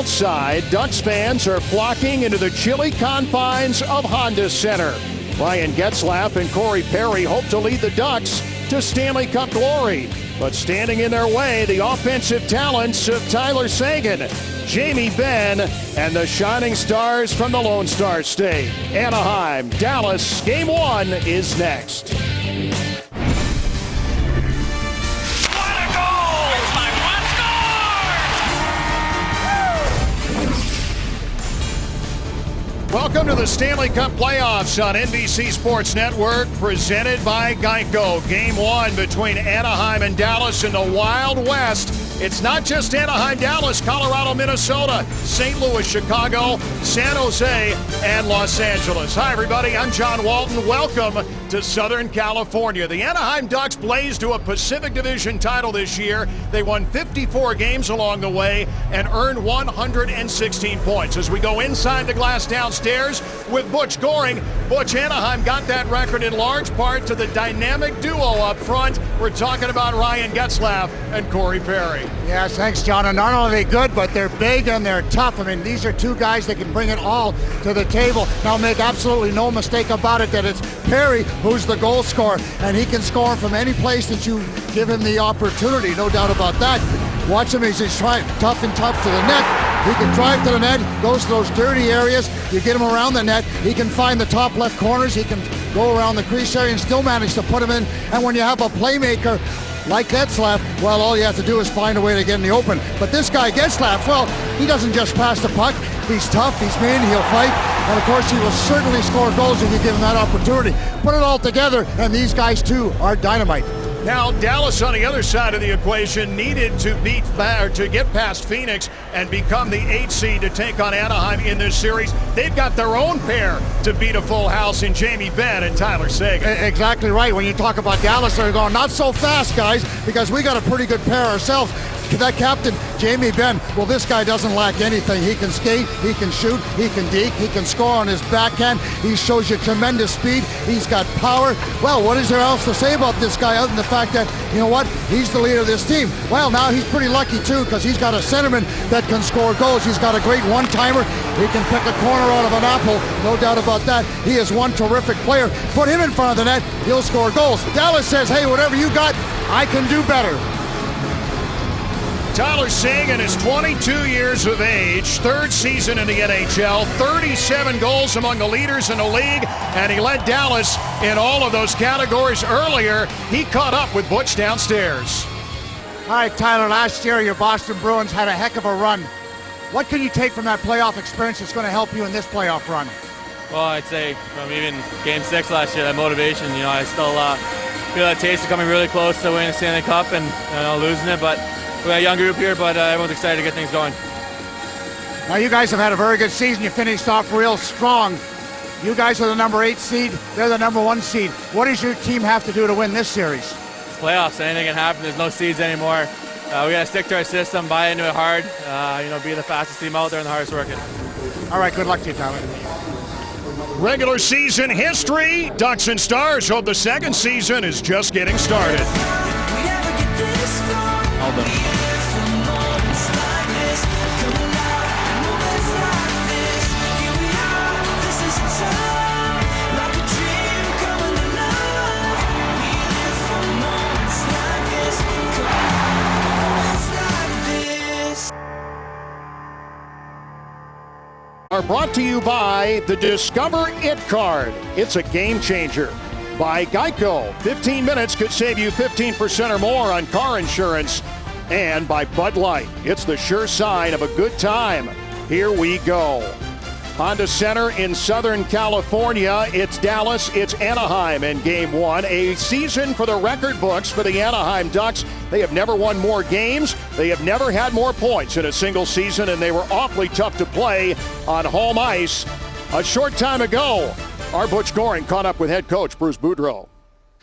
south side, Ducks fans are flocking into the chilly confines of Honda Center. Ryan Getzlaf and Corey Perry hope to lead the Ducks to Stanley Cup glory. But standing in their way, the offensive talents of Tyler Seguin, Jamie Benn, and the shining stars from the Lone Star State. Anaheim, Dallas, Game 1 is next. Welcome to the Stanley Cup playoffs on NBC Sports Network, presented by Geico. Game 1 between Anaheim and Dallas in the Wild West. It's not just Anaheim, Dallas, Colorado, Minnesota, St. Louis, Chicago, San Jose, and Los Angeles. Hi, everybody. I'm John Walton. Welcome to Southern California. The Anaheim Ducks blazed to a Pacific Division title this year. They won 54 games along the way and earned 116 points. As we go inside the glass downstairs with Butch Goring, Butch, Anaheim got that record in large part to the dynamic duo up front. We're talking about Ryan Getzlaf and Corey Perry. Yes, thanks, John. And not only are they good, but they're big and they're tough. I mean, these are two guys that can bring it all to the table. Now, make absolutely no mistake about it that it's Perry who's the goal scorer, and he can score from any place that you give him the opportunity, no doubt about that. Watch him as he's trying tough and tough to the net. He can drive to the net, goes to those dirty areas. You get him around the net. He can find the top left corners. He can go around the crease area and still manage to put him in. And when you have a playmaker like Getzlaf, well, all you have to do is find a way to get in the open. But this guy, Getzlaf, well, he doesn't just pass the puck. He's tough, he's mean, he'll fight. And of course, he will certainly score goals if you give him that opportunity. Put it all together, and these guys, too, are dynamite. Now, Dallas on the other side of the equation needed to get past Phoenix and become the 8th seed to take on Anaheim in this series. They've got their own pair to beat a full house in Jamie Benn and Tyler Seguin. Exactly right. When you talk about Dallas, they're going, not so fast, guys, because we got a pretty good pair ourselves. That captain, Jamie Benn, well, this guy doesn't lack anything. He can skate, he can shoot, he can deke, he can score on his backhand. He shows you tremendous speed. He's got power. Well, what is there else to say about this guy other than the fact that, you know what, he's the leader of this team? Well, now he's pretty lucky, too, because he's got a centerman that can score goals. He's got a great one-timer. He can pick a corner out of an apple, no doubt about that. He is one terrific player. Put him in front of the net, he'll score goals. Dallas says, hey, whatever you got, I can do better. Tyler Seguin is 22 years of age, third season in the NHL, 37 goals among the leaders in the league, and he led Dallas in all of those categories earlier. He caught up with Butch downstairs. All right, Tyler, last year your Boston Bruins had a heck of a run. What can you take from that playoff experience that's going to help you in this playoff run? Well, I'd say from even Game 6 last year, that motivation, I still feel that taste of coming really close to winning the Stanley Cup and losing it, but we got a young group here, but everyone's excited to get things going. Now, you guys have had a very good season. You finished off real strong. You guys are the number 8 seed. They're the number 1 seed. What does your team have to do to win this series? It's playoffs. Anything can happen. There's no seeds anymore. We got to stick to our system, buy into it hard, be the fastest team out there and the hardest working. All right, good luck to you, Tyler. Regular season history. Ducks and Stars hope the second season is just getting started. Are brought to you by the Discover It card. It's a game changer. By Geico, 15 minutes could save you 15% or more on car insurance. And by Bud Light, it's the sure sign of a good time. Here we go. Honda Center in Southern California. It's Dallas, it's Anaheim in Game 1. A season for the record books for the Anaheim Ducks. They have never won more games. They have never had more points in a single season, and they were awfully tough to play on home ice. A short time ago, our Butch Goring caught up with head coach Bruce Boudreau.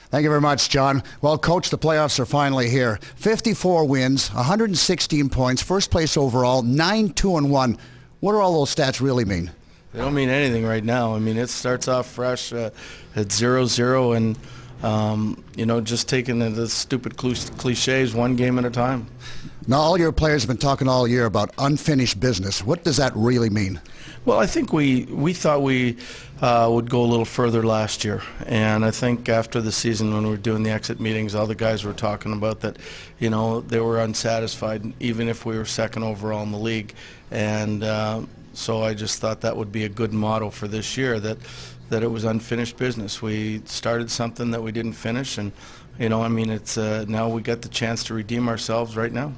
Thank you very much, John. Well, Coach, the playoffs are finally here. 54 wins, 116 points, first place overall, 9-2-1. What do all those stats really mean? They don't mean anything right now. I mean, it starts off fresh at 0-0 and, just taking the stupid cliches one game at a time. Now, all your players have been talking all year about unfinished business. What does that really mean? Well, I think we thought we would go a little further last year, and I think after the season when we were doing the exit meetings, all the guys were talking about that, you know, they were unsatisfied even if we were second overall in the league, and so I just thought that would be a good motto for this year, that it was unfinished business. We started something that we didn't finish, and you know, I mean, it's now we got the chance to redeem ourselves right now.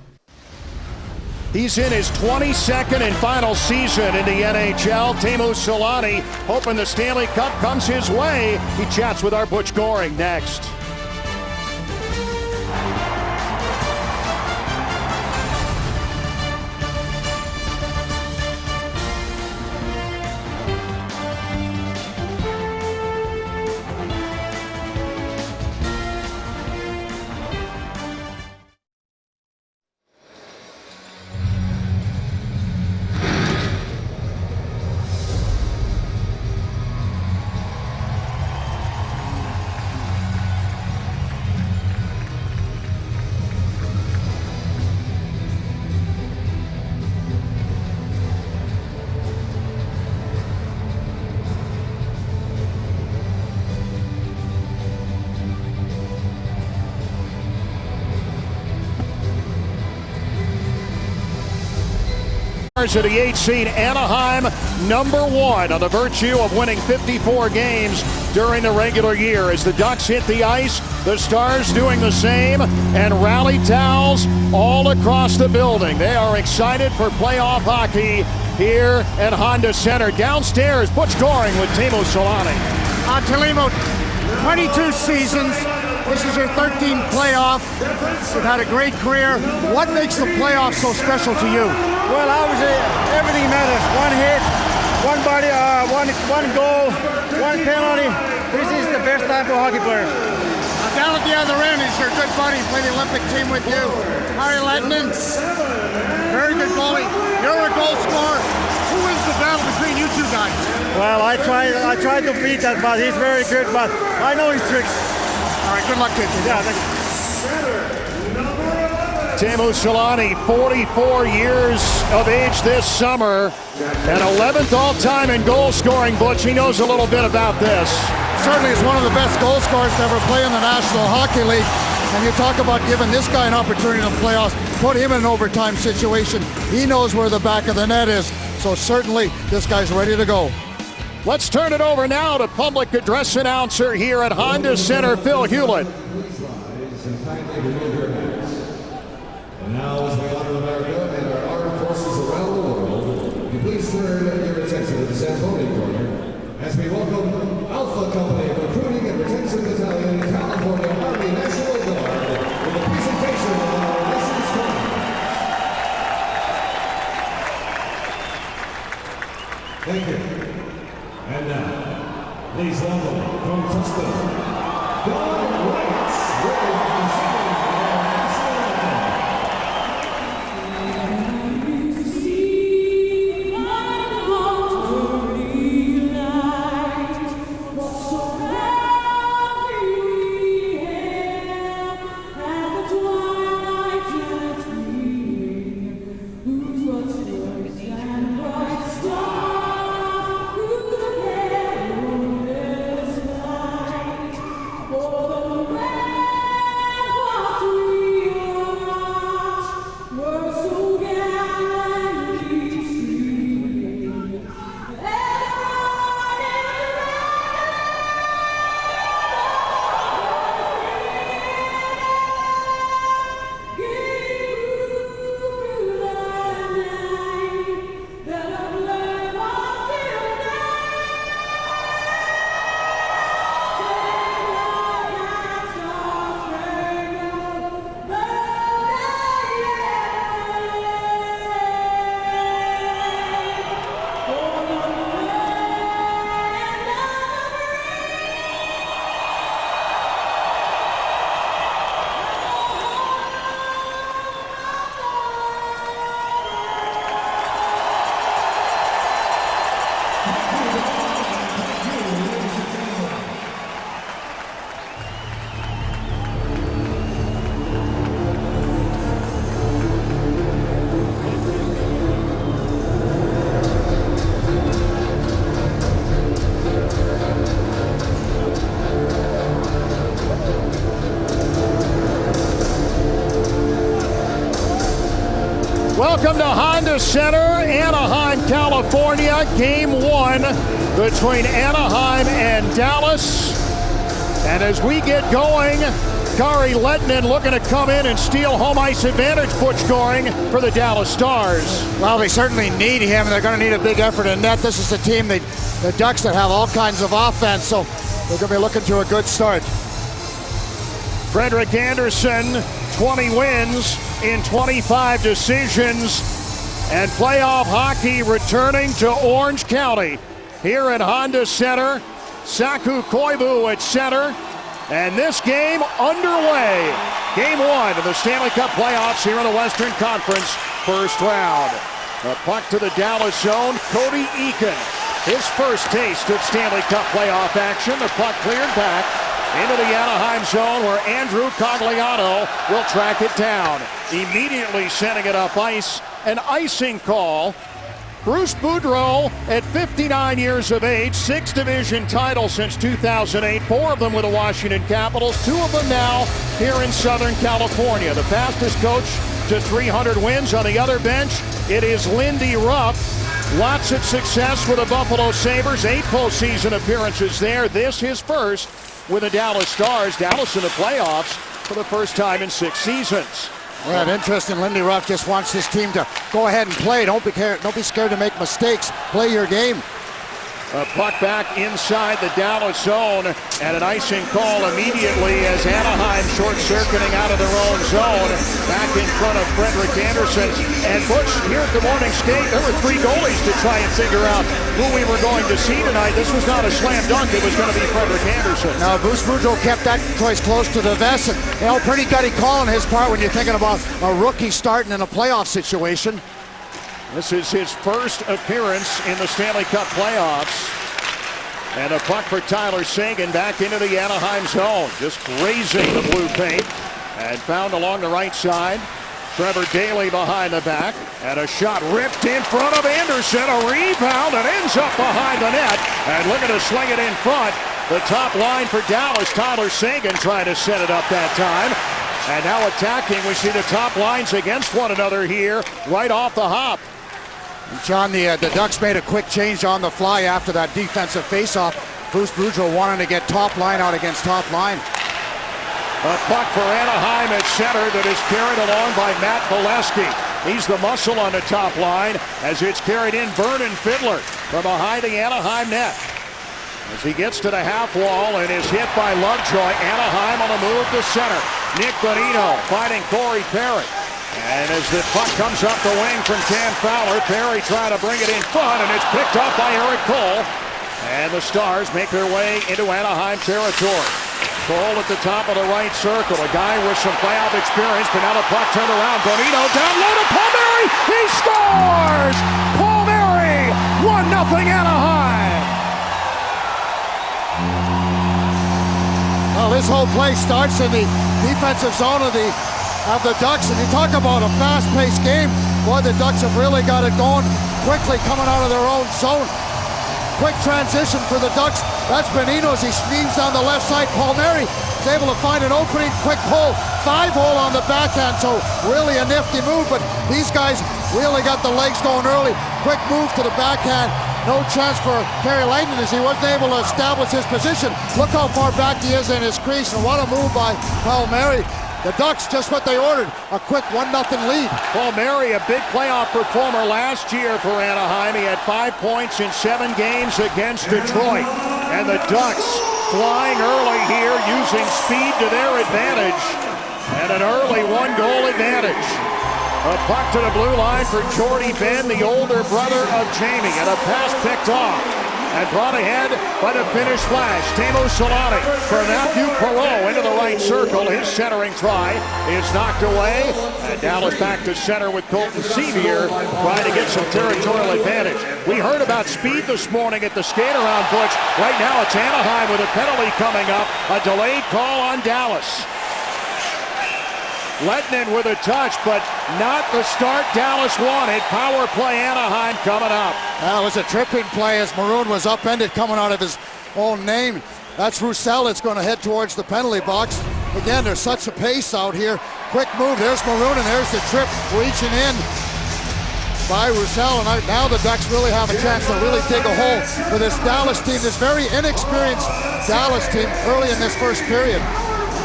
He's in his 22nd and final season in the NHL. Teemu Selanne hoping the Stanley Cup comes his way. He chats with our Butch Goring next. To the 8th seed Anaheim, #1 on the virtue of winning 54 games during the regular year. As the Ducks hit the ice, the Stars doing the same, and rally towels all across the building. They are excited for playoff hockey here at Honda Center. Downstairs, Butch Goring with Teemu Selanne. Teemu, 22 seasons. This is your 13th playoff. You've had a great career. What makes the playoffs so special to you? Well, obviously, everything matters. One hit, one body, one goal, one penalty. This is the best time for a hockey player. Down at the other end is your good buddy, played the Olympic team with you, Harry Lettinen. Very good goalie. You're a goal scorer. Who wins the battle between you two guys? Well, I tried to beat that, but he's very good, but I know his tricks. All right, good luck to you. Yeah, thank you. Teemu Selanne, 44 years of age this summer, and 11th all-time in goal scoring. Butch, he knows a little bit about this. Certainly is one of the best goal scorers to ever play in the National Hockey League. And you talk about giving this guy an opportunity in the playoffs, put him in an overtime situation. He knows where the back of the net is, so certainly this guy's ready to go. Let's turn it over now to public address announcer here at Honda Center, Phil Hewlett. And now, as we honor America and our armed forces around the world, please turn your attention to the Zamboni corner as we welcome Alpha Company Recruiting and Retention Battalion, California Army National Guard, with a presentation of our license fund. Thank you. And now, please welcome from Tustin, Don Wrights, with the second of our national anthem. Welcome to Honda Center, Anaheim, California. Game 1 between Anaheim and Dallas. And as we get going, Kari Lehtinen looking to come in and steal home ice advantage puck scoring for the Dallas Stars. Well, they certainly need him. They're going to need a big effort in net. This is a team, the Ducks, that have all kinds of offense, so they're going to be looking to a good start. Frederik Andersen, 20 wins in 25 decisions, and playoff hockey returning to Orange County here at Honda Center. Saku Koivu at center, and this game underway. Game 1 of the Stanley Cup playoffs here in the Western Conference first round. The puck to the Dallas zone. Cody Eakin, his first taste of Stanley Cup playoff action. The puck cleared back into the Anaheim zone, where Andrew Cogliano will track it down. Immediately sending it up ice. An icing call. Bruce Boudreau, at 59 years of age, 6 division titles since 2008, 4 of them with the Washington Capitals, 2 of them now here in Southern California. The fastest coach to 300 wins. On the other bench, it is Lindy Ruff. Lots of success with the Buffalo Sabres, 8 postseason appearances there. This his first with the Dallas Stars. Dallas in the playoffs for the first time in 6 seasons. Yeah, interesting. Lindy Ruff just wants his team to go ahead and play. Don't be scared to make mistakes. Play your game. A puck back inside the Dallas zone, and an icing call immediately as Anaheim short-circuiting out of their own zone. Back in front of Frederik Andersen. And Butch, here at the morning skate, there were 3 goalies to try and figure out who we were going to see tonight. This was not a slam dunk. It was going to be Frederik Andersen. Now, Bruce Boudreau kept that choice close to the vest. And, pretty gutty call on his part when you're thinking about a rookie starting in a playoff situation. This is his first appearance in the Stanley Cup playoffs. And a puck for Tyler Seguin back into the Anaheim zone. Just grazing the blue paint. And found along the right side. Trevor Daley behind the back. And a shot ripped in front of Andersen. A rebound and ends up behind the net. And looking to sling it in front. The top line for Dallas. Tyler Seguin trying to set it up that time. And now attacking. We see the top lines against one another here right off the hop. John, the Ducks made a quick change on the fly after that defensive faceoff. Bruce Boudreau wanted to get top line out against top line. A puck for Anaheim at center that is carried along by Matt Bolesky. He's the muscle on the top line as it's carried in. Vernon Fiddler from behind the Anaheim net. As he gets to the half wall and is hit by Lovejoy. Anaheim on the move to center. Nick Bonino fighting Corey Perry. And as the puck comes up the wing from Cam Fowler, Perry trying to bring it in front, and it's picked up by Eric Cole. And the Stars make their way into Anaheim territory. Cole at the top of the right circle, a guy with some playoff experience, but now the puck turned around. Bonino down low to Palmieri. He scores! Palmieri, 1-0 Anaheim. Well, this whole play starts in the defensive zone of the Ducks, and you talk about a fast-paced game. Boy, the Ducks have really got it going quickly coming out of their own zone. Quick transition for the Ducks. That's Bonino as he steams down the left side. Palmieri is able to find an opening, quick pull, 5-hole on the backhand, so really a nifty move, but these guys really got the legs going early. Quick move to the backhand. No chance for Kari Lehtinen as he wasn't able to establish his position. Look how far back he is in his crease, and what a move by Palmieri. The Ducks, just what they ordered, a quick 1-0 lead. Palmieri, a big playoff performer last year for Anaheim. He had 5 points in 7 games against Detroit. And the Ducks flying early here, using speed to their advantage. And an early 1-goal advantage. A puck to the blue line for Jordy Ben, the older brother of Jamie. And a pass picked off. And brought ahead by the Finnish flash, Teemu Selanne for Matthew Perreault into the right circle. His centering try is knocked away. And Dallas back to center with Colton Sevier trying to get some territorial advantage. We heard about speed this morning at the skate-around, Butch. Right now it's Anaheim with a penalty coming up. A delayed call on Dallas. Lehtinen with a touch, but not the start Dallas wanted. Power play Anaheim coming up. That was a tripping play as Maroon was upended coming out of his own name. That's Roussel that's going to head towards the penalty box. Again, there's such a pace out here. Quick move, there's Maroon, and there's the trip reaching in. by Roussel, and now the Ducks really have a chance to really dig a hole for this Dallas team, this very inexperienced Dallas team early in this first period.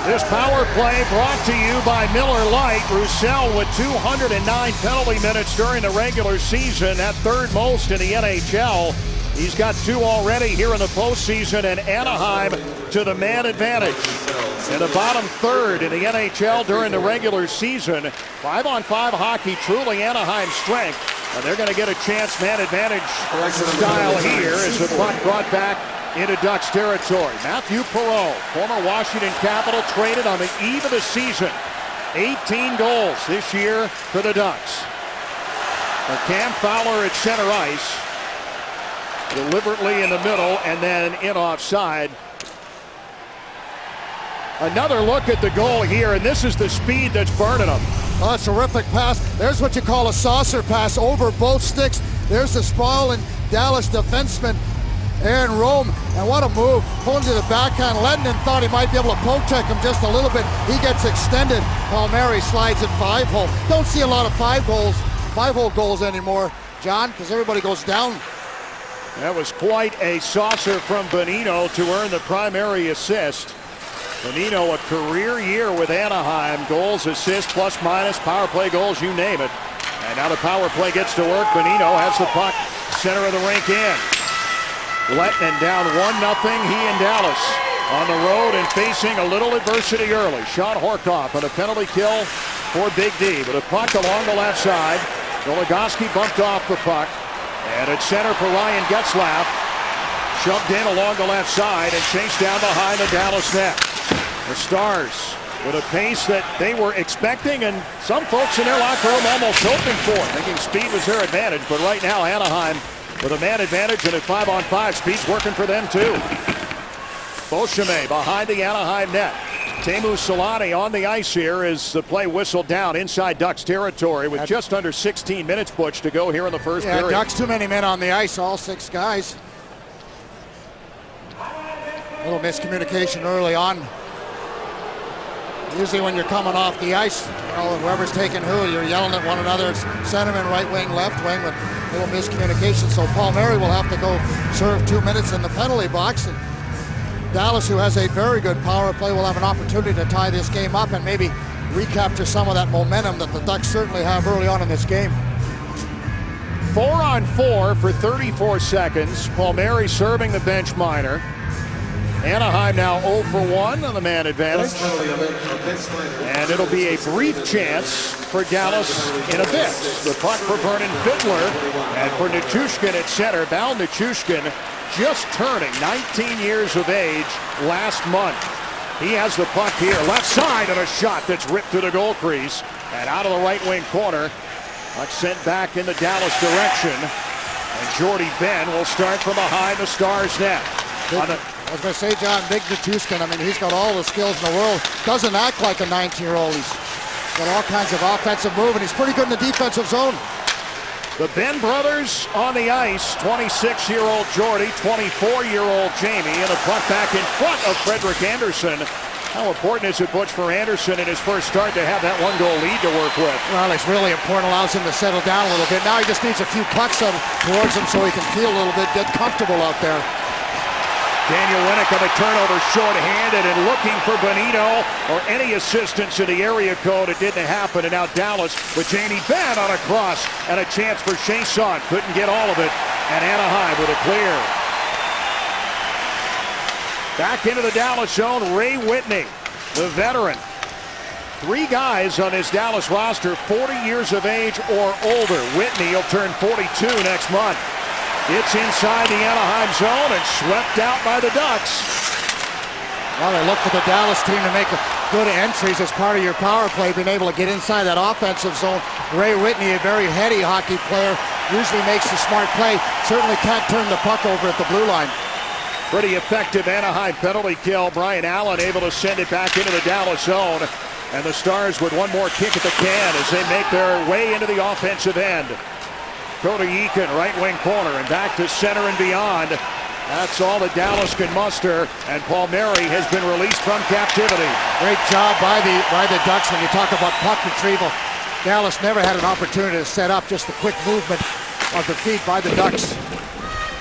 This power play brought to you by Miller Lite. Roussel with 209 penalty minutes during the regular season, at third most in the NHL. He's got 2 already here in the postseason, and Anaheim to the man advantage. In the bottom third in the NHL during the regular season. 5-on-5 hockey, truly Anaheim's strength. And they're going to get a chance, man advantage style here, as the puck brought back into Ducks territory. Matthew Perreault, former Washington Capital, traded on the eve of the season. 18 goals this year for the Ducks. For Cam Fowler at center ice. Deliberately in the middle and then in offside. Another look at the goal here, and this is the speed that's burning them. Oh, a terrific pass. There's what you call a saucer pass over both sticks. There's the sprawling Dallas defenseman, Aaron Rome, and what a move. Pulling to the backhand. Lennon thought he might be able to poke check him just a little bit. He gets extended. Palmieri slides it 5-hole. Don't see a lot of 5-hole goals anymore, John, because everybody goes down. That was quite a saucer from Bonino to earn the primary assist. Bonino, a career year with Anaheim. Goals, assists, plus minus, power play goals, you name it. And now the power play gets to work. Bonino has the puck, center of the rink in. Lettinen down 1-0, he and Dallas on the road and facing a little adversity early. Sean Horkoff on a penalty kill for Big D. But a puck along the left side. Goligoski bumped off the puck. And at center for Ryan Getzlaf. Shoved in along the left side and chased down behind the Dallas net. The Stars with a pace that they were expecting, and some folks in their locker room almost hoping for, thinking speed was their advantage. But right now, Anaheim with a man advantage, and at 5-on-5, speed's working for them too. Beauchemin behind the Anaheim net. Teemu Selanne on the ice here as the play whistled down inside Ducks territory with just under 16 minutes, Butch, to go here in the first period. Ducks too many men on the ice, all 6 guys. A little miscommunication early on. Usually when you're coming off the ice, whoever's taking who, you're yelling at one another. It's centerman, right wing, left wing, with a little miscommunication. So Palmieri will have to go serve 2 minutes in the penalty box. And Dallas, who has a very good power play, will have an opportunity to tie this game up and maybe recapture some of that momentum that the Ducks certainly have early on in this game. 4-on-4 for 34 seconds. Palmieri serving the bench minor. Anaheim now 0 for 1 on the man advantage. And it'll be a brief chance for Dallas in a bit. The puck for Vernon Fiddler and for Nichushkin at center. Val Nichushkin just turning 19 years of age last month. He has the puck here, left side, and a shot that's ripped to the goal crease and out of the right wing corner. Puck sent back in the Dallas direction. And Jordy Ben will start from behind the Stars net. I was going to say, John, big Nichushkin, I mean, he's got all the skills in the world. Doesn't act like a 19-year-old. He's got all kinds of offensive move, and he's pretty good in the defensive zone. The Ben brothers on the ice, 26-year-old Jordy, 24-year-old Jamie, and a puck back in front of Frederick Anderson. How important is it, Butch, for Anderson in his first start to have that 1-goal lead to work with? Well, it's really important, allows him to settle down a little bit. Now he just needs a few pucks towards him so he can feel a little bit, get comfortable out there. Daniel Winnick on the turnover, short-handed and looking for Bonino or any assistance in the area code. It didn't happen, and now Dallas with Jamie Benn on a cross and a chance for Chiasson. Couldn't get all of it, and Anaheim with a clear. Back into the Dallas zone, Ray Whitney, the veteran. 3 guys on his Dallas roster, 40 years of age or older. Whitney will turn 42 next month. It's inside the Anaheim zone and swept out by the Ducks. Well, they look for the Dallas team to make good entries as part of your power play, being able to get inside that offensive zone. Ray Whitney, a very heady hockey player, usually makes the smart play. Certainly can't turn the puck over at the blue line. Pretty effective Anaheim penalty kill. Brian Allen able to send it back into the Dallas zone. And the Stars with one more kick at the can as they make their way into the offensive end. Cody Eakin, right wing corner, and back to center and beyond. That's all that Dallas can muster, and Palmieri has been released from captivity. Great job by the Ducks when you talk about puck retrieval. Dallas never had an opportunity to set up, just a quick movement of the feet by the Ducks.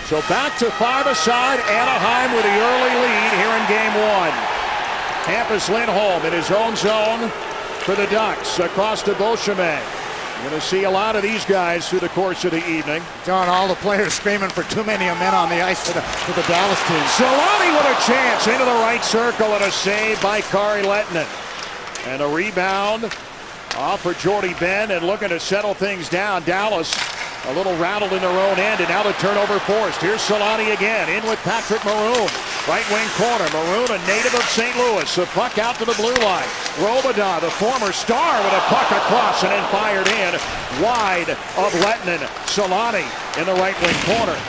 So back to 5-a-side, Anaheim with the early lead here in Game 1. Hampus Lindholm in his own zone for the Ducks, across to Beauchemin. You're going to see a lot of these guys through the course of the evening. John, all the players screaming for too many men on the ice for the Dallas team. Solani with a chance into the right circle, and a save by Kari Lehtinen. And a rebound off for Jordy Ben, and looking to settle things down. Dallas a little rattled in their own end, and now the turnover forced. Here's Solani again, in with Patrick Maroon. Right wing corner, Maroon, a native of St. Louis. The puck out to the blue line. Robidas, the former star, with a puck across and then fired in. Wide of Lehtinen. Solani in the right wing corner.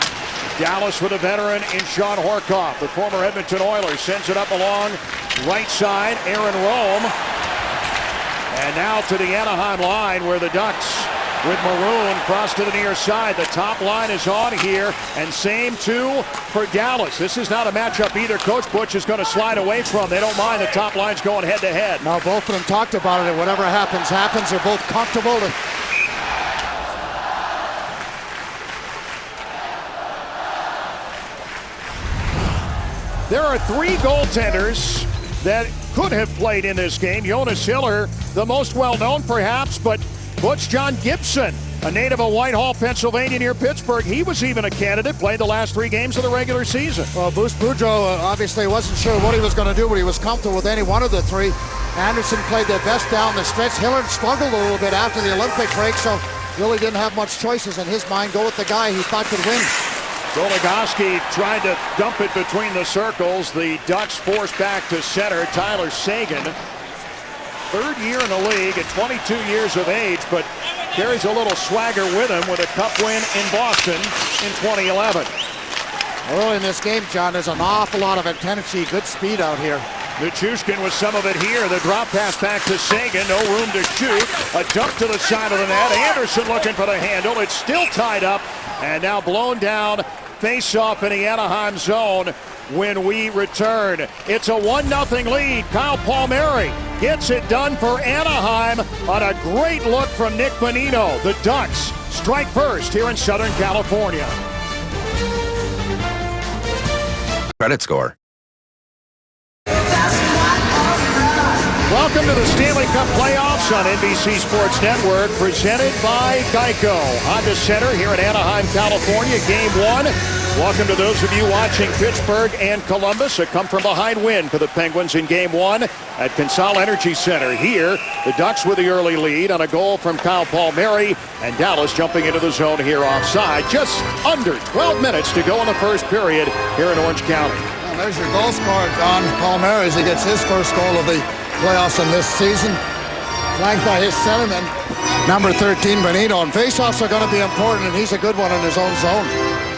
Dallas with a veteran in Sean Horkoff. The former Edmonton Oilers sends it up along right side. Aaron Rome. And now to the Anaheim line, where the Ducks with Maroon cross to the near side. The top line is on here, and same too for Dallas. This is not a matchup either Coach Butch is going to slide away from. They don't mind the top lines going head to head. Now both of them talked about it. Whatever happens, happens. They're both comfortable. There are 3 goaltenders that could have played in this game. Jonas Hiller, the most well-known perhaps, but Butch John Gibson, a native of Whitehall, Pennsylvania near Pittsburgh. He was even a candidate, played the last 3 games of the regular season. Well, Bruce Boudreau obviously wasn't sure what he was going to do, but he was comfortable with any one of the 3. Anderson played their best down the stretch. Hiller struggled a little bit after the Olympic break, so really didn't have much choices in his mind. Go with the guy he thought could win. Goligoski tried to dump it between the circles. The Ducks forced back to center. Tyler Seguin, 3rd year in the league at 22 years of age, but carries a little swagger with him with a cup win in Boston in 2011. Early in this game, John, there's an awful lot of intensity, good speed out here. Nichushkin with some of it here. The drop pass back to Seguin. No room to shoot. A dump to the side of the net. Anderson looking for the handle. It's still tied up and now blown down. Face-off in the Anaheim zone when we return. It's a 1-0 lead. Kyle Palmieri gets it done for Anaheim on a great look from Nick Bonino. The Ducks strike first here in Southern California. Credit score. Welcome to the Stanley Cup playoffs on NBC Sports Network, presented by Geico. Honda Center here in Anaheim, California, Game 1. Welcome to those of you watching Pittsburgh and Columbus. A come-from-behind win for the Penguins in Game 1 at Consol Energy Center. Here, the Ducks with the early lead on a goal from Kyle Palmieri, and Dallas jumping into the zone here offside. Just under 12 minutes to go in the first period here in Orange County. Well, there's your goal scorer, Don Palmieri, as he gets his first goal of the playoffs in this season. Flanked by his centerman, number 13, Bonino. And faceoffs are going to be important, and he's a good one in his own zone.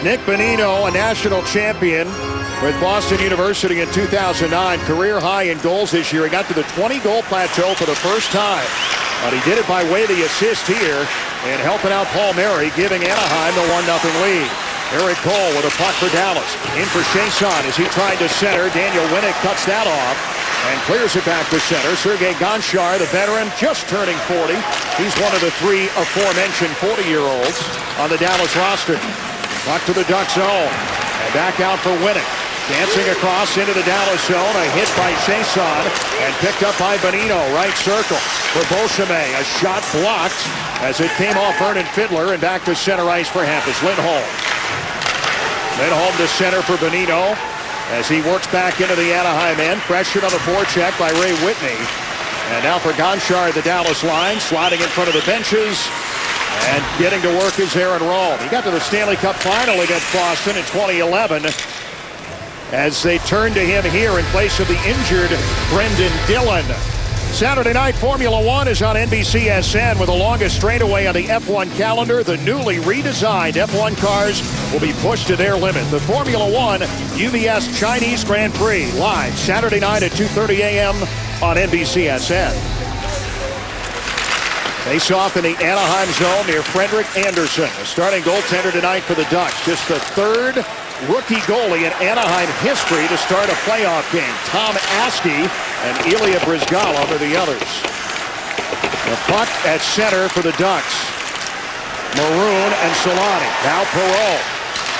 Nick Bonino, a national champion with Boston University in 2009. Career high in goals this year. He got to the 20-goal plateau for the first time. But he did it by way of the assist here and helping out Palmieri, giving Anaheim the 1-0 lead. Eric Cole with a puck for Dallas. In for Chiasson as he tried to center. Daniel Winnick cuts that off and clears it back to center. Sergei Gonchar, the veteran, just turning 40. He's one of the 3 aforementioned 40-year-olds on the Dallas roster. Puck to the Duck zone. And back out for Winnick. Dancing across into the Dallas zone. A hit by Chiasson and picked up by Bonino. Right circle for Beauchemin. A shot blocked as it came off Vernon Fiddler, and back to center ice for Hampus Lindholm. Lindholm to center for Bonino as he works back into the Anaheim end. Pressured on the forecheck by Ray Whitney. And now for Gonchar at the Dallas line, sliding in front of the benches. And getting to work is Aaron Rome. He got to the Stanley Cup final against Boston in 2011 as they turn to him here in place of the injured Brendan Dillon. Saturday night Formula One is on NBCSN with the longest straightaway on the F1 calendar. The newly redesigned F1 cars will be pushed to their limit. The Formula One UBS Chinese Grand Prix live Saturday night at 2:30 a.m. on NBCSN. Face off in the Anaheim zone near Frederick Anderson, the starting goaltender tonight for the Ducks. Just the 3rd rookie goalie in Anaheim history to start a playoff game. Tom Askey and Ilya Bryzgalov are the others. The puck at center for the Ducks. Maroon and Solani. Now Perreault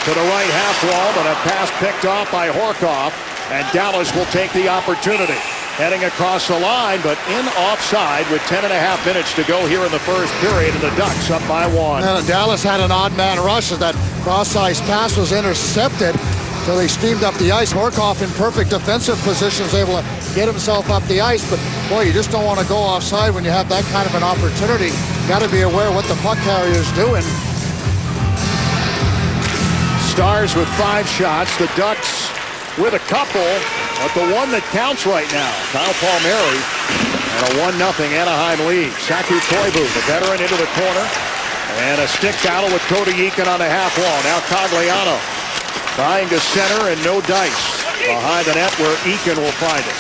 to the right half wall, but a pass picked off by Horkoff, and Dallas will take the opportunity. Heading across the line, but in offside with 10.5 minutes to go here in the first period, and the Ducks up by 1. And Dallas had an odd man rush as that cross-ice pass was intercepted. So they steamed up the ice. Horkoff in perfect defensive position is able to get himself up the ice. But boy, you just don't want to go offside when you have that kind of an opportunity. Got to be aware what the puck carrier is doing. Stars with 5 shots. The Ducks with a couple, but the one that counts right now, Kyle Palmieri, and a 1-0 Anaheim lead. Saku Koivu, the veteran, into the corner, and a stick battle with Cody Eakin on the half wall. Now Cogliano trying to center, and no dice behind the net where Eakin will find it.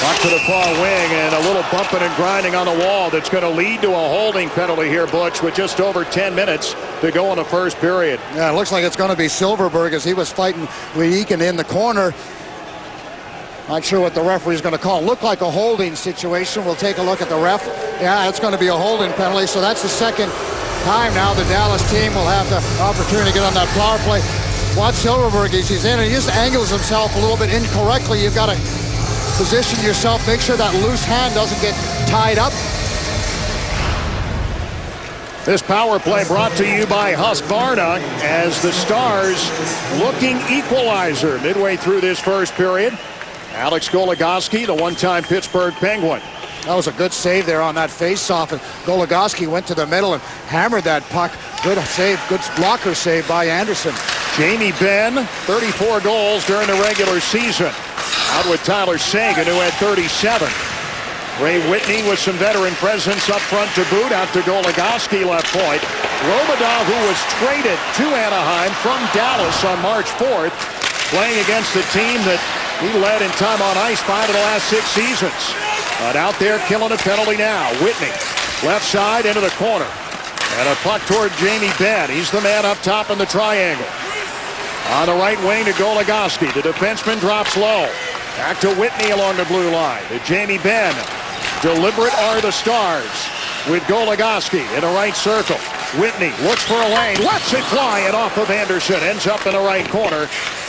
Puck to the far wing, and a little bumping and grinding on the wall that's going to lead to a holding penalty here, Butch, with just over 10 minutes to go in the first period. Yeah, it looks like it's going to be Silverberg as he was fighting with Eakin in the corner. Not sure what the referee's going to call. Looked like a holding situation. We'll take a look at the ref. Yeah, it's going to be a holding penalty, so that's the second time now the Dallas team will have the opportunity to get on that power play. Watch Silverberg as he's in, and he just angles himself a little bit incorrectly. You've got to position yourself, make sure that loose hand doesn't get tied up. This power play brought to you by Husqvarna as the Stars looking equalizer midway through this first period. Alex Goligoski, the one-time Pittsburgh Penguin. That was a good save there on that face-off, and Goligoski went to the middle and hammered that puck. Good save, good blocker save by Anderson. Jamie Benn, 34 goals during the regular season. Out with Tyler Seguin, who had 37. Ray Whitney with some veteran presence up front to boot. Out to Goligoski, left point. Robidoux, who was traded to Anaheim from Dallas on March 4th, playing against a team that he led in time on ice 5 of the last 6 seasons. But out there killing a penalty now. Whitney, left side into the corner. And a puck toward Jamie Benn. He's the man up top in the triangle. On the right wing to Goligoski. The defenseman drops low. Back to Whitney along the blue line. To Jamie Benn. Deliberate are the Stars with Goligoski in the right circle. Whitney looks for a lane. Lets it fly, and off of Anderson. Ends up in the right corner.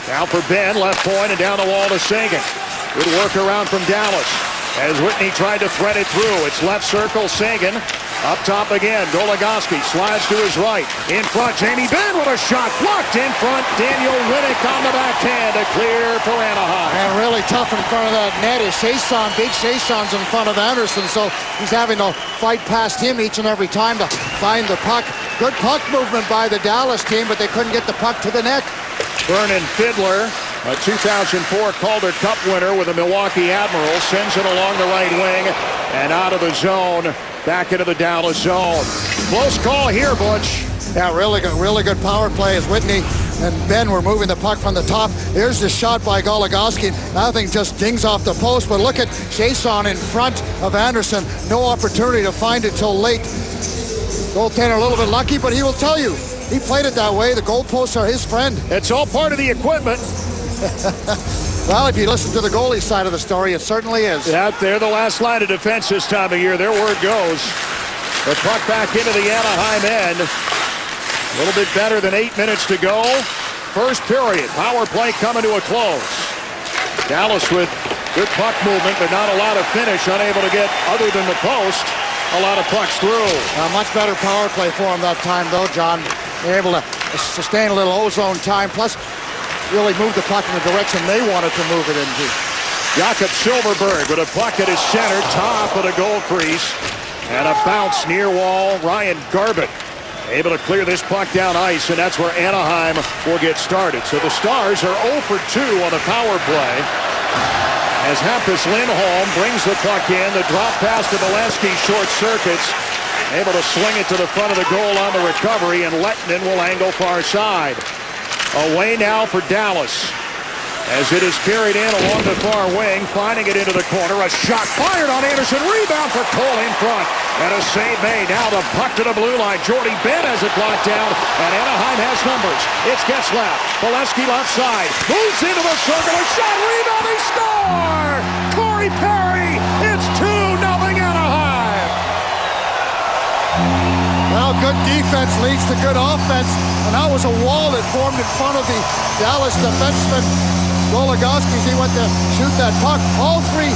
Now for Benn, left point, and down the wall to Seguin. Good work around from Dallas as Whitney tried to thread it through. It's left circle, Seguin. Up top again, Goligoski slides to his right. In front, Jamie Benn with a shot blocked in front. Daniel Winnick on the backhand to clear for Anaheim. And really tough in front of that net is Chiasson. Big Chiasson's in front of Anderson, so he's having to fight past him each and every time to find the puck. Good puck movement by the Dallas team, but they couldn't get the puck to the net. Vernon Fiddler, a 2004 Calder Cup winner with the Milwaukee Admirals, sends it along the right wing and out of the zone. Back into the Dallas zone. Close call here, Butch. Yeah, really good power play as Whitney and Benn were moving the puck from the top. Here's the shot by Goligoski. Nothing, just dings off the post, but look at Chiasson in front of Anderson. No opportunity to find it till late. Goaltender a little bit lucky, but he will tell you, he played it that way. The goalposts are his friend. It's all part of the equipment. Well, if you listen to the goalie side of the story, it certainly is. Yeah, they're the last line of defense this time of year. Their word goes. The puck back into the Anaheim end. A little bit better than 8 minutes to go. First period. Power play coming to a close. Dallas with good puck movement, but not a lot of finish. Unable to get, other than the post, a lot of pucks through. A much better power play for him that time, though, John. They're able to sustain a little ozone time, plus really move the puck in the direction they wanted to move it into. Jakob Silverberg with a puck at his center, top of the goal crease. And a bounce near wall. Ryan Garbutt able to clear this puck down ice, and that's where Anaheim will get started. So the Stars are 0 for 2 on the power play. As Hampus Lindholm brings the puck in, the drop pass to Valesky short circuits. Able to swing it to the front of the goal on the recovery, and Lettinen will angle far side. Away now for Dallas as it is carried in along the far wing, finding it into the corner. A shot fired on Anderson. Rebound for Cole in front. And a save made. Now the puck to the blue line. Jordy Benn has it blocked down, and Anaheim has numbers. It's Getzlaf. Valesky left side. Moves into the circle. A shot. Rebound. They score! Corey Perry. It's 2-0 Anaheim. good defense leads to good offense, and that was a wall that formed in front of the Dallas defenseman, Goligoski. He went to shoot that puck. All three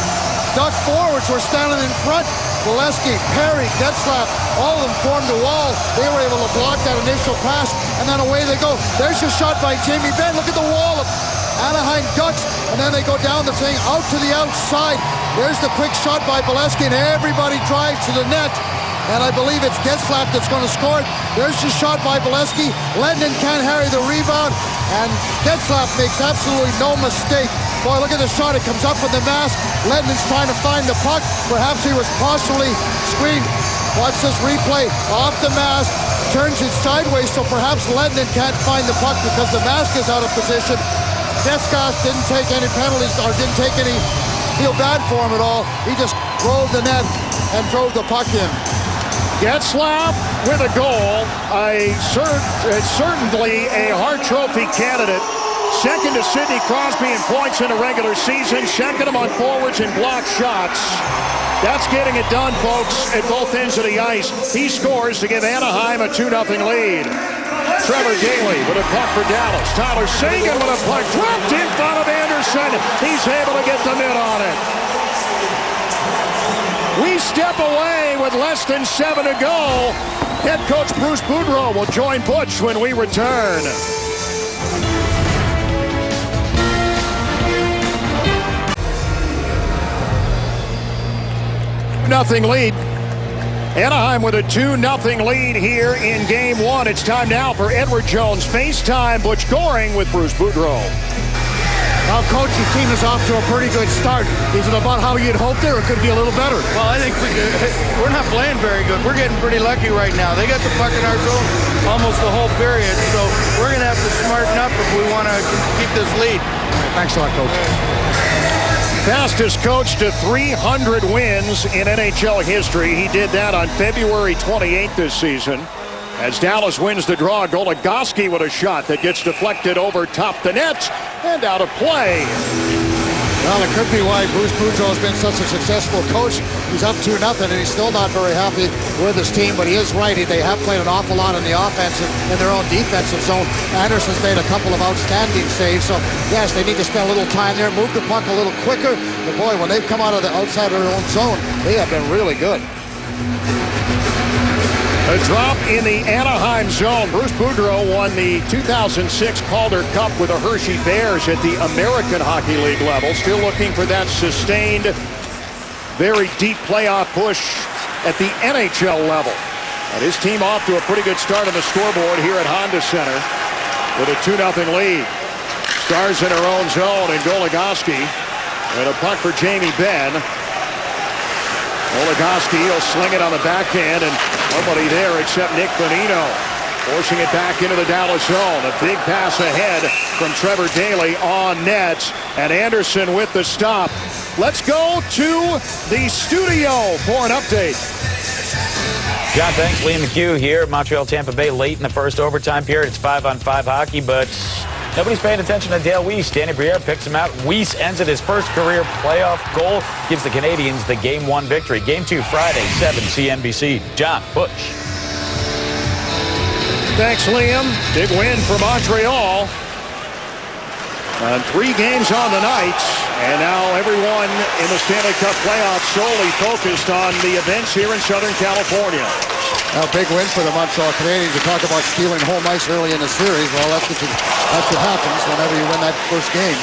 Duck forwards were standing in front. Bolesky, Perry, Getzlaf, all of them formed a wall. They were able to block that initial pass, and then away they go. There's a shot by Jamie Benn. Look at the wall of Anaheim Ducks, and then they go down the thing out to the outside. There's the quick shot by Bolesky, and everybody drives to the net. And I believe it's Getzlaf that's going to score it. There's the shot by Bolesky. Lendon can't harry the rebound, and Getzlaf makes absolutely no mistake. Boy, look at the shot. It comes up with the mask. Lendon's trying to find the puck. Perhaps he was partially screened. Watch this replay. Off the mask. Turns it sideways, so perhaps Lendon can't find the puck because the mask is out of position. Desgas didn't take any penalties or didn't take any, feel bad for him at all. He just rolled the net and drove the puck in. Getzlaf with a goal. Certainly a Hart Trophy candidate. Second to Sidney Crosby in points in the regular season. Second him on forwards and block shots. That's getting it done, folks, at both ends of the ice. He scores to give Anaheim a 2-0 lead. Trevor Daley with a puck for Dallas. Tyler Seguin with a puck dropped in front of Anderson. He's able to get the mitt on it. We step away with less than 7 to go. Head coach Bruce Boudreau will join Butch when we return. Nothing lead. Anaheim with a 2-0 lead here in Game 1. It's time now for Edward Jones FaceTime Butch Goring with Bruce Boudreau. Well, Coach, your team is off to a pretty good start. Is it about how you'd hoped it, or could be a little better? Well, I think we're not playing very good. We're getting pretty lucky right now. They got the puck in our zone almost the whole period, so we're going to have to smarten up if we want to keep this lead. Thanks a lot, Coach. Fastest coach to 300 wins in NHL history. He did that on February 28th this season. As Dallas wins the draw, Goligoski with a shot that gets deflected over top the net and out of play. Well, it could be why Bruce Boudreau has been such a successful coach. He's up 2-0, and he's still not very happy with his team, but he is right. They have played an awful lot in the offensive, in their own defensive zone. Anderson's made a couple of outstanding saves, so yes, they need to spend a little time there, move the puck a little quicker. But boy, when they've come out of the outside of their own zone, they have been really good. A drop in the Anaheim zone. Bruce Boudreau won the 2006 Calder Cup with the Hershey Bears at the American Hockey League level. Still looking for that sustained, very deep playoff push at the NHL level. And his team off to a pretty good start on the scoreboard here at Honda Center with a 2-0 lead. Stars in their own zone, and Goligoski and a puck for Jamie Benn. Goligoski will sling it on the backhand, and nobody there except Nick Bonino. Forcing it back into the Dallas zone. A big pass ahead from Trevor Daley on net, and Anderson with the stop. Let's go to the studio for an update. John, thanks. Liam McHugh here. Montreal, Tampa Bay late in the first overtime period. It's 5-on-5 hockey, but nobody's paying attention to Dale Weiss. Danny Briere picks him out. Weiss ends at his first career playoff goal. Gives the Canadians the Game 1 victory. Game 2 Friday, 7 CNBC. John, Butch. Thanks, Liam. Big win for Montreal. 3 games on the night, and now everyone in the Stanley Cup playoffs solely focused on the events here in Southern California. A big win for the Montreal Canadiens. You talk about stealing home ice early in the series. Well, that's what happens whenever you win that first game.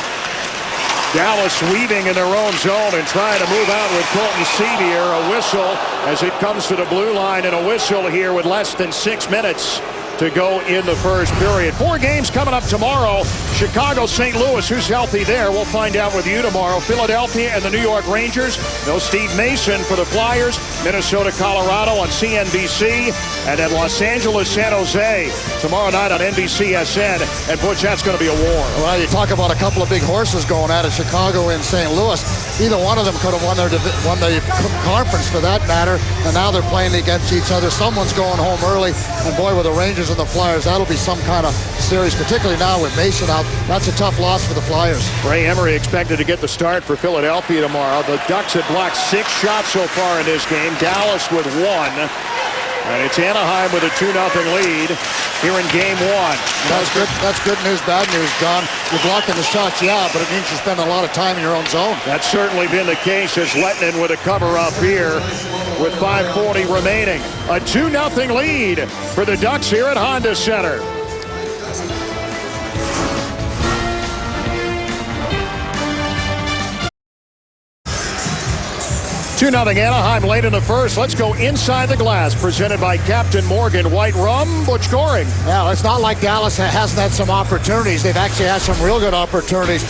Dallas weaving in their own zone and trying to move out with Colton Sevier. A whistle as it comes to the blue line, and a whistle here with less than 6 minutes to go in the first period. 4 games coming up tomorrow. Chicago, St. Louis, who's healthy there? We'll find out with you tomorrow. Philadelphia and the New York Rangers. No Steve Mason for the Flyers. Minnesota, Colorado on CNBC. And then Los Angeles, San Jose tomorrow night on NBCSN. And Butch, that's going to be a war. Well, you talk about a couple of big horses going at it, Chicago and St. Louis. Either one of them could have won the conference for that matter. And now they're playing against each other. Someone's going home early. And boy, with the Rangers and the Flyers, that'll be some kind of series, particularly now with Mason out. That's a tough loss for the Flyers. Ray Emery expected to get the start for Philadelphia tomorrow. The Ducks had blocked 6 shots so far in this game. Dallas with 1. And it's Anaheim with a 2-0 lead here in Game 1. That's good. That's good news, bad news, John. You're blocking the shots, yeah, but it means you spend a lot of time in your own zone. That's certainly been the case as Lettinen with a cover up here with 5:40 remaining. A 2-0 lead for the Ducks here at Honda Center. 2-0 Anaheim late in the first. Let's go inside the glass. Presented by Captain Morgan. White rum, Butch Goring. Yeah, it's not like Dallas hasn't had some opportunities. They've actually had some real good opportunities.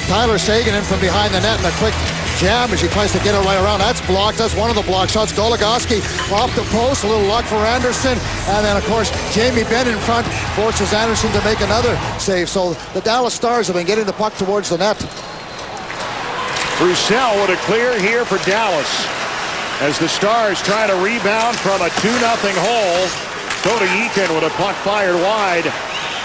Tyler Seguin in from behind the net and a quick jam as he tries to get it right around. That's blocked. That's one of the block shots. Goligoski off the post. A little luck for Anderson. And then, of course, Jamie Benn in front forces Anderson to make another save. So the Dallas Stars have been getting the puck towards the net. Roussel with a clear here for Dallas as the Stars try to rebound from a 2-0 hole. Cody Eakin with a puck fired wide.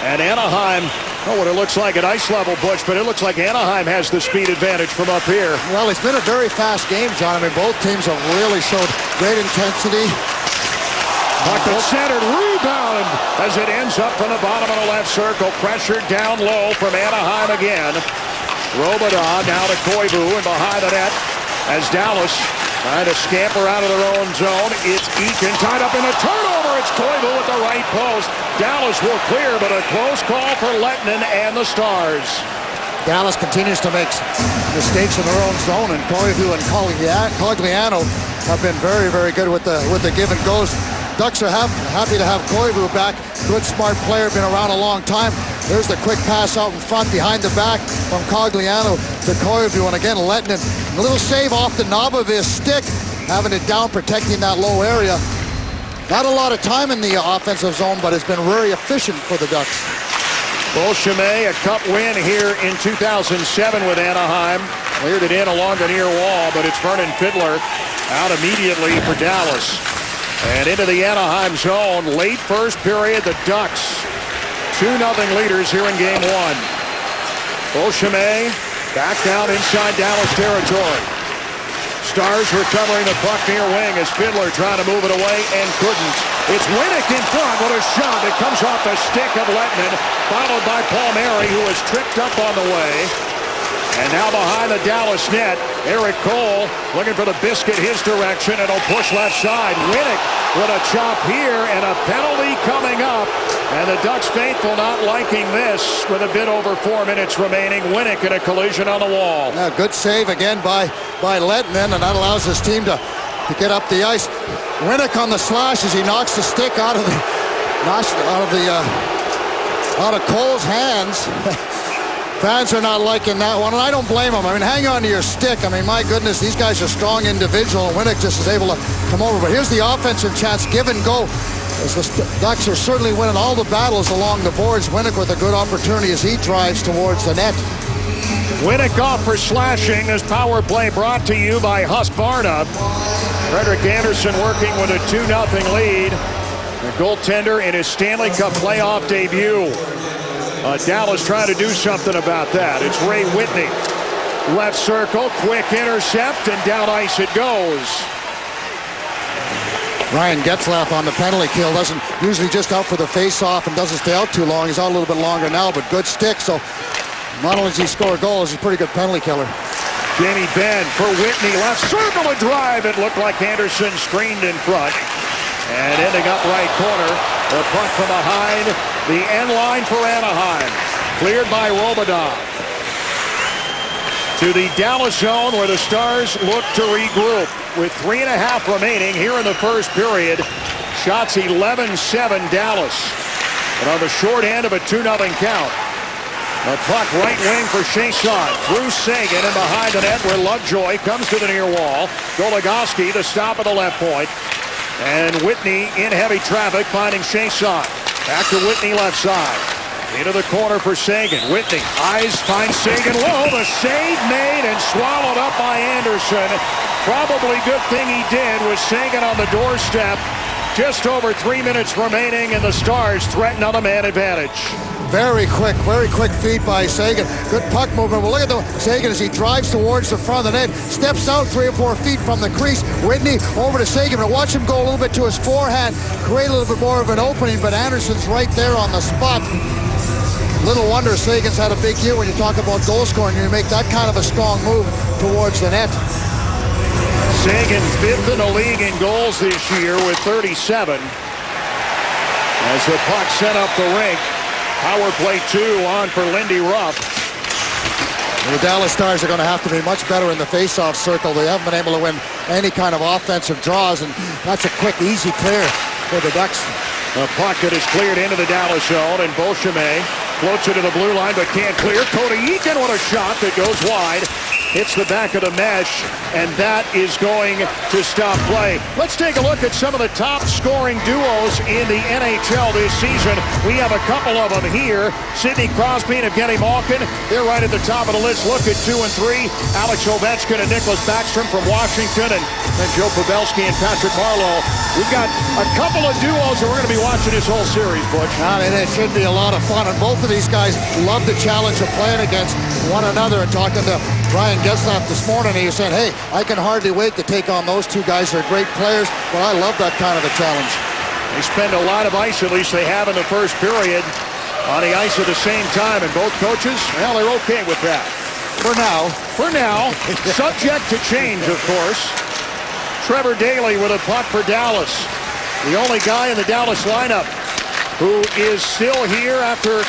And Anaheim, oh, what it looks like at ice level, Butch, but it looks like Anaheim has the speed advantage from up here. Well, it's been a very fast game, John. I mean, both teams have really showed great intensity. Puck centered, rebound as it ends up from the bottom of the left circle. Pressured down low from Anaheim again. Robidaw now to Koivu and behind the net as Dallas trying to scamper out of their own zone. It's Eakin tied up in a turnover. It's Koivu at the right post. Dallas will clear, but a close call for Lettinen and the Stars. Dallas continues to make mistakes in their own zone, and Koivu and Cogliano have been very, very good with the give and goes. Ducks are happy to have Koivu back. Good, smart player, been around a long time. There's the quick pass out in front, behind the back from Cogliano to Koivu. And again, Lettinen, a little save off the knob of his stick, having it down, protecting that low area. Not a lot of time in the offensive zone, but it's been very efficient for the Ducks. Beauchemin, a cup win here in 2007 with Anaheim. Cleared it in along the near wall, but it's Vernon Fiddler out immediately for Dallas. And into the Anaheim zone, late first period, the Ducks 2-0 leaders here in Game 1. Beauchemin back down inside Dallas territory. Stars recovering the puck near wing as Fiddler trying to move it away and couldn't. It's Winnick in front with a shot that comes off the stick of Lettinen, followed by Palmieri, who is tripped up on the way. And now behind the Dallas net, Eric Cole looking for the biscuit his direction, and he'll push left side. Winnick with a chop here and a penalty coming up. And the Ducks faithful not liking this with a bit over 4 minutes remaining. Winnick in a collision on the wall. Yeah, good save again by Lettinen, and that allows his team to get up the ice. Winnick on the slash as he knocks the stick out of Cole's hands. Fans are not liking that one, and I don't blame them. I mean, hang on to your stick. I mean, my goodness, these guys are strong individual, and Winnick just is able to come over. But here's the offensive chance, give and go. As the Ducks are certainly winning all the battles along the boards. Winnick with a good opportunity as he drives towards the net. Winnick off for slashing. This power play brought to you by Husqvarna. Frederick Anderson working with a 2-0 lead. The goaltender in his Stanley Cup playoff debut. Dallas trying to do something about that. It's Ray Whitney. Left circle, quick intercept, and down ice it goes. Ryan Getzlaf on the penalty kill. Doesn't usually just out for the face-off and doesn't stay out too long. He's out a little bit longer now, but good stick. So not only does he score goals, he's a pretty good penalty killer. Jamie Benn for Whitney. Left circle, a drive. It looked like Anderson screened in front. And ending up right corner. The puck from behind the end line for Anaheim. Cleared by Robidaw. To the Dallas zone where the Stars look to regroup. With 3.5 remaining here in the first period. Shots 11-7 Dallas. And on the short end of a 2-0 count. The puck right wing for Chiasson. Through Seguin and behind the net where Lovejoy comes to the near wall. Goligoski the stop at the left point. And Whitney in heavy traffic finding Chiasson. Back to Whitney left side. Into the corner for Seguin. Whitney, eyes finds Seguin low. The save made and swallowed up by Anderson. Probably good thing he did with Seguin on the doorstep. Just over 3 minutes remaining, and the Stars threaten on a man advantage. Very quick feed by Seguin. Good puck movement. Well, look at the Seguin as he drives towards the front of the net. Steps out 3 or 4 feet from the crease. Whitney over to Seguin. But watch him go a little bit to his forehand. Create a little bit more of an opening, but Anderson's right there on the spot. Little wonder Sagan's had a big year when you talk about goal scoring. You make that kind of a strong move towards the net. Sagan 5th in the league in goals this year with 37. As the puck sent up the rink. Power play 2 on for Lindy Ruff. The Dallas Stars are going to have to be much better in the face-off circle. They haven't been able to win any kind of offensive draws, and that's a quick, easy clear for the Ducks. The puck that is cleared into the Dallas zone, and Beauchemin floats it to the blue line, but can't clear. Cody Eakin with a shot that goes wide. Hits the back of the mesh, and that is going to stop play. Let's take a look at some of the top scoring duos in the NHL this season. We have a couple of them here. Sidney Crosby and Evgeny Malkin, they're right at the top of the list. Look at 2 and 3. Alex Ovechkin and Nicholas Backstrom from Washington, and Joe Pavelski and Patrick Marleau. We've got a couple of duos that we're going to be watching this whole series, Butch. I mean, it should be a lot of fun, and both of these guys love the challenge of playing against one another. And talking to Ryan Getzlaf this morning, he was saying, hey, I can hardly wait to take on those 2 guys. They're great players, but I love that kind of a challenge. They spend a lot of ice, at least they have in the first period, on the ice at the same time, and both coaches, well, they're okay with that. For now. For now. Subject to change, of course. Trevor Daley with a puck for Dallas. The only guy in the Dallas lineup who is still here after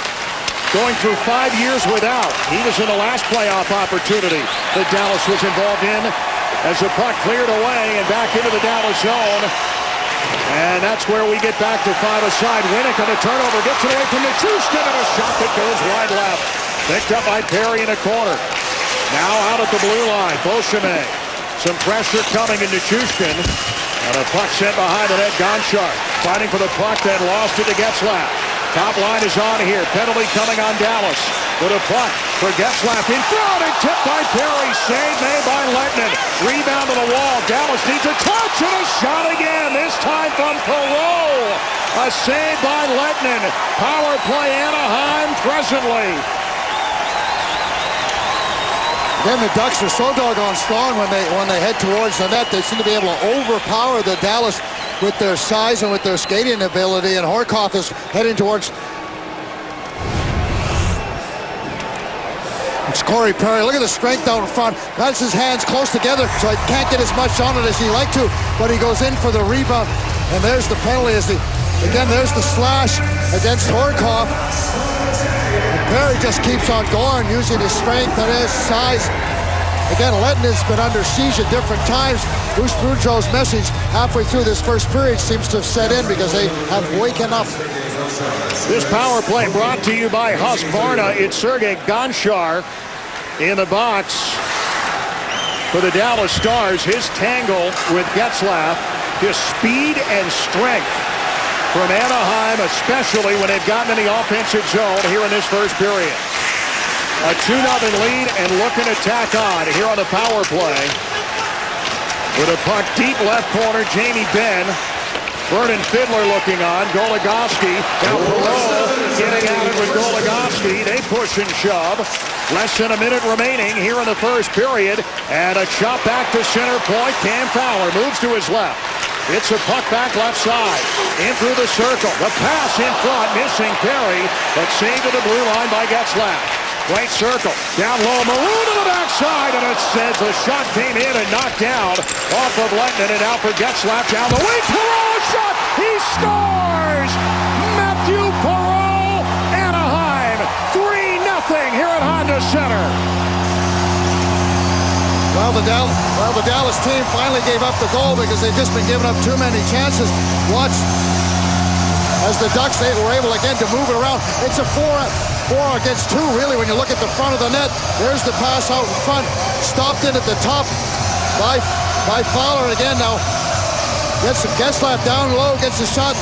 going through 5 years without. He was in the last playoff opportunity that Dallas was involved in, as the puck cleared away and back into the Dallas zone. And that's where we get back to 5-a-side. Winnick on the turnover, gets it away from Nichushkin, and a shot that goes wide left. Picked up by Perry in a corner. Now out at the blue line, Beauchemin. Some pressure coming in Nichushkin. And a puck sent behind the net, Gonchar. Fighting for the puck, then lost it to Getzlaf. Top line is on here. Penalty coming on Dallas. With a puck for Getzlaf in front, and tipped by Perry. Save made by Lettinen. Rebound to the wall. Dallas needs a touch, and a shot again. This time from Perreault. A save by Lettinen. Power play Anaheim presently. Then the Ducks are so doggone strong when they head towards the net. They seem to be able to overpower the Dallas with their size and with their skating ability. And Horkoff is heading towards. It's Corey Perry. Look at the strength out in front. Has his hands close together, so he can't get as much on it as he'd like to. But he goes in for the rebound, and there's the penalty. Again, there's the slash against Horkoff. Perry just keeps on going, using his strength and his size. Again, Lettinen's been under siege at different times. Bruce Boudreau's message halfway through this first period seems to have set in because they have waken up. This power play brought to you by Husqvarna. It's Sergei Gonchar in the box for the Dallas Stars. His tangle with Getzlaf. Just speed and strength from Anaheim, especially when they've gotten in the offensive zone here in this first period. A 2-0 lead and looking to tack on here on the power play. With a puck deep left corner, Jamie Benn. Vernon Fiddler looking on. Goligoski. Now Perreault getting at it with Goligoski. They push and shove. Less than a minute remaining here in the first period. And a shot back to center point. Cam Fowler moves to his left. It's a puck back left side. In through the circle. The pass in front, missing Perry, but saved to the blue line by Getzlaf. Right circle. Down low. Maroon to the backside, and it says the shot came in and knocked down off of Lettinen, and out for Getzlaf down the wing. Perreault shot. He scores! Matthew Perreault, Anaheim, 3-0 here at Honda Center. Well, the Dallas team finally gave up the goal because they've just been giving up too many chances. Watch as the Ducks, they were able again to move it around. It's a 4 against 2, really, when you look at the front of the net. There's the pass out in front. Stopped in at the top by Fowler again. Now gets Getzlaf down low, gets the shot.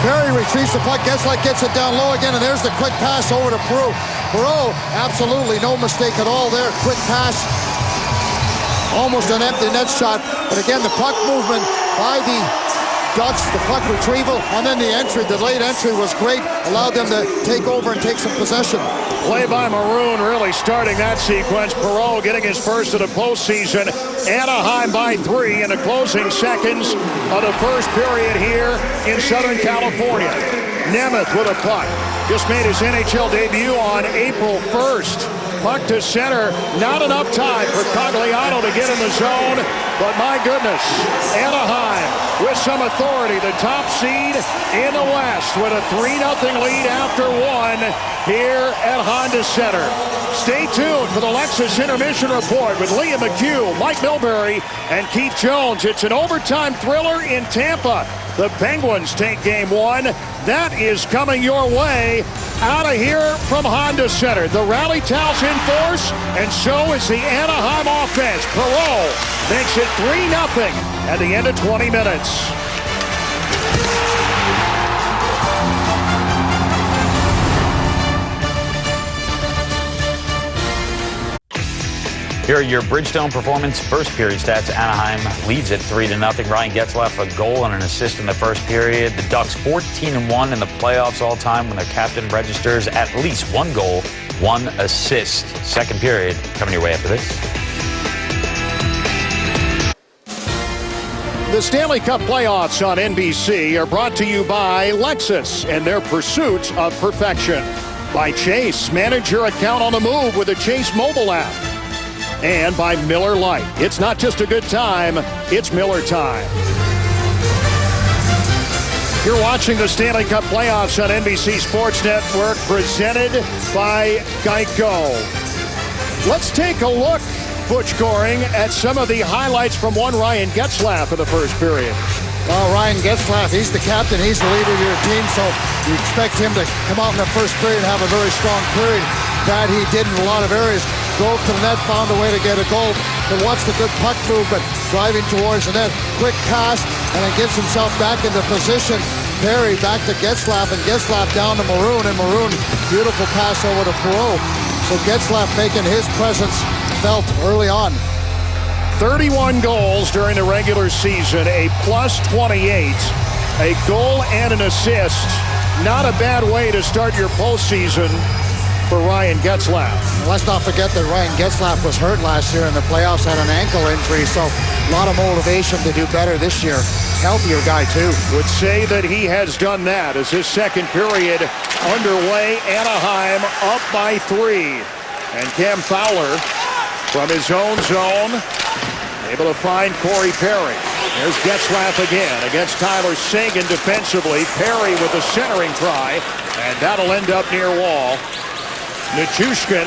Perry retrieves the puck. Getzlaf gets it down low again, and there's the quick pass over to Perreault. Perreault, absolutely no mistake at all there. Quick pass. Almost an empty net shot. But again, the puck movement by the Ducks, the puck retrieval, and then the entry, the late entry was great, allowed them to take over and take some possession. Play by Maroon really starting that sequence. Perreault getting his first of the postseason. Anaheim by 3 in the closing seconds of the first period here in Southern California. Nemeth with a puck. Just made his NHL debut on April 1st. Puck to center, not enough time for Cogliano to get in the zone, but my goodness, Anaheim with some authority, the top seed in the West with a 3-0 lead after 1 here at Honda Center. Stay tuned for the Lexus Intermission Report with Liam McHugh, Mike Milbury, and Keith Jones. It's an overtime thriller in Tampa. The Penguins take Game 1. That is coming your way out of here from Honda Center. The rally towel's in force, and so is the Anaheim offense. Perreault makes it 3-0 at the end of 20 minutes. Here are your Bridgestone Performance first period stats. Anaheim leads at 3-0. Ryan Getzlaf a goal and an assist in the first period. The Ducks 14-1 in the playoffs all time when their captain registers at least 1 goal, 1 assist. Second period coming your way after this. The Stanley Cup playoffs on NBC are brought to you by Lexus and their pursuit of perfection. By Chase, manage your account on the move with the Chase mobile app. And by Miller Lite. It's not just a good time, it's Miller time. You're watching the Stanley Cup playoffs on NBC Sports Network, presented by Geico. Let's take a look, Butch Goring, at some of the highlights from one Ryan Getzlaf in the first period. Well, Ryan Getzlaf, he's the captain, he's the leader of your team, so you expect him to come out in the first period and have a very strong period. That he did in a lot of areas. Drove to the net, found a way to get a goal. But watch the good puck movement, driving towards the net. Quick pass, and then gets himself back into position. Perry back to Getzlaf, and Getzlaf down to Maroon, and Maroon, beautiful pass over to Perreault. So Getzlaf making his presence felt early on. 31 goals during the regular season, a +28, a goal and an assist. Not a bad way to start your postseason for Ryan Getzlaf. Let's not forget that Ryan Getzlaf was hurt last year in the playoffs, had an ankle injury, so a lot of motivation to do better this year. Healthier guy, too. Would say that he has done that as his second period underway. Anaheim up by 3. And Cam Fowler from his own zone, able to find Corey Perry. There's Getzlaf again against Tyler Seguin defensively. Perry with a centering try, and that'll end up near wall. Nichushkin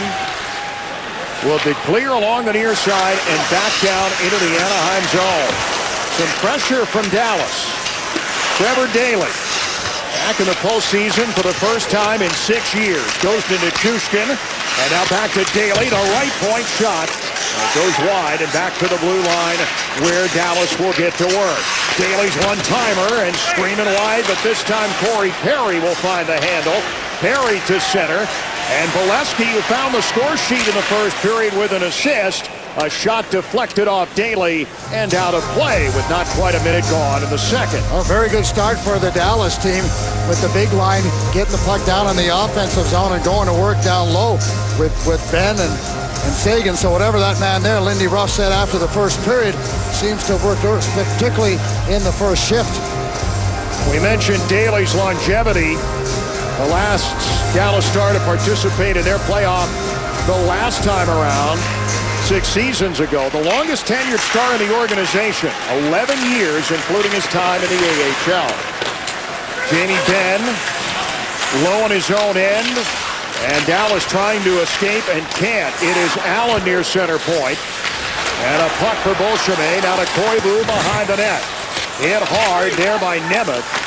will declare along the near side and back down into the Anaheim zone. Some pressure from Dallas. Trevor Daley back in the postseason for the first time in 6 years. Goes to Nichushkin, and now back to Daley. The right point shot. It goes wide and back to the blue line where Dallas will get to work. Daley's one-timer and screaming wide, but this time Corey Perry will find the handle. Perry to center. And Bolesky, who found the score sheet in the first period with an assist. A shot deflected off Daley and out of play with not quite a minute gone in the second. A very good start for the Dallas team with the big line getting the puck down in the offensive zone and going to work down low with Ben and Seguin. So whatever that man there, Lindy Ruff, said after the first period, seems to have worked particularly in the first shift. We mentioned Daley's longevity. The last Dallas star to participate in their playoff the last time around, 6 seasons ago. The longest tenured star in the organization, 11 years, including his time in the AHL. Jamie Benn, low on his own end, and Dallas trying to escape and can't. It is Allen near center point. And a puck for Bolshevik. Now to Koivu behind the net. Hit hard there by Nemeth.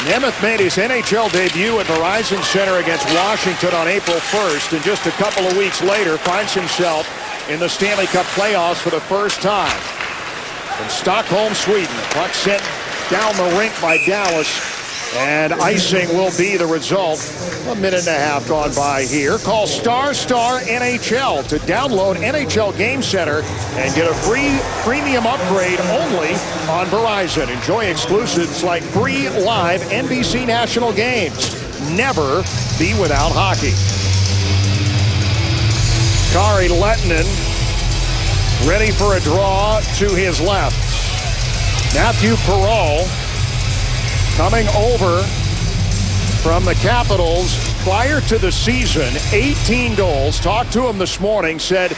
Nemeth made his NHL debut at Verizon Center against Washington on April 1st, and just a couple of weeks later finds himself in the Stanley Cup playoffs for the first time. From Stockholm, Sweden, the puck sent down the rink by Dallas And icing will be the result. A minute and a half gone by here. Call Star NHL to download NHL Game Center and get a free premium upgrade only on Verizon. Enjoy exclusives like free live NBC national games. Never be without hockey. Kari Lehtinen ready for a draw to his left. Matthew Perreault coming over from the Capitals prior to the season, 18 goals. Talked to him this morning, said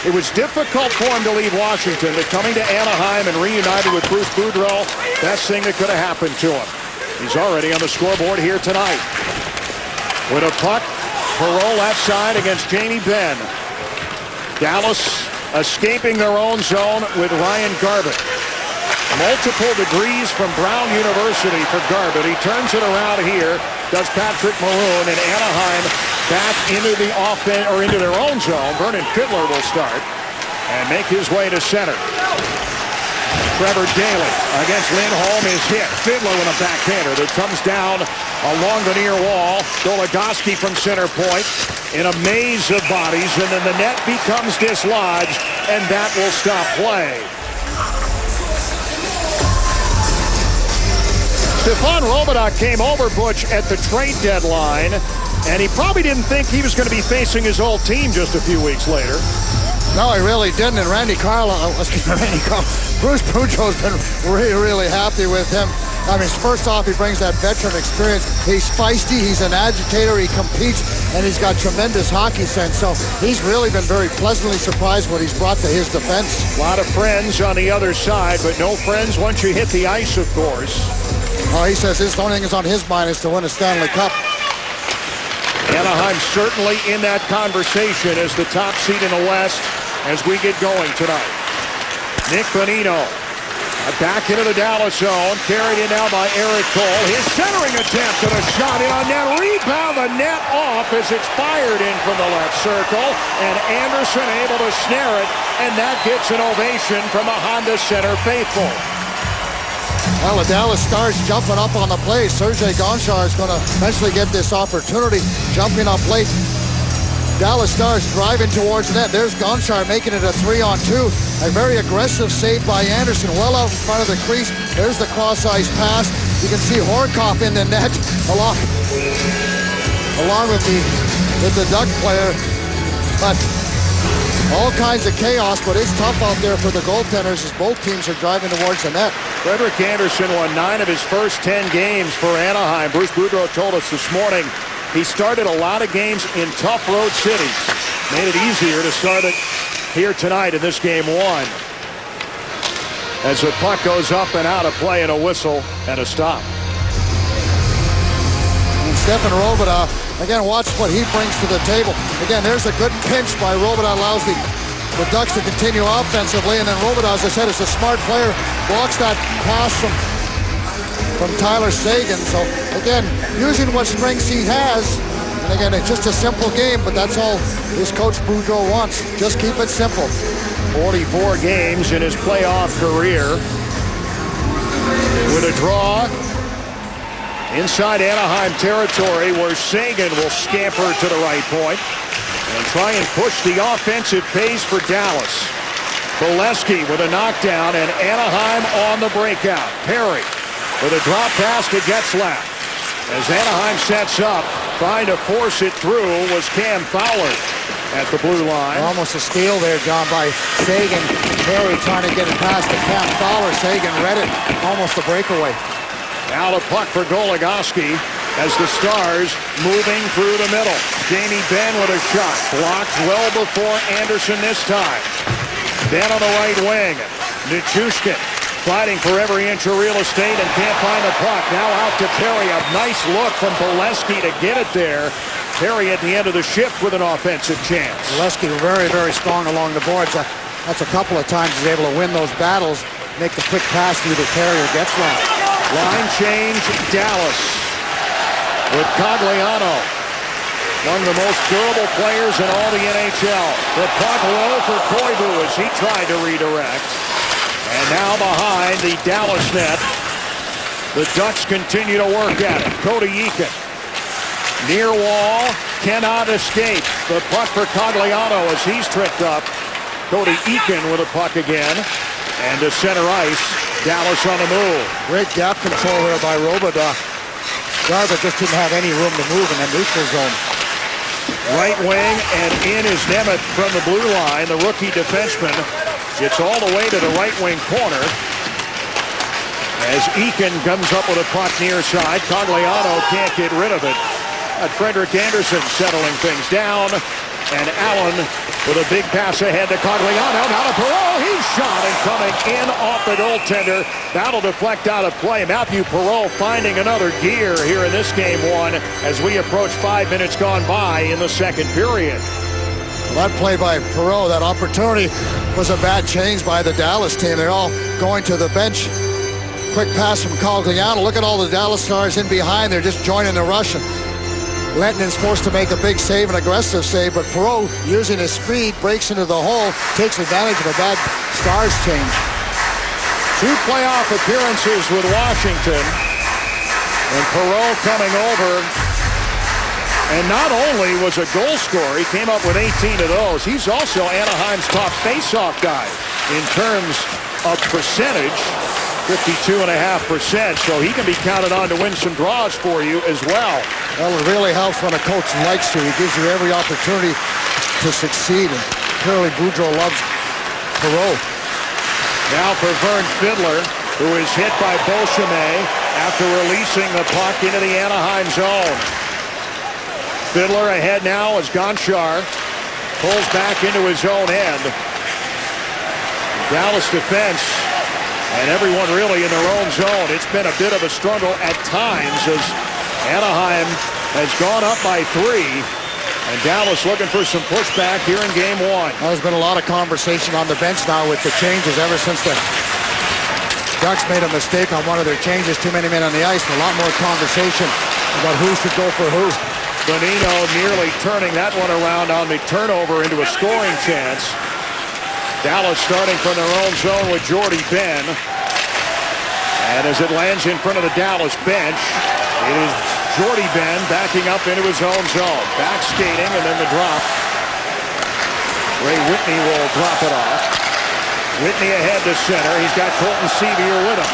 it was difficult for him to leave Washington, but coming to Anaheim and reunited with Bruce Boudreau, best thing that could have happened to him. He's already on the scoreboard here tonight. With a puck, Perreault left side against Jamie Benn. Dallas escaping their own zone with Ryan Garbutt. Multiple degrees from Brown University for Garbutt. He turns it around here, does Patrick Maroon, and Anaheim back into the offense or into their own zone. Vernon Fiddler will start and make his way to center. Trevor Daley against Lindholm is hit. Fiddler with a backhander that comes down along the near wall. Goligoski from center point in a maze of bodies, and then the net becomes dislodged, and that will stop play. Stefan Robidoux came over, Butch, at the trade deadline, and he probably didn't think he was going to be facing his old team just a few weeks later. No, he really didn't. And Bruce Boudreau's been really happy with him. I mean, first off, he brings that veteran experience. He's feisty, he's an agitator, he competes, and he's got tremendous hockey sense. So he's really been very pleasantly surprised what he's brought to his defense. A lot of friends on the other side, but no friends once you hit the ice, of course. Oh, he says the only thing that's on his mind is to win a Stanley Cup. Anaheim certainly in that conversation as the top seed in the West as we get going tonight. Nick Bonino back into the Dallas zone, carried in now by Eric Cole. His centering attempt and a shot in on net. Rebound, the net off as it's fired in from the left circle, and Anderson able to snare it, and that gets an ovation from a Honda Center faithful. Well, the Dallas Stars jumping up on the play. Sergei Gonchar is going to eventually get this opportunity, jumping up late. Dallas Stars driving towards the net. There's Gonchar making it a 3-on-2. A very aggressive save by Anderson, well out in front of the crease. There's the cross-ice pass. You can see Horkoff in the net along with the Duck player. But all kinds of chaos, but it's tough out there for the goaltenders as both teams are driving towards the net. Frederik Andersen won 9 of his first 10 games for Anaheim. Bruce Boudreau told us this morning he started a lot of games in tough road cities. Made it easier to start it here tonight in this game 1. As the puck goes up and out of play and a whistle and a stop. And Stefan Robidoux, again, watch what he brings to the table. Again, there's a good pinch by Robidoux, allows the Ducks to continue offensively, and then Robidoux, as I said, is a smart player, blocks that pass from Tyler Seguin. So again, using what strengths he has, and again, it's just a simple game, but that's all his coach Boudreau wants. Just keep it simple. 44 games in his playoff career with a draw inside Anaheim territory where Seguin will scamper to the right point and try and push the offensive pace for Dallas. Bolesky with a knockdown, and Anaheim on the breakout. Perry with a drop pass to Getzlaf. As Anaheim sets up, trying to force it through was Cam Fowler at the blue line. Almost a steal there, John, by Seguin. Perry trying to get it past to Cam Fowler. Seguin read it. Almost a breakaway. Now the puck for Goligoski as the Stars moving through the middle. Jamie Benn with a shot. Blocked well before Anderson this time. Benn on the right wing. Nichushkin fighting for every inch of real estate and can't find the puck. Now out to Perry. A nice look from Bolesky to get it there. Perry at the end of the shift with an offensive chance. Bolesky very, very strong along the boards. That's a couple of times he's able to win those battles. Make the quick pass to either Perry or Getzlaf. Line change, Dallas with Cogliano, one of the most durable players in all the NHL. The puck low for Koivu as he tried to redirect. And now behind the Dallas net The Ducks continue to work at it. Cody Eakin. Near wall, cannot escape. The puck for Cogliano as he's tripped up. Cody Eakin with a puck again. And to center ice, Dallas on the move. Great gap control here by Robidoux. Garza just didn't have any room to move in the neutral zone. Right wing, and in is Nemeth from the blue line. The rookie defenseman gets all the way to the right wing corner. As Eakin comes up with a puck near side, Cogliano can't get rid of it. Frederick Anderson settling things down. And Allen with a big pass ahead to Cogliano. Now to Perreault. He's shot and coming in off the goaltender. That'll deflect out of play. Matthew Perreault finding another gear here in this game one as we approach 5 minutes gone by in the second period. That play by Perreault, that opportunity was a bad change by the Dallas team. They're all going to the bench. Quick pass from Cogliano. Look at all the Dallas stars in behind. They're just joining the rush. Lenton's forced to make a big save, an aggressive save, but Perreault, using his speed, breaks into the hole, takes advantage of a bad Stars change. 2 playoff appearances with Washington, and Perreault coming over. And not only was a goal scorer, he came up with 18 of those. He's also Anaheim's top faceoff guy in terms of percentage. 52.5%, so he can be counted on to win some draws for you as well. Well, it really helps when a coach likes you. He gives you every opportunity to succeed, and clearly Boudreau loves Perreault. Now for Vern Fiddler, who is hit by Beauchemin after releasing the puck into the Anaheim zone. Fiddler ahead now as Gonchar pulls back into his own end. Dallas defense and everyone really in their own zone. It's been a bit of a struggle at times as Anaheim has gone up by 3. And Dallas looking for some pushback here in game one. There's been a lot of conversation on the bench now with the changes ever since the Ducks made a mistake on one of their changes. Too many men on the ice. A lot more conversation about who should go for who. Bonino nearly turning that one around on the turnover into a scoring chance. Dallas starting from their own zone with Jordy Ben. And as it lands in front of the Dallas bench, it is Jordy Ben backing up into his own zone. Back skating and then the drop. Ray Whitney will drop it off. Whitney ahead to center. He's got Colton Sevier with him.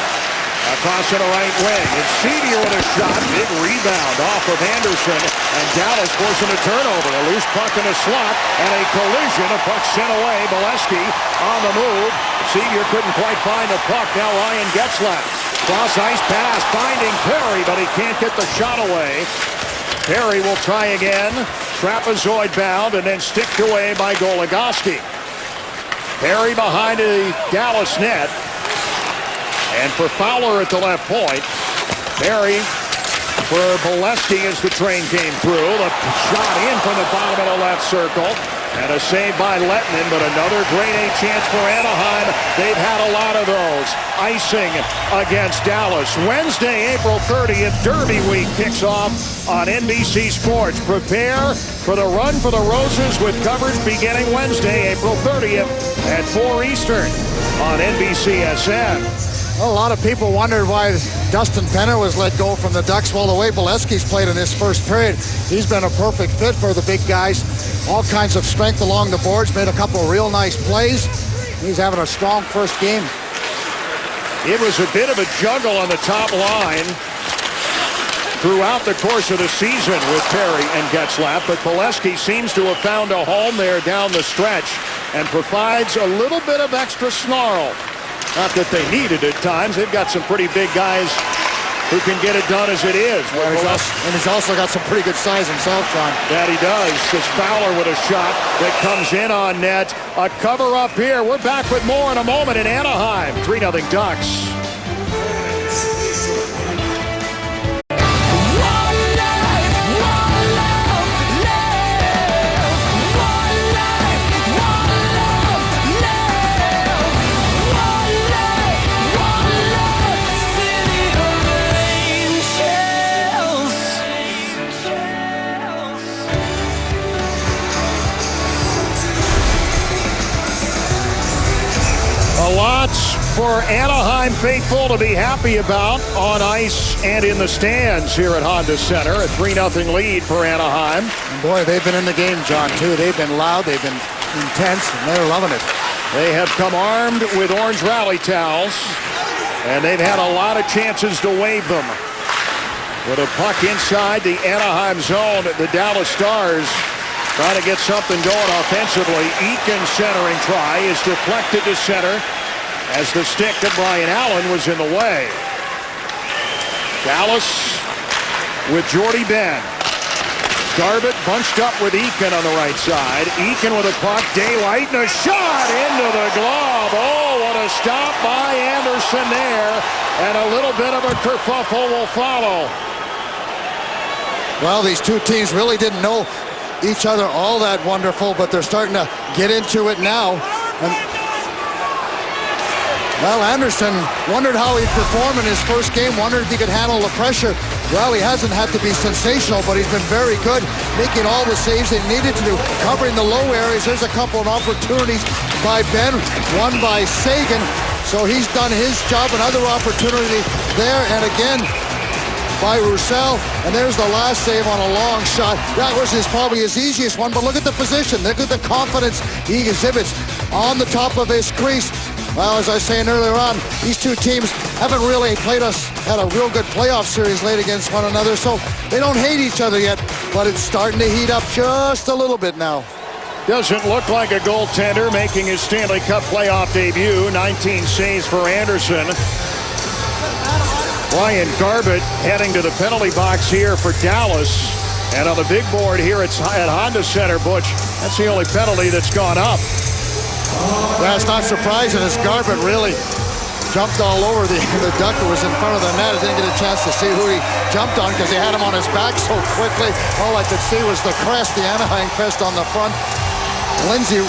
Across to the right wing. It's Sevier with a shot. Big rebound off of Anderson. And Dallas forcing a turnover. A loose puck in a slot. And a collision. A puck sent away. Bolesky on the move. Sevier couldn't quite find the puck. Now Ryan Getzlaf. Cross ice pass. Finding Perry, but he can't get the shot away. Perry will try again. Trapezoid bound and then sticked away by Goligoski. Perry behind the Dallas net. And for Fowler at the left point, Perry for Bolesky as the train came through. The shot in from the bottom of the left circle. And a save by Lettinen, but another grade A chance for Anaheim. They've had a lot of those. Icing against Dallas. Wednesday, April 30th, Derby Week kicks off on NBC Sports. Prepare for the Run for the Roses with coverage beginning Wednesday, April 30th at 4 Eastern on NBCSN. Well, a lot of people wondered why Dustin Penner was let go from the Ducks. Well, the way Bolesky's played in this first period, he's been a perfect fit for the big guys. All kinds of strength along the boards, made a couple of real nice plays. He's having a strong first game. It was a bit of a juggle on the top line throughout the course of the season with Perry and Getzlaf, but Bolesky seems to have found a home there down the stretch and provides a little bit of extra snarl. Not that they need it at times. They've got some pretty big guys who can get it done as it is. And he's also got some pretty good size himself, John. That he does. It's Fowler with a shot that comes in on net. A cover up here. We're back with more in a moment in Anaheim. 3-0 Ducks. A lot for Anaheim faithful to be happy about on ice and in the stands here at Honda Center. A 3-0 lead for Anaheim. And boy, they've been in the game, John, too. They've been loud, they've been intense, and they're loving it. They have come armed with orange rally towels, and they've had a lot of chances to wave them. With a puck inside the Anaheim zone, the Dallas Stars trying to get something going offensively. Eakin's centering try is deflected to center as the stick of Brian Allen was in the way. Dallas with Jordy Ben. Garbutt bunched up with Eakin on the right side. Eakin with a puck, daylight, and a shot into the glove. Oh, what a stop by Anderson there. And a little bit of a kerfuffle will follow. Well, these two teams really didn't know each other all that wonderful, but they're starting to get into it now. And, well, Anderson wondered how he'd perform in his first game, wondered if he could handle the pressure. Well, he hasn't had to be sensational, but he's been very good, making all the saves they needed to do, covering the low areas. There's a couple of opportunities by Ben, one by Sagan. So he's done his job. Another opportunity there, and again by Roussel, and there's the last save on a long shot. That was probably his easiest one, but look at the position. Look at the confidence he exhibits on the top of his crease. Well, as I was saying earlier on, these two teams haven't really had a real good playoff series late against one another, so they don't hate each other yet, but it's starting to heat up just a little bit now. Doesn't look like a goaltender making his Stanley Cup playoff debut. 19 saves for Anderson. Brian Garbutt heading to the penalty box here for Dallas. And on the big board here at Honda Center, Butch, that's the only penalty that's gone up. That's not surprising as Garbutt really jumped all over the duck that was in front of the net. I didn't get a chance to see who he jumped on because he had him on his back so quickly. All I could see was the crest, the Anaheim crest on the front. Lindsey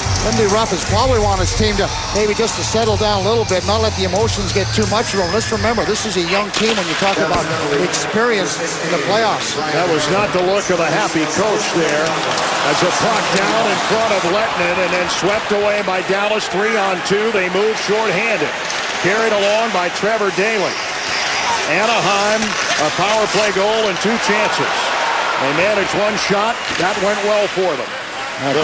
Ruff has probably wanted his team to maybe just to settle down a little bit, not let the emotions get too much of them. Let's remember, this is a young team when you talk about experience in the playoffs. That was not the look of a happy coach there. As a puck down in front of Lettinen and then swept away by Dallas. 3-on-2. They move shorthanded. Carried along by Trevor Daley. Anaheim, a power play goal and 2 chances. They managed one shot. That went well for them.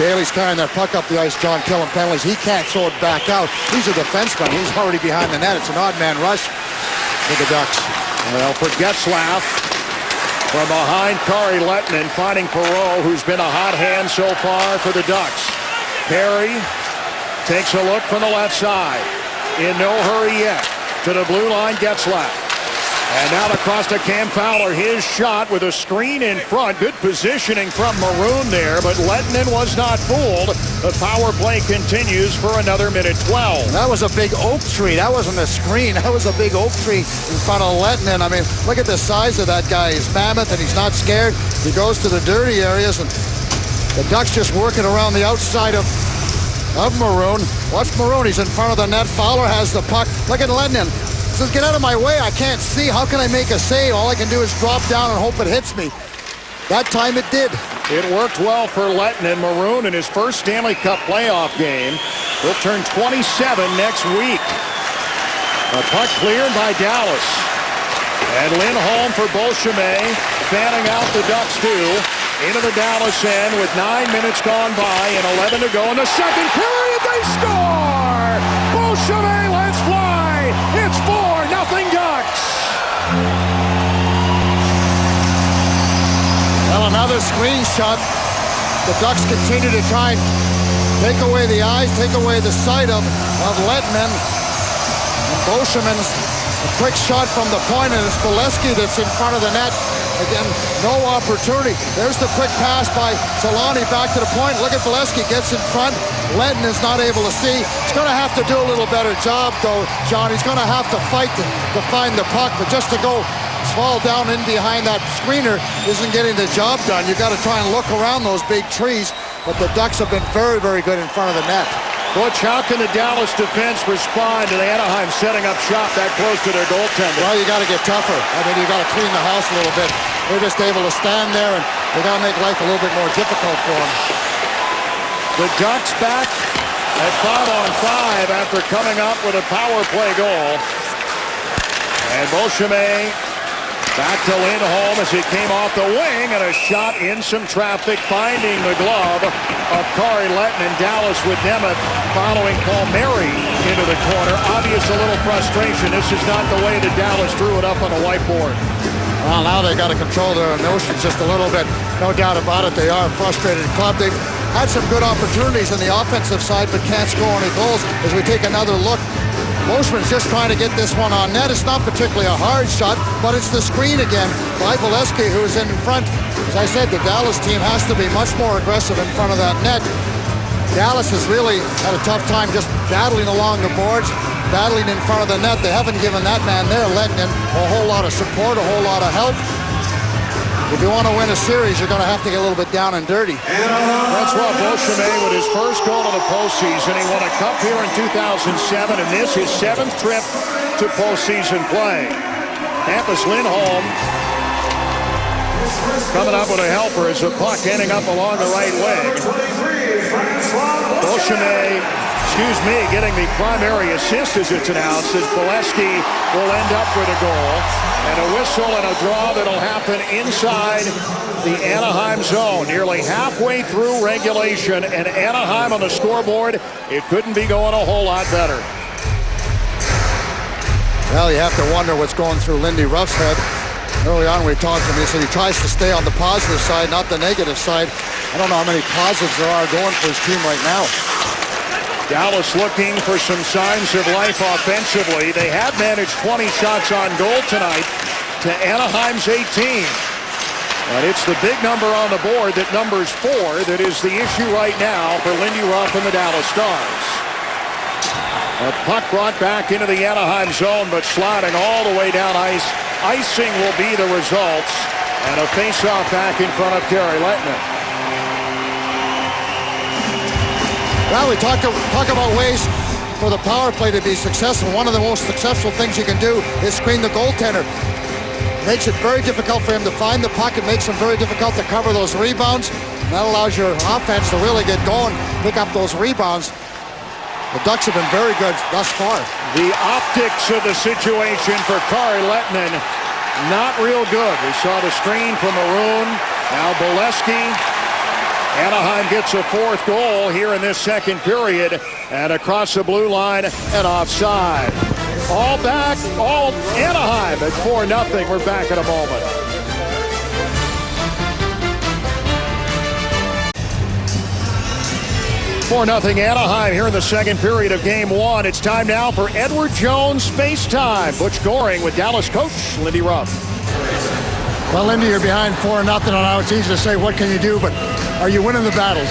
Daley's carrying that puck up the ice, John, killing penalties. He can't throw it back out. He's a defenseman. He's already behind the net. It's an odd man rush for the Ducks. Well, for Getzlaf, from behind Kari Lettinen, finding Perreault, who's been a hot hand so far for the Ducks. Perry takes a look from the left side. In no hurry yet. To the blue line, Getzlaf. And now across to Cam Fowler, his shot with a screen in front. Good positioning from Maroon there, but Lettinen was not fooled. The power play continues for another minute 12. That was a big oak tree. That wasn't a screen. That was a big oak tree in front of Lettinen. I mean, look at the size of that guy. He's mammoth, and he's not scared. He goes to the dirty areas, and the Ducks just working around the outside of Maroon. Watch Maroon. He's in front of the net. Fowler has the puck. Look at Lettinen. Says, get out of my way. I can't see. How can I make a save? All I can do is drop down and hope it hits me. That time it did. It worked well for Lettinen. Maroon in his first Stanley Cup playoff game. He'll turn 27 next week. A puck cleared by Dallas. And Lindholm for Beauchemin, fanning out the Ducks too. Into the Dallas end with 9 minutes gone by and 11 to go in the second period. They score! Beauchemin lets fly. It's 4-0 Ducks. Well, another screenshot. The Ducks continue to try and take away the eyes, take away the sight of Lettinen. And Beauchemin's a quick shot from the point, and it's Bolesky that's in front of the net. Again, no opportunity. There's the quick pass by Solani back to the point. Look at Bolesky, gets in front. Lettinen is not able to see. He's going to have to do a little better job, though, John. He's going to have to fight to find the puck, but just to go fall down in behind that screener isn't getting the job done. You've got to try and look around those big trees, but the Ducks have been very, very good in front of the net. Butch, how can the Dallas defense respond to the Anaheim setting up shop that close to their goaltender? Well, you got to get tougher. I mean, you got to clean the house a little bit. They're just able to stand there, and they got to make life a little bit more difficult for them. The Ducks back at 5-on-5 after coming up with a power play goal. And Beauchemin back to Lindholm as he came off the wing, and a shot in some traffic, finding the glove of Kari Lehtinen. Dallas with Nemeth following Palmieri into the corner. Obvious a little frustration. This is not the way that Dallas drew it up on a whiteboard. Well, now they got to control their emotions just a little bit. No doubt about it. They are a frustrated club. They've had some good opportunities on the offensive side, but can't score any goals. As we take another look, Mosman's just trying to get this one on net. It's not particularly a hard shot, but it's the screen again by Bolesky, who's in front. As I said, the Dallas team has to be much more aggressive in front of that net. Dallas has really had a tough time just battling along the boards, battling in front of the net. They haven't given that man there, Lehtinen, a whole lot of support, a whole lot of help. If you want to win a series, you're going to have to get a little bit down and dirty. Francois Beauchemin with his first goal of the postseason. He won a cup here in 2007, and this his 7th trip to postseason play. Hampus Lindholm coming up with a helper as the puck ending up along the right wing. Beauchemin, getting the primary assist as it's announced, as Bolesky will end up with a goal. And a whistle and a draw that'll happen inside the Anaheim zone. Nearly halfway through regulation, and Anaheim on the scoreboard. It couldn't be going a whole lot better. Well, you have to wonder what's going through Lindy Ruff's head. Early on we talked to him, he said he tries to stay on the positive side, not the negative side. I don't know how many positives there are going for his team right now. Dallas looking for some signs of life offensively. They have managed 20 shots on goal tonight to Anaheim's 18. But it's the big number on the board, that numbers 4, that is the issue right now for Lindy Ruff and the Dallas Stars. A puck brought back into the Anaheim zone, but sliding all the way down ice. Icing will be the results, and a face-off back in front of Kari Lehtinen. Well, we talk about ways for the power play to be successful. One of the most successful things you can do is screen the goaltender. Makes it very difficult for him to find the puck. It makes him very difficult to cover those rebounds. And that allows your offense to really get going, pick up those rebounds. The Ducks have been very good thus far. The optics of the situation for Kari Lehtinen, not real good. We saw the screen from Maroon. Now Bolesky. Anaheim gets a 4th goal here in this second period, and across the blue line and offside. All back, all Anaheim at 4-0. We're back in a moment. For 4-0 Anaheim here in the second period of Game 1. It's time now for Edward Jones FaceTime. Butch Goring with Dallas coach Lindy Ruff. Well, Lindy, you're behind 4-0, and now it's easy to say what can you do, but are you winning the battles?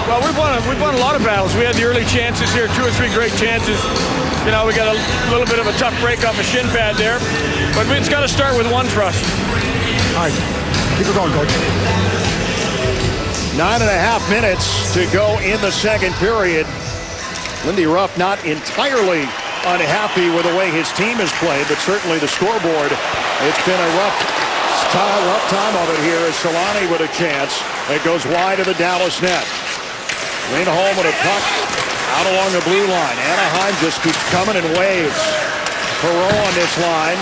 Well, we've won a lot of battles. We had the early chances here, 2 or 3 great chances. You know, we got a little bit of a tough break off a shin pad there, but it's got to start with 1 for us. All right, keep it going, coach. 9.5 minutes to go in the second period. Lindy Ruff not entirely unhappy with the way his team has played, but certainly the scoreboard, it's been a rough time of it here as Solani with a chance. It goes wide of the Dallas net. Lindholm with a puck out along the blue line. Anaheim just keeps coming in waves. Perreault on this line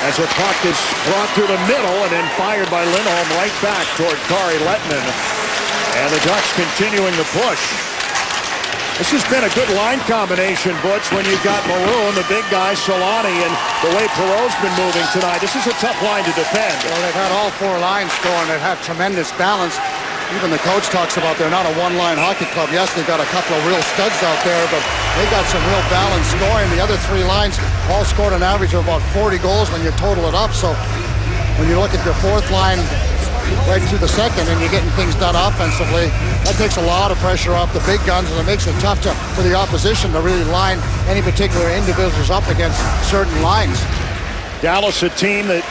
as a puck is brought to the middle and then fired by Lindholm right back toward Kari Lehtinen. And the Ducks continuing the push. This has been a good line combination, Butch, when you've got Maroon, the big guy, Solani, and the way Perreault's been moving tonight. This is a tough line to defend. Well, they've had all 4 lines going. They've had tremendous balance. Even the coach talks about they're not a one-line hockey club. Yes, they've got a couple of real studs out there, but they got some real balance scoring. The other 3 lines all scored an average of about 40 goals when you total it up. So when you look at your 4th line right through the second and you're getting things done offensively, that takes a lot of pressure off the big guns, and it makes it tough for the opposition to really line any particular individuals up against certain lines. Dallas, a team that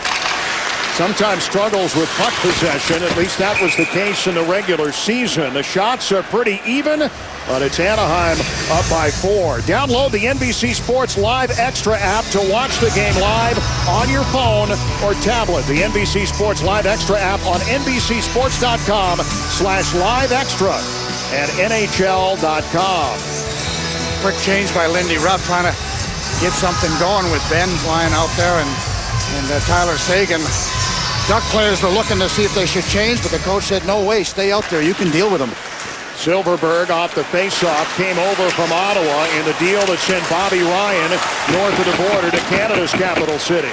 sometimes struggles with puck possession. At least that was the case in the regular season. The shots are pretty even, but it's Anaheim up by 4. Download the NBC Sports Live Extra app to watch the game live on your phone or tablet. The NBC Sports Live Extra app on NBCSports.com/live extra and NHL.com. quick change by Lindy Ruff, trying to get something going with Ben flying out there and Tyler Sagan. Duck players were looking to see if they should change, but the coach said, no way, stay out there. You can deal with them. Silverberg off the faceoff came over from Ottawa in the deal that sent Bobby Ryan north of the border to Canada's capital city.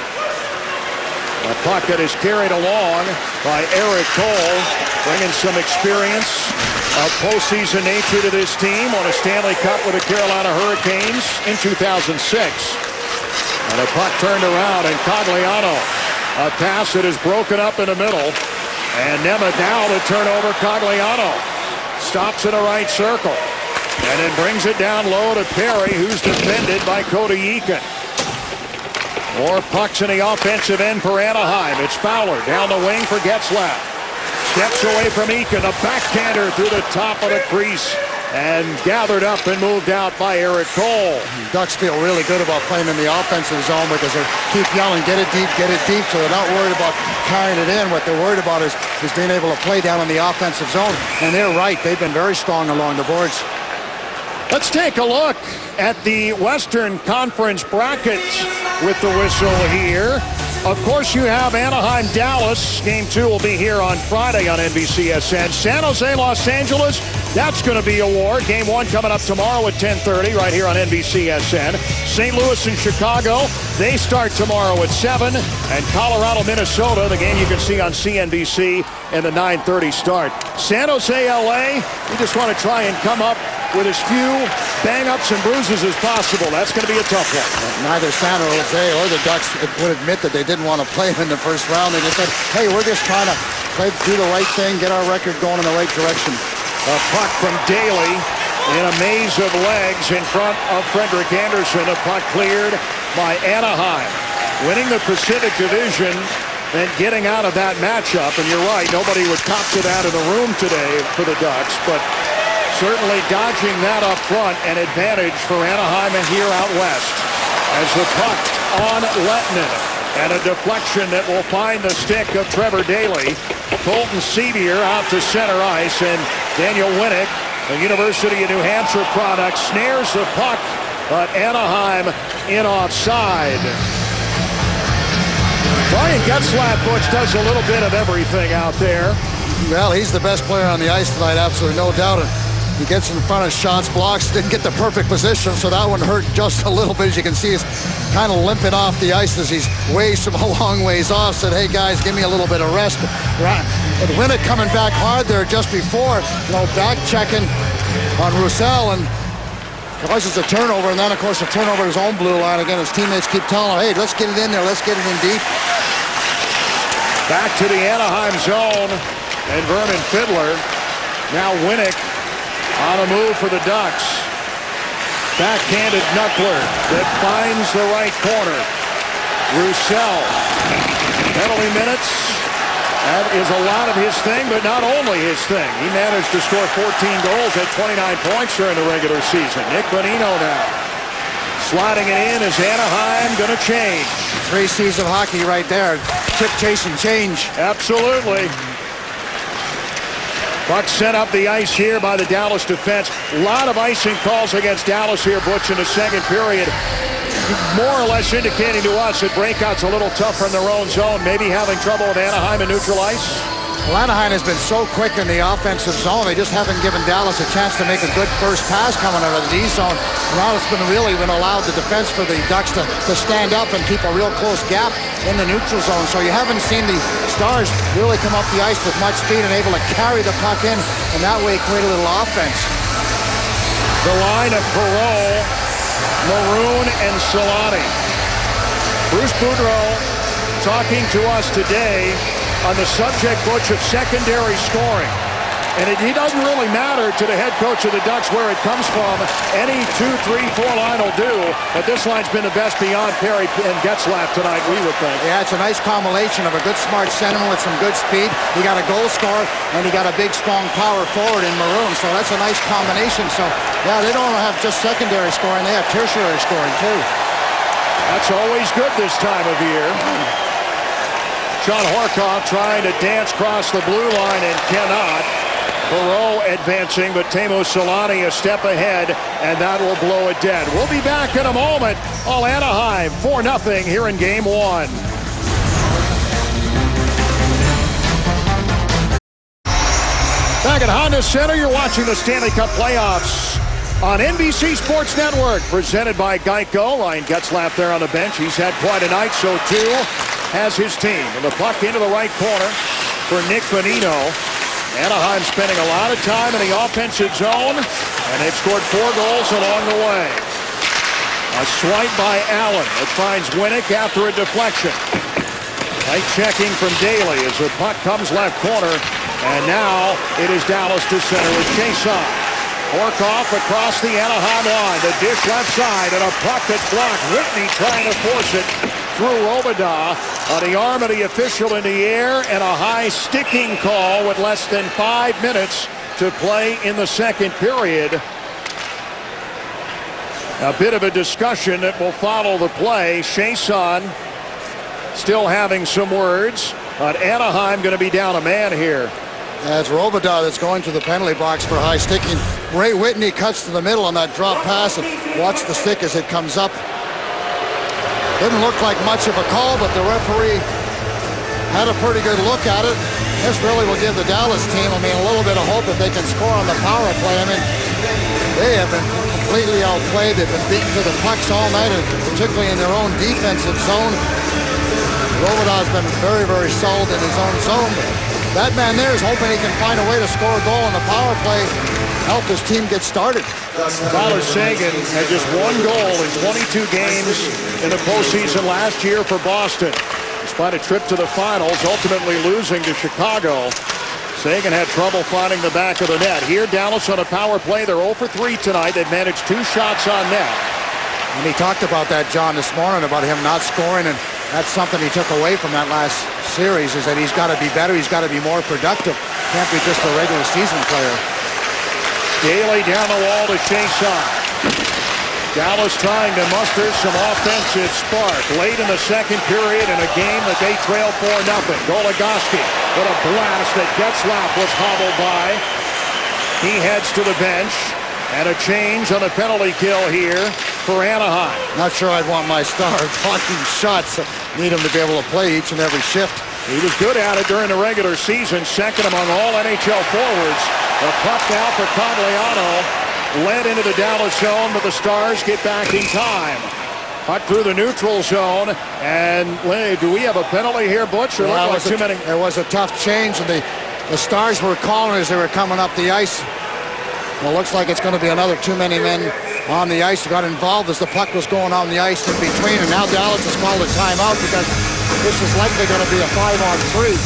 A puck that is carried along by Eric Cole, bringing some experience of postseason nature to this team. Won a Stanley Cup with the Carolina Hurricanes in 2006. And a puck turned around, and Cogliano, a pass that is broken up in the middle. And Nemeth now to turn over Cogliano. Stops in the right circle. And then brings it down low to Perry, who's defended by Cody Eakin. More pucks in the offensive end for Anaheim. It's Fowler down the wing for Getzlaf. Steps away from Eakin. A backhander through the top of the crease. And gathered up and moved out by Eric Cole. Ducks feel really good about playing in the offensive zone because they keep yelling, get it deep, so they're not worried about carrying it in. What they're worried about is being able to play down in the offensive zone. And they're right. They've been very strong along the boards. Let's take a look at the Western Conference brackets with the whistle here. Of course, you have Anaheim, Dallas. Game 2 will be here on Friday on NBCSN. San Jose, Los Angeles. That's going to be a war. Game 1 coming up tomorrow at 10:30 right here on NBCSN. St. Louis and Chicago, they start tomorrow at 7. And Colorado, Minnesota, the game you can see on CNBC in the 9:30 start. San Jose, LA, we just want to try and come up with as few bang-ups and bruises as possible. That's going to be a tough one. Neither San Jose or the Ducks would admit that they didn't want to play him in the first round. They just said, hey, we're just trying to do the right thing, get our record going in the right direction. A puck from Daly in a maze of legs in front of Frederick Anderson. A puck cleared by Anaheim. Winning the Pacific Division and getting out of that matchup. And you're right, nobody would cop to that in the room today for the Ducks. But certainly dodging that up front, an advantage for Anaheim and here out west. As the puck on Lettinen. And a deflection that will find the stick of Trevor Daly. Colton Sevier out to center ice, and Daniel Winnick, the University of New Hampshire product, snares the puck, but Anaheim in offside. Brian Getzlaf, Butch, does a little bit of everything out there. Well, he's the best player on the ice tonight, absolutely no doubt. He gets in front of shots, blocks, didn't get the perfect position, so that one hurt just a little bit. As you can see, he's kind of limping off the ice as he's from a long ways off. Said, hey, guys, give me a little bit of rest. But Winnick coming back hard there just before, back checking on Roussel and causes a turnover. And then, of course, a turnover his own blue line. Again, his teammates keep telling him, hey, let's get it in there. Let's get it in deep. Back to the Anaheim zone. And Vernon Fiddler. Now Winnick on a move for the Ducks. Backhanded knuckler that finds the right corner. Roussel. Penalty minutes. That is a lot of his thing, but not only his thing. He managed to score 14 goals at 29 points during the regular season. Nick Bonino now. Sliding it in is Anaheim going to change. 3 C's of hockey right there. Chip, chase, and change. Absolutely. Puck sent up the ice here by the Dallas defense. A lot of icing calls against Dallas here, Butch, in the second period. More or less indicating to us that Breakout's a little tougher in their own zone. Maybe having trouble with Anaheim and neutral ice. Well, Anaheim has been so quick in the offensive zone. They just haven't given Dallas a chance to make a good first pass coming out of the D zone. Now it's really been allowed the defense for the Ducks to stand up and keep a real close gap in the neutral zone. So you haven't seen the Stars really come up the ice with much speed and able to carry the puck in, and that way create a little offense. The line of Perreault, Maroon, and Solani. Bruce Boudreau talking to us today on the subject, Butch, of secondary scoring. And it doesn't really matter to the head coach of the Ducks where it comes from. Any 2, 3, 4 line will do. But this line's been the best beyond Perry and Getzlaf tonight, we would think. Yeah, it's a nice combination of a good, smart centerman with some good speed. He got a goal scorer, and he got a big, strong power forward in Maroon. So that's a nice combination. So, yeah, they don't have just secondary scoring. They have tertiary scoring, too. That's always good this time of year. John Horkoff trying to dance across the blue line and cannot. Perreault advancing, but Teemu Selanne a step ahead, and that will blow it dead. We'll be back in a moment. All Anaheim 4-0 here in Game 1. Back at Honda Center, you're watching the Stanley Cup playoffs on NBC Sports Network, presented by Geico. Ryan Getzlaf there on the bench. He's had quite a night, so too has his team. And the puck into the right corner for Nick Bonino. Anaheim spending a lot of time in the offensive zone, and they've scored 4 goals along the way. A swipe by Allen that finds Winnick after a deflection. Tight checking from Daly as the puck comes left corner, and now it is Dallas to center with Jason. Orkoff across the Anaheim line. The dish left side, and a puck that's blocked. Whitney trying to force it through Robidas on the arm of the official in the air, and a high sticking call with less than 5 minutes to play in the second period. A bit of a discussion that will follow the play. Chason still having some words, but Anaheim going to be down a man here. As Robidas that's going to the penalty box for high sticking. Ray Whitney cuts to the middle on that drop pass and watch the stick as it comes up. Didn't look like much of a call, but the referee had a pretty good look at it. This really will give the Dallas team, a little bit of hope if they can score on the power play. They have been completely outplayed. They've been beaten to the pucks all night, and particularly in their own defensive zone. Robidas has been very, very solid in his own zone. That man there is hoping he can find a way to score a goal on the power play, help his team get started. Tyler Seguin had just 1 goal in 22 games in the postseason last year for Boston. Despite a trip to the finals, ultimately losing to Chicago, Seguin had trouble finding the back of the net. Here, Dallas on a power play. They're 0 for 3 tonight. They've managed 2 shots on net. And he talked about that, John, this morning, about him not scoring, and that's something he took away from that last series, is that he's got to be better, he's got to be more productive. Can't be just a regular season player. Daly down the wall to Chason. Dallas trying to muster some offensive spark late in the second period in a game that they trail 4-0. Goligoski with a blast that Getzlaf was hobbled by. He heads to the bench, and a change on the penalty kill here for Anaheim. Not sure I'd want my star blocking shots. Need him to be able to play each and every shift. He was good at it during the regular season, second among all NHL forwards. The puck now for Cogliano, led into the Dallas zone, but the Stars get back in time. Puck through the neutral zone, and do we have a penalty here, Butch? Or Well, like too many? It was a tough change, and the Stars were calling as they were coming up the ice. Well, it looks like it's going to be another too many men on the ice who got involved as the puck was going on the ice in between, and now Dallas has called a timeout because this is likely going to be a 5-on-3.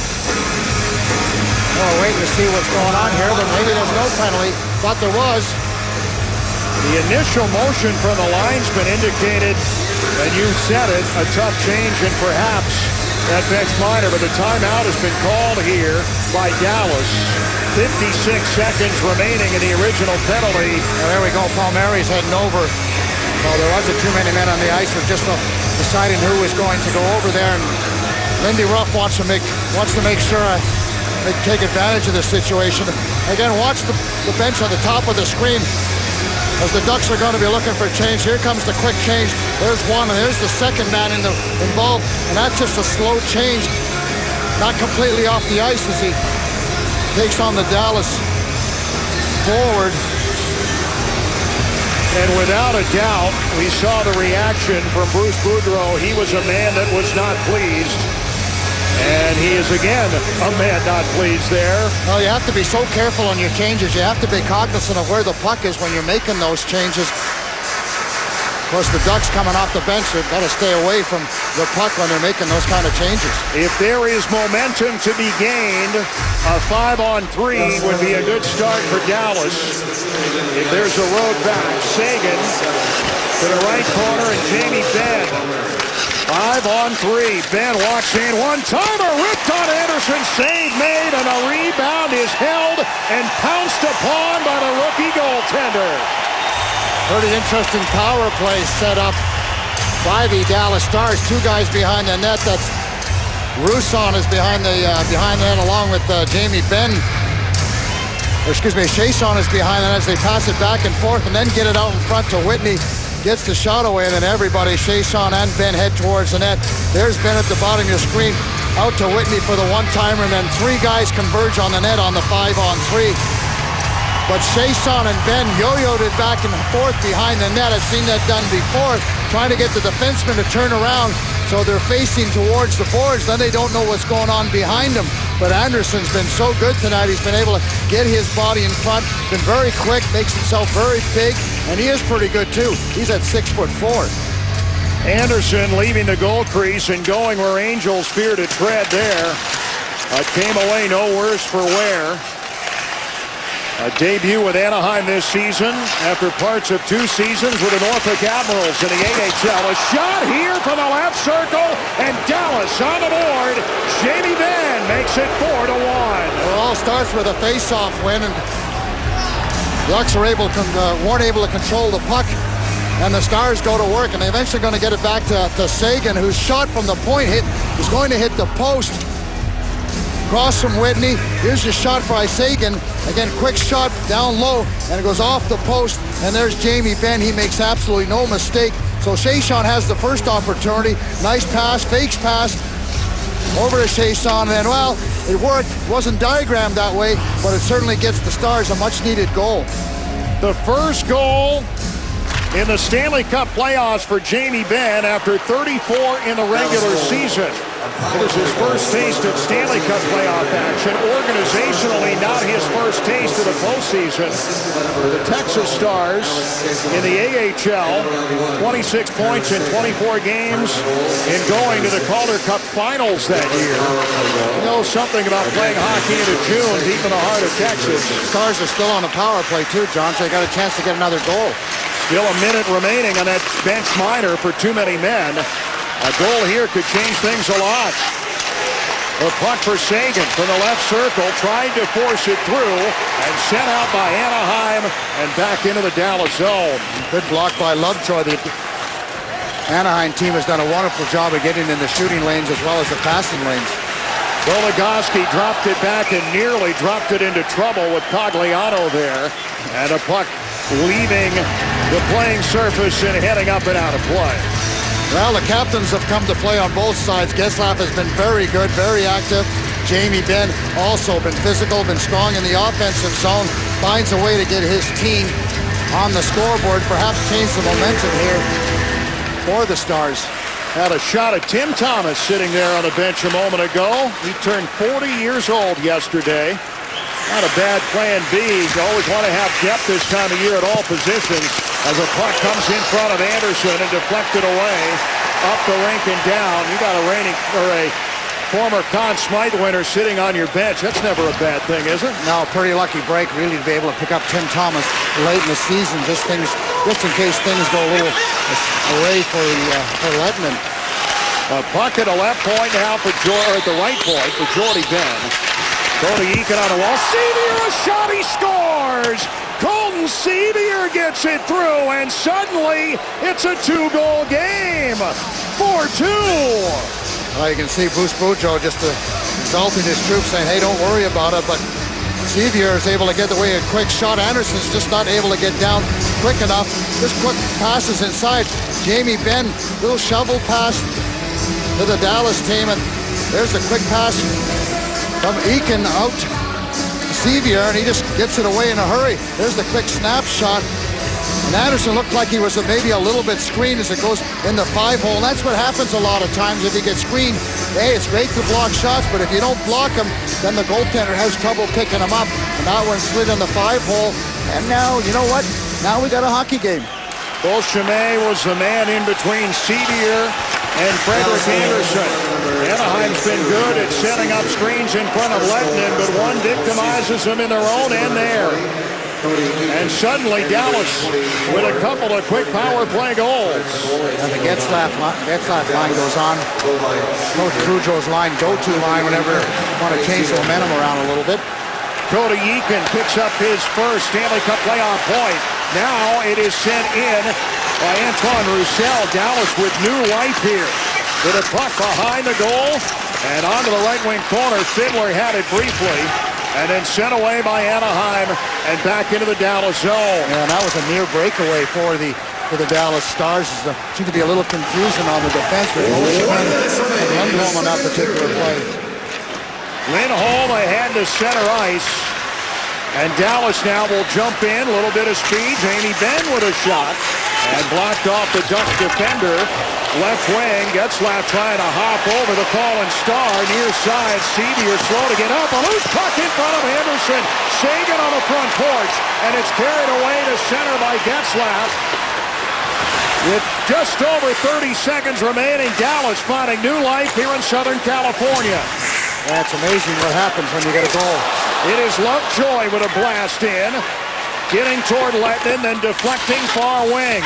We're waiting to see what's going on here, but maybe there's no penalty. Thought there was. The initial motion from the linesman indicated, and you said it, a tough change and perhaps that bench minor, but the timeout has been called here by Dallas. 56 seconds remaining in the original penalty. Well, there we go. Palmieri's heading over. Well, there wasn't too many men on the ice. They're just deciding who is going to go over there. And Lindy Ruff wants to make sure they take advantage of this situation. Again, watch the bench on the top of the screen as the Ducks are going to be looking for change. Here comes the quick change. There's one, and there's the second man involved. And that's just a slow change. Not completely off the ice as he takes on the Dallas forward. And without a doubt, we saw the reaction from Bruce Boudreau. He was a man that was not pleased. And he is, again, a man not pleased there. Well, you have to be so careful on your changes. You have to be cognizant of where the puck is when you're making those changes. Of course, the Ducks coming off the bench, they've got to stay away from the puck when they're making those kind of changes. If there is momentum to be gained, a 5-on-3 would be a good start for Dallas. If there's a road back, Seguin to the right corner and Jamie Benn. 5-on-3. Benn walks in. One-timer ripped on Anderson. Save made, and a rebound is held and pounced upon by the rookie goaltender. Pretty interesting power play set up by the Dallas Stars. 2 guys behind the net. That's Rousson is behind the net along with Jamie Benn. Chason is behind it as they pass it back and forth and then get it out in front to Whitney. Gets the shot away, and then everybody, Chason and Ben, head towards the net. There's Ben at the bottom of your screen, out to Whitney for the one-timer, and then three guys converge on the net on the 5-on-3. But Chason and Ben yo-yoed it back and forth behind the net. I've seen that done before, trying to get the defenseman to turn around so they're facing towards the boards. Then they don't know what's going on behind them. But Anderson's been so good tonight. He's been able to get his body in front, been very quick, makes himself very big, and he is pretty good too. He's at 6'4". Anderson leaving the goal crease and going where Angels fear to tread there. Came away no worse for wear. A debut with Anaheim this season after parts of 2 seasons with the Norfolk Admirals in the AHL. A shot here from the left circle, and Dallas on the board. Jamie Benn makes it 4-1. It all starts with a face-off win, and the Ducks weren't able to control the puck, and the Stars go to work, and they're eventually going to get it back to Sagan, whose shot from the point is going to hit the post. Across from Whitney. Here's the shot by Sagan. Again, quick shot down low, and it goes off the post. And there's Jamie Benn. He makes absolutely no mistake. So Chason has the first opportunity. Nice pass, fakes pass over to Chason. And well, it worked. It wasn't diagrammed that way, but it certainly gets the Stars a much-needed goal. The first goal in the Stanley Cup playoffs for Jamie Benn after 34 in the regular season. It is his first taste of Stanley Cup playoff action. Organizationally, not his first taste of the postseason. The Texas Stars in the AHL, 26 points in 24 games in going to the Calder Cup finals that year. You know something about playing hockey into June deep in the heart of Texas. Stars are still on the power play too, John, so they got a chance to get another goal. Still a minute remaining on that bench minor for too many men. A goal here could change things a lot. The puck for Sagan from the left circle, trying to force it through, and sent out by Anaheim and back into the Dallas zone. Good block by Lovejoy. The Anaheim team has done a wonderful job of getting in the shooting lanes as well as the passing lanes. Goligoski dropped it back and nearly dropped it into trouble with Cogliano there. And a puck leaving the playing surface and heading up and out of play. Well, the captains have come to play on both sides. Getzlaf has been very good, very active. Jamie Benn also been physical, been strong in the offensive zone. Finds a way to get his team on the scoreboard, perhaps change the momentum here for the Stars. Had a shot at Tim Thomas sitting there on the bench a moment ago. He turned 40 years old yesterday. Not a bad plan B. You always want to have depth this time of year at all positions as a puck comes in front of Anderson and deflected away up the rink and down. You got a former Conn Smythe winner sitting on your bench. That's never a bad thing, is it? No, pretty lucky break really to be able to pick up Tim Thomas late in the season, just in case things go a little away for Lettman. A puck at the left point now for at the right point for Jordy Benn. Cody Eakin on the wall. Sevier, a shot, he scores! Colton Sevier gets it through, and suddenly it's a 2-goal game. 4-2. Well, you can see Bruce Boudreau just exalting his troops, saying, hey, don't worry about it, but Sevier is able to get away a quick shot. Anderson's just not able to get down quick enough. Just quick passes inside. Jamie Benn, little shovel pass to the Dallas team, and there's the quick pass from Eakin out to Sevier, and he just gets it away in a hurry. There's the quick snapshot. And Anderson looked like he was maybe a little bit screened as it goes in the 5-hole. And that's what happens a lot of times if you get screened. Hey, it's great to block shots, but if you don't block them, then the goaltender has trouble picking them up. And that one slid in the 5-hole. And now, you know what? Now we got a hockey game. Beauchemin was the man in between Sevier and Frederik Anderson. Anaheim's been good at setting up screens in front of Lettinen, but one victimizes them in their own end there. And suddenly Dallas with a couple of quick power play goals. And the Getzlaf line goes on. Coach Boudreau's line, go-to line whenever you want to change the momentum around a little bit. Cody Eakin picks up his first Stanley Cup playoff point. Now it is sent in by Antoine Roussel. Dallas with new life here. With a puck behind the goal and onto the right wing corner. Fiddler had it briefly. and then sent away by Anaheim and back into the Dallas zone. Yeah, and that was a near breakaway for the Dallas Stars. Seemed to be a little confusion on the defense with Lindholm on that particular play. Lindholm ahead to center ice. And Dallas now will jump in. A little bit of speed. Jamie Benn with a shot. And blocked off the Ducks defender. Left wing. Getzlaf trying to hop over the fallen Star. Near side. Sevier slow to get up. A loose puck in front of Anderson. Sagan on the front porch. And it's carried away to center by Getzlaf. With just over 30 seconds remaining, Dallas finding new life here in Southern California. That's amazing what happens when you get a goal. It is Lovejoy with a blast in. Getting toward Lettinen, then deflecting far wing.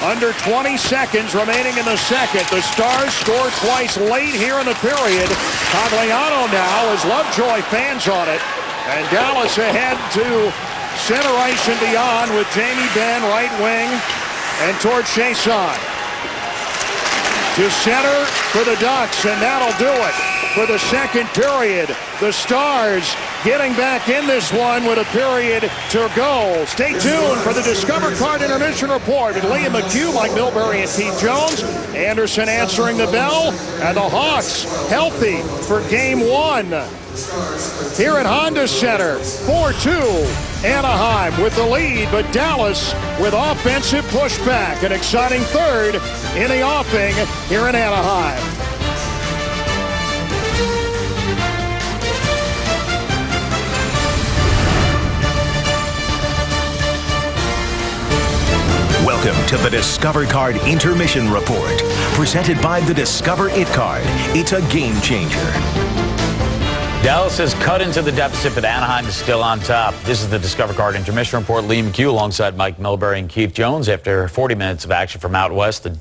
Under 20 seconds remaining in the second. The Stars scored twice late here in the period. Cogliano now as Lovejoy fans on it. And Dallas ahead to center ice and beyond with Jamie Benn, right wing, and toward Chiasson. To center for the Ducks, and that'll do it for the second period. The Stars getting back in this one with a period to go. Stay tuned for the Discover Card Intermission Report with Liam McHugh, Mike Milbury, and Keith Jones. Anderson answering the bell, and the Hawks healthy for Game 1. Here at Honda Center, 4-2. Anaheim with the lead, but Dallas with offensive pushback. An exciting third in the offing here in Anaheim. Welcome to the Discover Card Intermission Report, presented by the Discover It Card. It's a game changer. Dallas has cut into the deficit, but Anaheim is still on top. This is the Discover Card Intermission Report. Liam McHugh alongside Mike Milbury and Keith Jones. After 40 minutes of action from out west, the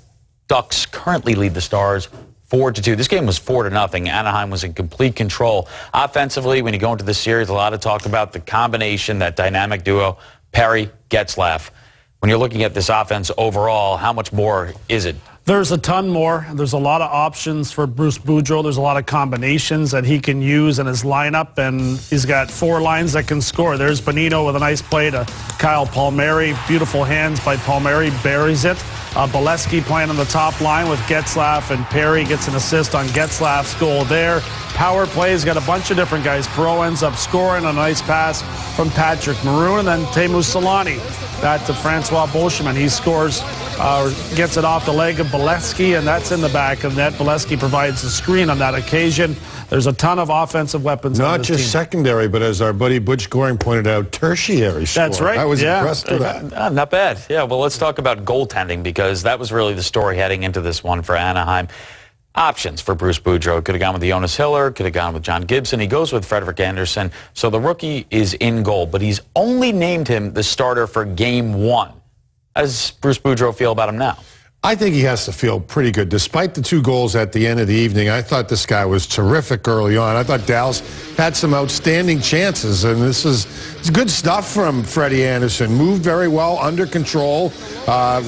Ducks currently lead the Stars 4-2. This game was 4-0. Anaheim was in complete control. Offensively, when you go into this series, a lot of talk about the combination, that dynamic duo, Perry-Getzlaf. When you're looking at this offense overall, how much more is it? There's a ton more. There's a lot of options for Bruce Boudreau. There's a lot of combinations that he can use in his lineup, and he's got four lines that can score. There's Bonino with a nice play to Kyle Palmieri. Beautiful hands by Palmieri, buries it. Bolesky playing on the top line with Getzlaf, and Perry gets an assist on Getzlaf's goal there. Power plays, got a bunch of different guys. Perreault ends up scoring a nice pass from Patrick Maroon, and then Teemu Solani. That to Francois Beauchemin. He scores, gets it off the leg of Bolesky, and that's in the back of net. Bolesky provides the screen on that occasion. There's a ton of offensive weapons. Not just team. Secondary, but as our buddy Butch Goring pointed out, tertiary score. That's right. I was impressed with that. Not bad. Yeah, well, let's talk about goaltending, because that was really the story heading into this one for Anaheim. Options for Bruce Boudreau. Could have gone with Jonas Hiller, could have gone with John Gibson. He goes with Frederik Andersen. So the rookie is in goal, but he's only named him the starter for Game 1. How does Bruce Boudreau feel about him now? I think he has to feel pretty good. Despite the 2 goals at the end of the evening, I thought this guy was terrific early on. I thought Dallas had some outstanding chances, and it's good stuff from Freddie Andersen. Moved very well, under control,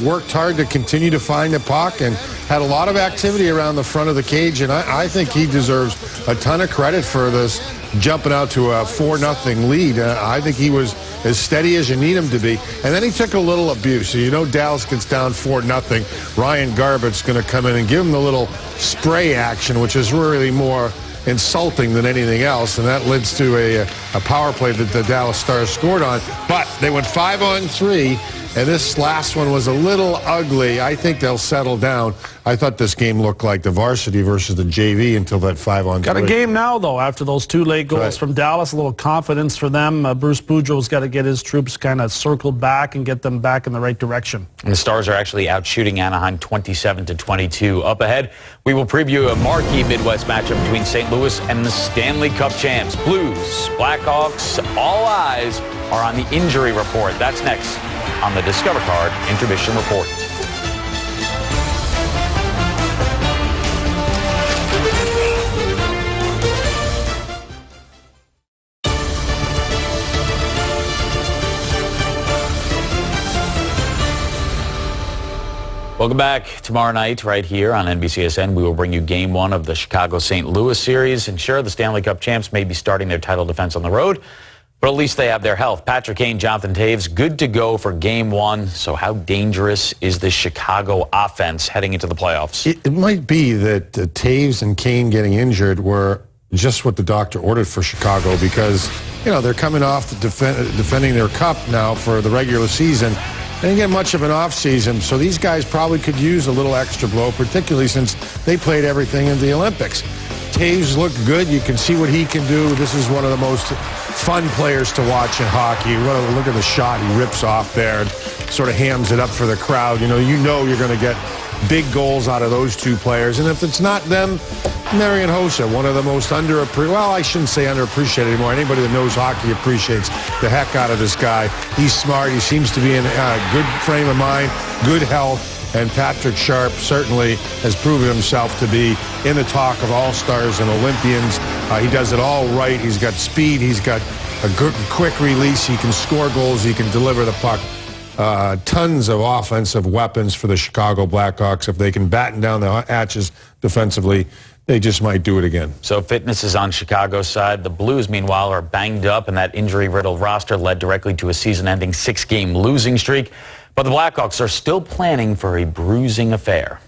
worked hard to continue to find the puck, and had a lot of activity around the front of the cage, and I think he deserves a ton of credit for this jumping out to a 4-0 lead. I think he was as steady as you need him to be. And then he took a little abuse. So you know Dallas gets down 4-0. Ryan Garbutt's going to come in and give him the little spray action, which is really more insulting than anything else. And that leads to a power play that the Dallas Stars scored on. But they went 5-on-3. And this last one was a little ugly. I think they'll settle down. I thought this game looked like the varsity versus the JV until that 5-on-3. Got a game now, though, after those 2 late goals from Dallas. A little confidence for them. Bruce Boudreau's got to get his troops kind of circled back and get them back in the right direction. And the Stars are actually out shooting Anaheim 27-22. Up ahead, we will preview a marquee Midwest matchup between St. Louis and the Stanley Cup champs. Blues, Blackhawks, all eyes are on the injury report. That's next on the Discover Card Intermission Report. Welcome back. Tomorrow night, right here on NBCSN, we will bring you Game 1 of the Chicago-St. Louis series. And sure, the Stanley Cup champs may be starting their title defense on the road, but at least they have their health. Patrick Kane, Jonathan Toews, good to go for Game 1. So how dangerous is this Chicago offense heading into the playoffs? It might be that Toews and Kane getting injured were just what the doctor ordered for Chicago because, you know, they're coming off defending their cup now for the regular season. They didn't get much of an offseason, so these guys probably could use a little extra blow, particularly since they played everything in the Olympics. Toews looked good. You can see what he can do. This is one of the most fun players to watch in hockey. Look at the shot he rips off there and sort of hams it up for the crowd. You know you're going to get big goals out of those two players. And if it's not them, Marian Hossa, one of the most I shouldn't say underappreciated anymore. Anybody that knows hockey appreciates the heck out of this guy. He's smart. He seems to be in a good frame of mind, good health. And Patrick Sharp certainly has proven himself to be in the talk of all-stars and Olympians. He does it all right. He's got speed. He's got a good, quick release. He can score goals. He can deliver the puck. Tons of offensive weapons for the Chicago Blackhawks. If they can batten down the hatches defensively, they just might do it again. So fitness is on Chicago's side. The Blues, meanwhile, are banged up, and that injury-riddled roster led directly to a season-ending 6-game losing streak. But the Blackhawks are still planning for a bruising affair.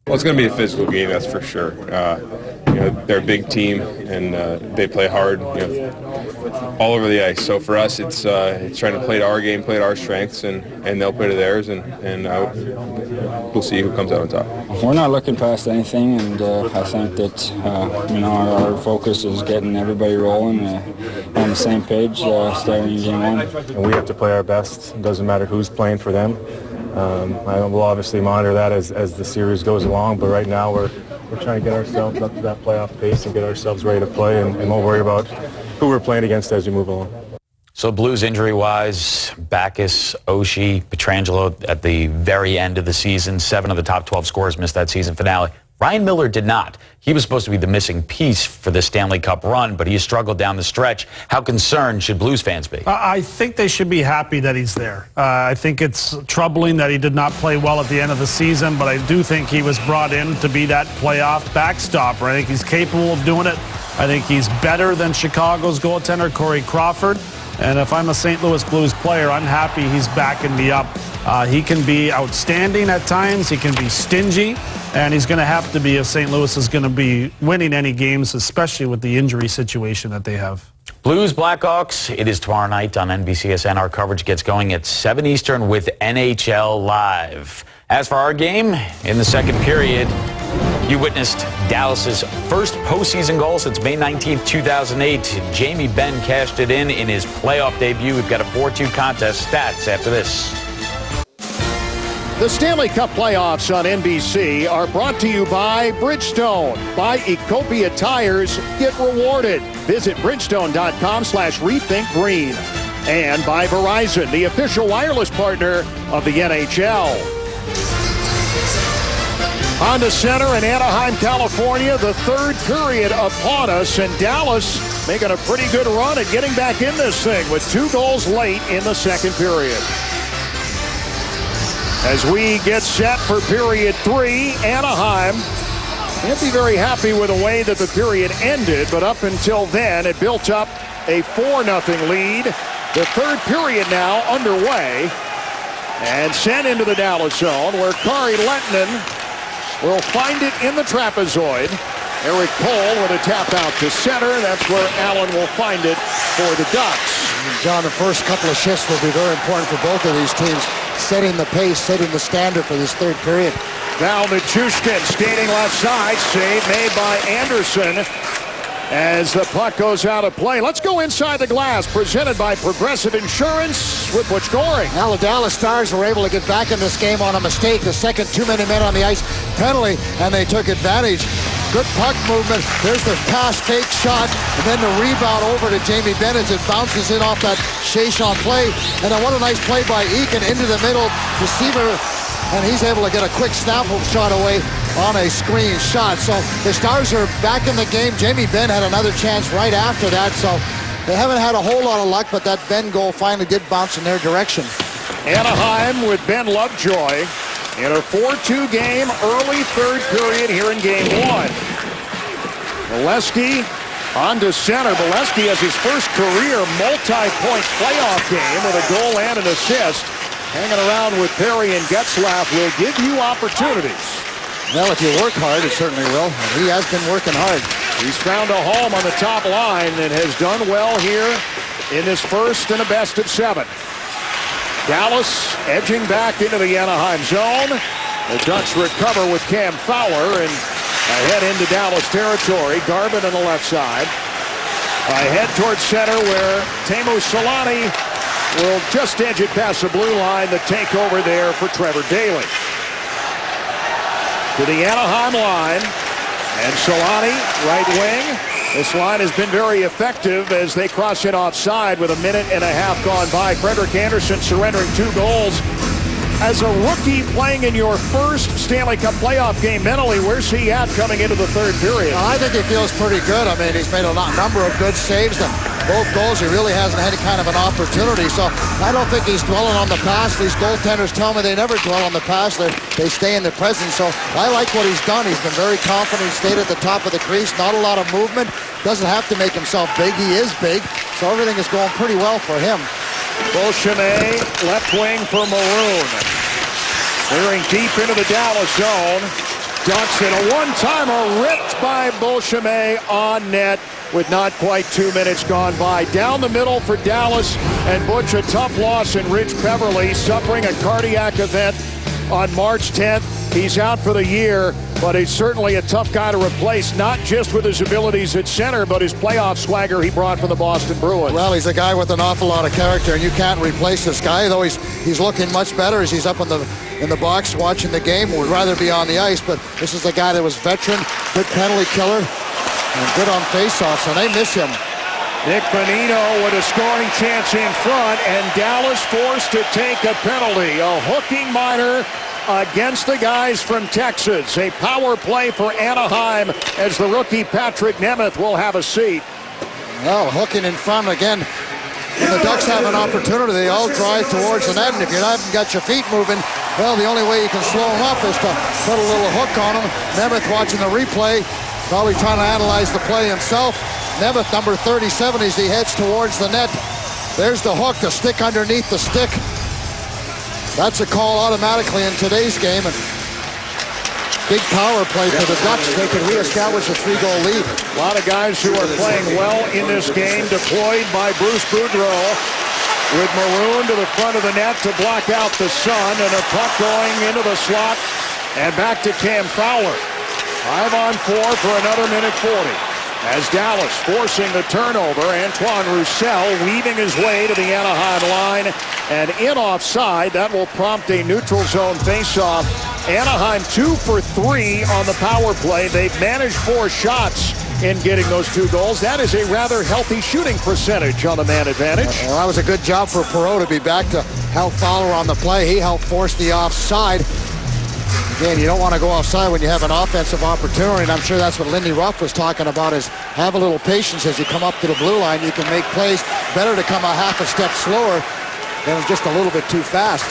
Well, it's going to be a physical game, that's for sure. They're a big team, and they play hard, all over the ice. So for us, it's trying to play to our game, play to our strengths, and they'll play to theirs, and we'll see who comes out on top. We're not looking past anything, and I think that our focus is getting everybody rolling on the same page starting in Game 1. And we have to play our best. It doesn't matter who's playing for them. We'll obviously monitor that as the series goes along, but right now we're trying to get ourselves up to that playoff pace and get ourselves ready to play, and won't worry about who we're playing against as we move along. So Blues injury-wise, Backes, Oshie, Pietrangelo at the very end of the season. 7 of the top 12 scorers missed that season finale. Ryan Miller did not. He was supposed to be the missing piece for the Stanley Cup run, but he has struggled down the stretch. How concerned should Blues fans be? I think they should be happy that he's there. I think it's troubling that he did not play well at the end of the season, but I do think he was brought in to be that playoff backstopper. I think he's capable of doing it. I think he's better than Chicago's goaltender, Corey Crawford. And if I'm a St. Louis Blues player, I'm happy he's backing me up. He can be outstanding at times. He can be stingy. And he's going to have to be if St. Louis is going to be winning any games, especially with the injury situation that they have. Blues Blackhawks, it is tomorrow night on NBCSN. Our coverage gets going at 7 Eastern with NHL Live. As for our game, in the second period, you witnessed Dallas's first postseason goal since May 19th, 2008. Jamie Benn cashed it in his playoff debut. We've got a 4-2 contest. Stats after this. The Stanley Cup playoffs on NBC are brought to you by Bridgestone. Buy Ecopia tires, get rewarded. Visit bridgestone.com/rethinkgreen. And by Verizon, the official wireless partner of the NHL. On to center in Anaheim, California, the third period upon us, and Dallas making a pretty good run at getting back in this thing with 2 goals late in the second period. As we get set for period 3, Anaheim can't be very happy with the way that the period ended, but up until then, it built up a 4-0 lead. The third period now underway, and sent into the Dallas zone, where Kari Lehtinen will find it in the trapezoid. Eric Cole with a tap out to center. That's where Allen will find it for the Ducks. John, the first couple of shifts will be very important for both of these teams, setting the pace, setting the standard for this third period. Now Nichushkin skating left side. Save made by Anderson as the puck goes out of play. Let's go inside the glass, presented by Progressive Insurance with Butch Goring. Now the Dallas Stars were able to get back in this game on a mistake. The second 2-minute man on the ice penalty, and they took advantage. Good puck movement. There's the pass, fake shot, and then the rebound over to Jamie Benn as it bounces in off that Chasson play. And then what a nice play by Eakin into the middle. Receiver, and he's able to get a quick snap shot away on a screen shot. So the Stars are back in the game. Jamie Benn had another chance right after that. So they haven't had a whole lot of luck, but that Benn goal finally did bounce in their direction. Anaheim with Ben Lovejoy in a 4-2 game, early third period here in Game 1. Molesky on to center. Molesky has his first career multi-point playoff game with a goal and an assist. Hanging around with Perry and Getzlaf will give you opportunities. Well, if you work hard, it certainly will. And he has been working hard. He's found a home on the top line and has done well here in this first and a best of 7. Dallas edging back into the Anaheim zone. The Ducks recover with Cam Fowler and ahead into Dallas territory. Garvin on the left side. Ahead towards center where Teemu Solani will just edge it past the blue line. The takeover there for Trevor Daley. To the Anaheim line. And Solani, right wing. This line has been very effective as they cross it offside with a minute and a half gone by. Frederik Andersen surrendering 2 goals. As a rookie playing in your first Stanley Cup playoff game mentally, where's he at coming into the third period? I think he feels pretty good. I mean, he's made a number of good saves. Both goals, he really hasn't had any kind of an opportunity. So I don't think he's dwelling on the past. These goaltenders tell me they never dwell on the past. They stay in the present. So I like what he's done. He's been very confident. He stayed at the top of the crease. Not a lot of movement. Doesn't have to make himself big. He is big. So everything is going pretty well for him. Beauchemin, left wing for Maroon. Clearing deep into the Dallas zone. Ducks in a one-timer ripped by Beauchemin on net with not quite 2 minutes gone by. Down the middle for Dallas, and Butch, a tough loss in Rich Beverly, suffering a cardiac event on March 10th. He's out for the year, but he's certainly a tough guy to replace, not just with his abilities at center, but his playoff swagger he brought from the Boston Bruins. Well, he's a guy with an awful lot of character, and you can't replace this guy, though he's looking much better as he's up in the box watching the game. Would rather be on the ice, but this is a guy that was veteran, good penalty killer, and good on faceoffs, and they miss him. Nick Bonino with a scoring chance in front, and Dallas forced to take a penalty. A hooking minor against the guys from Texas. A power play for Anaheim as the rookie Patrick Nemeth will have a seat. Well, hooking in front again. When the Ducks have an opportunity, they all drive towards the net, and if you haven't got your feet moving, well, the only way you can slow them up is to put a little hook on them. Nemeth watching the replay, probably trying to analyze the play himself. Nemeth, number 37, as he heads towards the net. There's the hook, the stick underneath the stick. That's a call automatically in today's game. And big power play for the Ducks. They can reestablish a 3-goal lead. A lot of guys who are playing well in this game deployed by Bruce Boudreau. With Maroon to the front of the net to block out the sun, and a puck going into the slot and back to Cam Fowler. 5-on-4 for another minute 40. As Dallas forcing the turnover, Antoine Roussel weaving his way to the Anaheim line and in offside. That will prompt a neutral zone faceoff. Anaheim 2 for 3 on the power play. They've managed 4 shots in getting those 2 goals. That is a rather healthy shooting percentage on the man advantage. Well, that was a good job for Perreault to be back to help Fowler on the play. He helped force the offside. Again, you don't want to go offside when you have an offensive opportunity, and I'm sure that's what Lindy Ruff was talking about, is have a little patience as you come up to the blue line. You can make plays. Better to come a half a step slower than just a little bit too fast.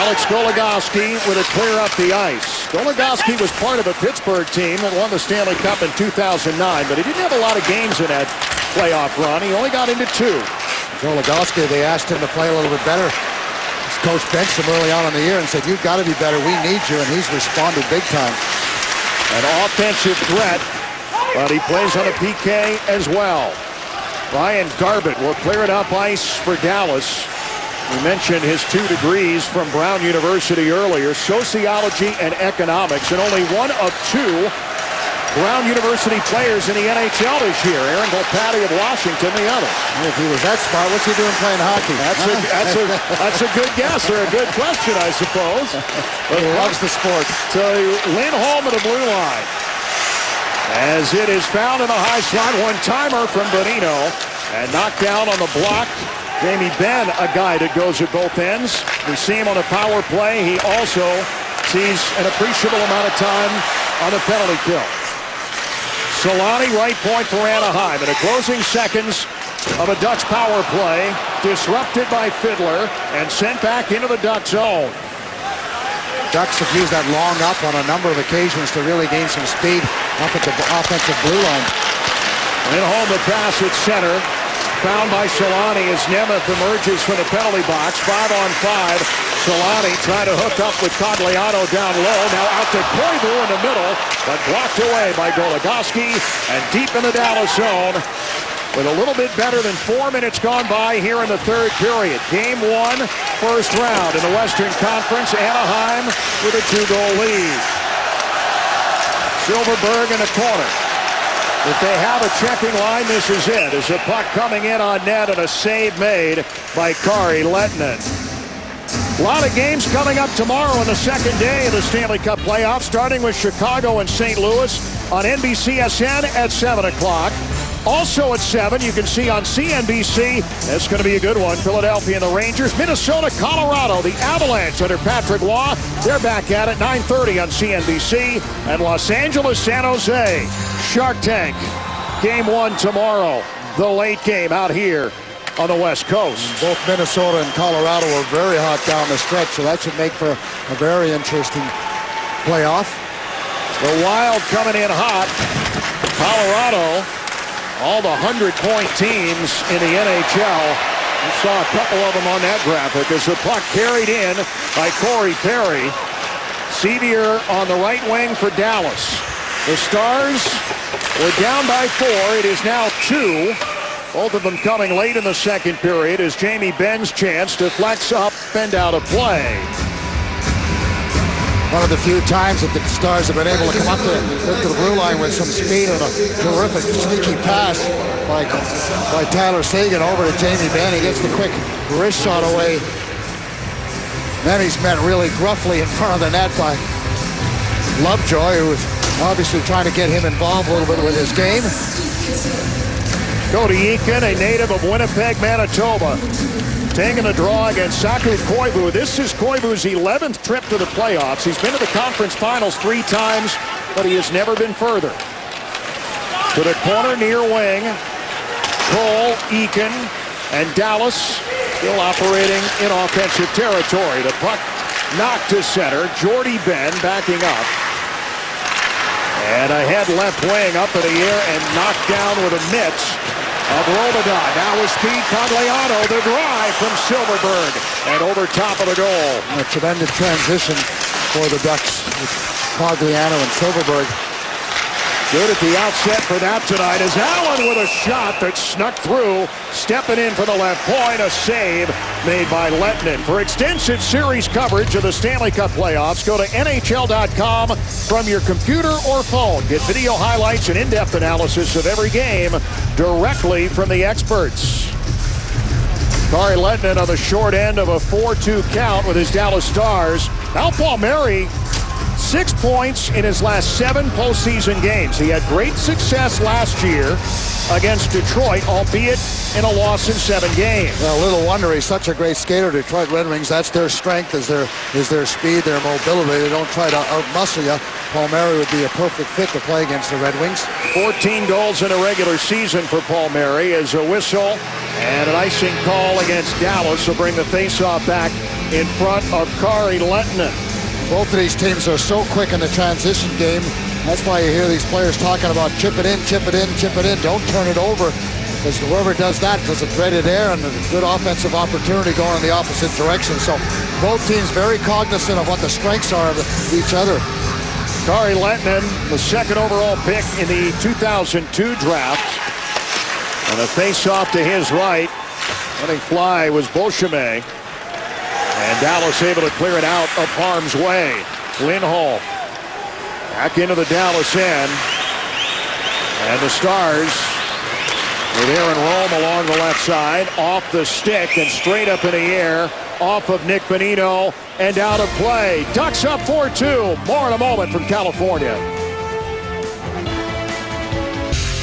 Alex Goligoski with a clear up the ice. Goligoski was part of a Pittsburgh team that won the Stanley Cup in 2009, but he didn't have a lot of games in that playoff run. He only got into 2. Goligoski, they asked him to play a little bit better. His coach benched him early on in the year and said, "You've got to be better. We need you," and he's responded big time. An offensive threat, but he plays on a PK as well. Ryan Garbutt will clear it up ice for Dallas. We mentioned his 2 degrees from Brown University earlier, sociology and economics, and only one of 2 Brown University players in the NHL this year. Aaron Volpatti of Washington, the other. If he was that smart, what's he doing playing hockey? That's a good guess, or a good question, I suppose. He loves the sport. To Lindholm of the blue line. As it is found in the high slot, one-timer from Bonino, and knocked down on the block. Jamie Benn, a guy that goes at both ends. We see him on the power play. He also sees an appreciable amount of time on the penalty kill. Solani, right point for Anaheim. In the closing seconds of a Ducks power play, disrupted by Fiddler and sent back into the Duck zone. Ducks have used that long up on a number of occasions to really gain some speed up at the offensive blue line. Lindholm the pass at center. Found by Solani as Nemeth emerges from the penalty box. 5-on-5. Solani trying to hook up with Cogliano down low. Now out to Koivu in the middle, but blocked away by Goligoski. And deep in the Dallas zone with a little bit better than 4 minutes gone by here in the third period. Game 1, first round in the Western Conference. Anaheim with a 2-goal lead. Silverberg in the corner. If they have a checking line, this is it. As the puck coming in on net and a save made by Kari Lehtinen. A lot of games coming up tomorrow in the second day of the Stanley Cup playoffs, starting with Chicago and St. Louis on NBCSN at 7 o'clock. Also at 7, you can see on CNBC, that's going to be a good one, Philadelphia and the Rangers. Minnesota, Colorado, the Avalanche under Patrick Waugh. They're back at it, 9:30 on CNBC. And Los Angeles, San Jose, Shark Tank. Game 1 tomorrow, the late game out here on the West Coast. Both Minnesota and Colorado are very hot down the stretch, so that should make for a very interesting playoff. The Wild coming in hot. Colorado, all the 100-point teams in the NHL. You saw a couple of them on that graphic as the puck carried in by Corey Perry. Sevier on the right wing for Dallas. The Stars were down by 4. It is now 2. Both of them coming late in the second period as Jamie Benn's chance to flex up and out of play. One of the few times that the Stars have been able to come up to the blue line with some speed and a terrific sneaky pass by Tyler Seguin over to Jamie Benn. He gets the quick wrist shot away. Then he's met really gruffly in front of the net by Lovejoy, who was obviously trying to get him involved a little bit with his game. Cody Eakin, a native of Winnipeg, Manitoba, taking a draw against Saku Koivu. This is Koivu's 11th trip to the playoffs. He's been to the conference finals 3 times, but he has never been further. To the corner near wing, Cole, Eakin, and Dallas still operating in offensive territory. The puck knocked to center. Jordy Benn backing up. And a head left wing up in the air and knocked down with a mitt of Robidas. Now with speed, Cogliano, the drive from Silverberg, and over top of the goal. A tremendous transition for the Ducks with Cogliano and Silverberg. Good at the outset for that tonight as Allen with a shot that snuck through, stepping in for the left point, a save made by Lehtinen. For extensive series coverage of the Stanley Cup playoffs, go to NHL.com from your computer or phone. Get video highlights and in-depth analysis of every game directly from the experts. Kari Lehtinen on the short end of a 4-2 count with his Dallas Stars. Now Palmieri, 6 points in his last 7 postseason games. He had great success last year against Detroit, albeit in a loss in 7 games. Well, little wonder he's such a great skater. Detroit Red Wings, that's their strength, is their speed, their mobility. They don't try to outmuscle you. Palmieri would be a perfect fit to play against the Red Wings. 14 goals in a regular season for Palmieri as a whistle and an icing call against Dallas will bring the faceoff back in front of Kari Lehtinen. Both of these teams are so quick in the transition game. That's why you hear these players talking about chip it in, chip it in, chip it in. Don't turn it over, because whoever does that does a dreaded air and a good offensive opportunity going in the opposite direction. So both teams very cognizant of what the strengths are of each other. Kari Lehtinen, the second overall pick in the 2002 draft. And a face-off to his right. Letting fly was Beauchemin. And Dallas able to clear it out of harm's way. Lindholm back into the Dallas end. And the Stars with Aaron Rome along the left side. Off the stick and straight up in the air. Off of Nick Bonino and out of play. Ducks up 4-2. More in a moment from California.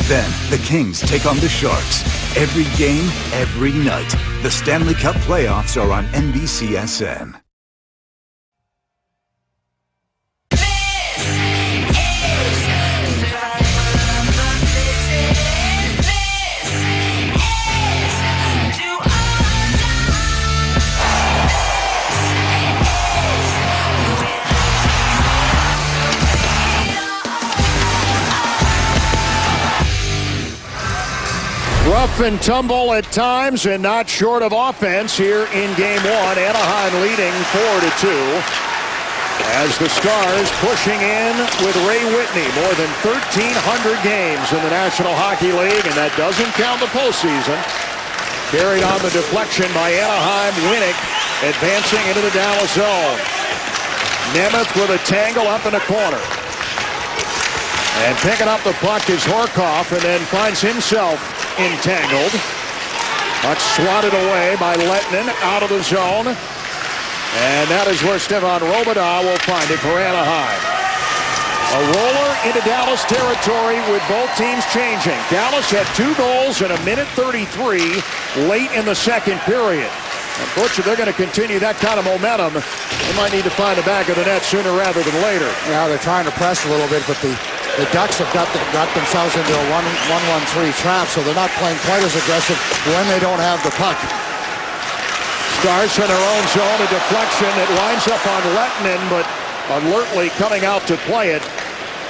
Then the Kings take on the Sharks. Every game, every night. The Stanley Cup playoffs are on NBCSN. Rough and tumble at times and not short of offense here in Game 1. Anaheim leading 4-2. As the Stars pushing in with Ray Whitney. More than 1,300 games in the National Hockey League, and that doesn't count the postseason. Carried on the deflection by Anaheim. Winnick advancing into the Dallas zone. Nemeth with a tangle up in the corner. And picking up the puck is Horkoff, and then finds himself entangled. Puck swatted away by Lettinen out of the zone. And that is where Stefan Robidas will find it for Anaheim. A roller into Dallas territory with both teams changing. Dallas had 2 goals in 1:33 late in the second period. And Butcher, they're going to continue that kind of momentum. They might need to find the back of the net sooner rather than later. Yeah, they're trying to press a little bit, but the Ducks have got themselves into a 1-1-3 trap, so they're not playing quite as aggressive when they don't have the puck. Stars in their own zone, a deflection that winds up on Lettinen, but alertly coming out to play it.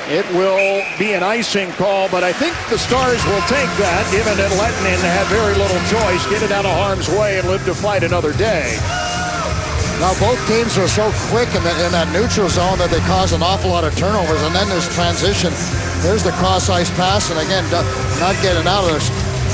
It will be an icing call, but I think the Stars will take that, given that Lettinen had very little choice. Get it out of harm's way and live to fight another day. Now, both teams are so quick in that neutral zone that they cause an awful lot of turnovers, and then there's transition. There's the cross-ice pass, and again, not getting out of this.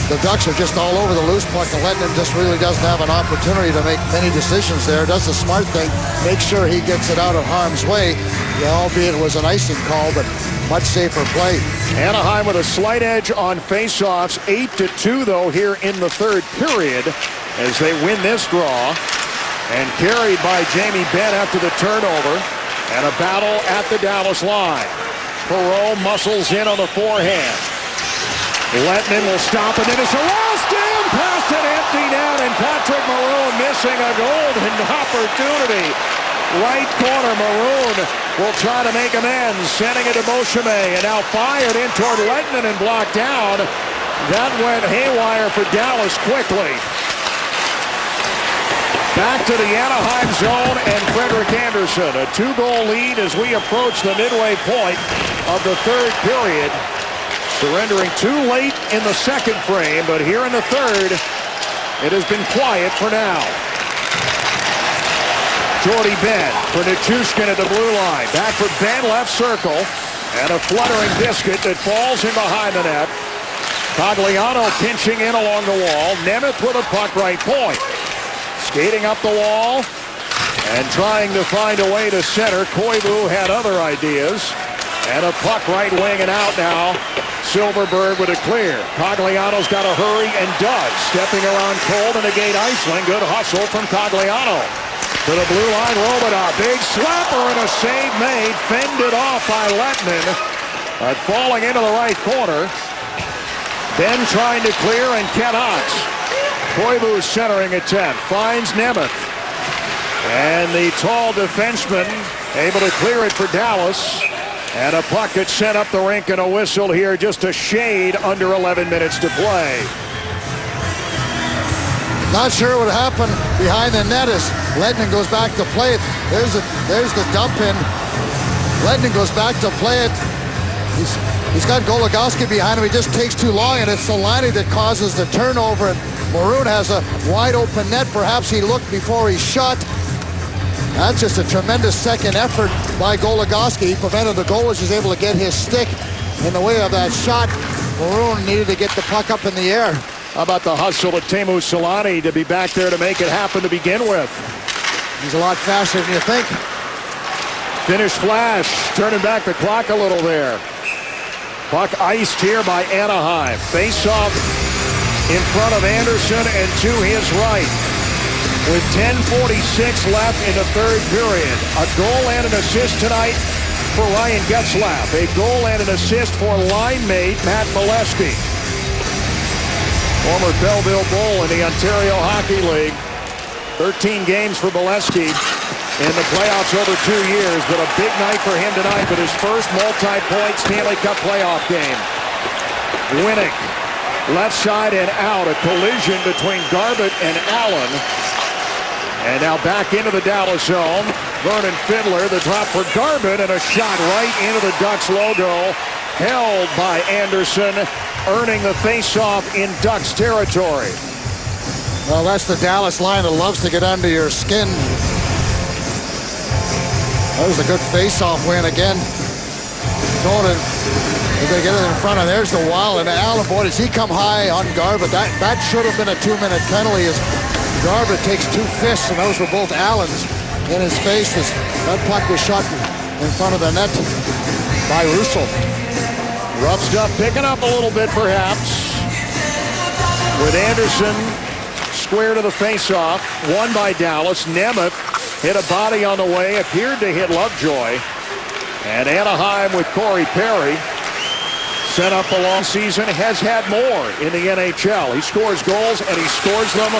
The Ducks are just all over the loose puck, and Lettinen just really doesn't have an opportunity to make many decisions there. Does the smart thing, make sure he gets it out of harm's way, albeit it was an icing call, but much safer play. Anaheim with a slight edge on faceoffs, 8-2 though here in the third period as they win this draw. And carried by Jamie Benn after the turnover, and a battle at the Dallas line. Perreault muscles in on the forehand. Lettinen will stop, and then it's a last in past an empty net, and Patrick Maroon missing a golden opportunity. Right corner, Maroon will try to make amends, sending it to Beauchemin, and now fired in toward Lettinen and blocked down. That went haywire for Dallas quickly. Back to the Anaheim zone and Frederik Andersen. A 2-goal lead as we approach the midway point of the third period. Surrendering too late in the second frame, but here in the third, it has been quiet for now. Jordy Benn for Nichushkin at the blue line. Back for Benn, left circle. And a fluttering biscuit that falls in behind the net. Cogliano pinching in along the wall. Nemeth with a puck right point. Skating up the wall and trying to find a way to center. Koivu had other ideas. And a puck right wing and out now. Silverberg with a clear. Cogliano's got to hurry and does. Stepping around Cole to negate Iceland. Good hustle from Cogliano. To the blue line, Robidas. Big slapper and a save made. Fended off by Lettinen. But falling into the right corner. Benn trying to clear and cannot. Koivu's centering attempt finds Nemeth. And the tall defenseman able to clear it for Dallas. And a puck that's sent up the rink and a whistle here, just a shade under 11 minutes to play. Not sure what happened behind the net as Lettinen goes back to play it. There's the dump in. Lettinen goes back to play it. He's got Goligoski behind him. He just takes too long, and it's Solani that causes the turnover. And Maroon has a wide open net. Perhaps he looked before he shot. That's just a tremendous second effort by Goligoski. He prevented the goal as he's able to get his stick in the way of that shot. Maroon needed to get the puck up in the air. How about the hustle of Teemu Solani to be back there to make it happen to begin with? He's a lot faster than you think. Finish flash, turning back the clock a little there. Puck iced here by Anaheim. Face-off in front of Andersen and to his right. With 10:46 left in the third period. A goal and an assist tonight for Ryan Getzlaf. A goal and an assist for line mate Matt Molesky. Former Belleville Bull in the Ontario Hockey League. 13 games for Molesky in the playoffs over 2 years, but a big night for him tonight with his first multi-point Stanley Cup playoff game. Winnick, left side and out. A collision between Garbutt and Allen. And now back into the Dallas zone. Vernon Fiddler, the drop for Garbutt, and a shot right into the Ducks logo. Held by Andersen. earning the faceoff in Ducks territory. Well, that's the Dallas line that loves to get under your skin. That was a good face-off win again. They're going to get it in front of. There's the Wild, and Allen, boy, does he come high on Garbutt. That should have been a 2-minute penalty as Garbutt takes 2 fists, and those were both Allen's in his face. That puck was shot in front of the net by Russo. Rough stuff picking up a little bit, perhaps, with Anderson square to the face-off. Won by Dallas. Nemeth hit a body on the way, appeared to hit Lovejoy. And Anaheim with Corey Perry set up a long season, has had more in the NHL. He scores goals, and he scores them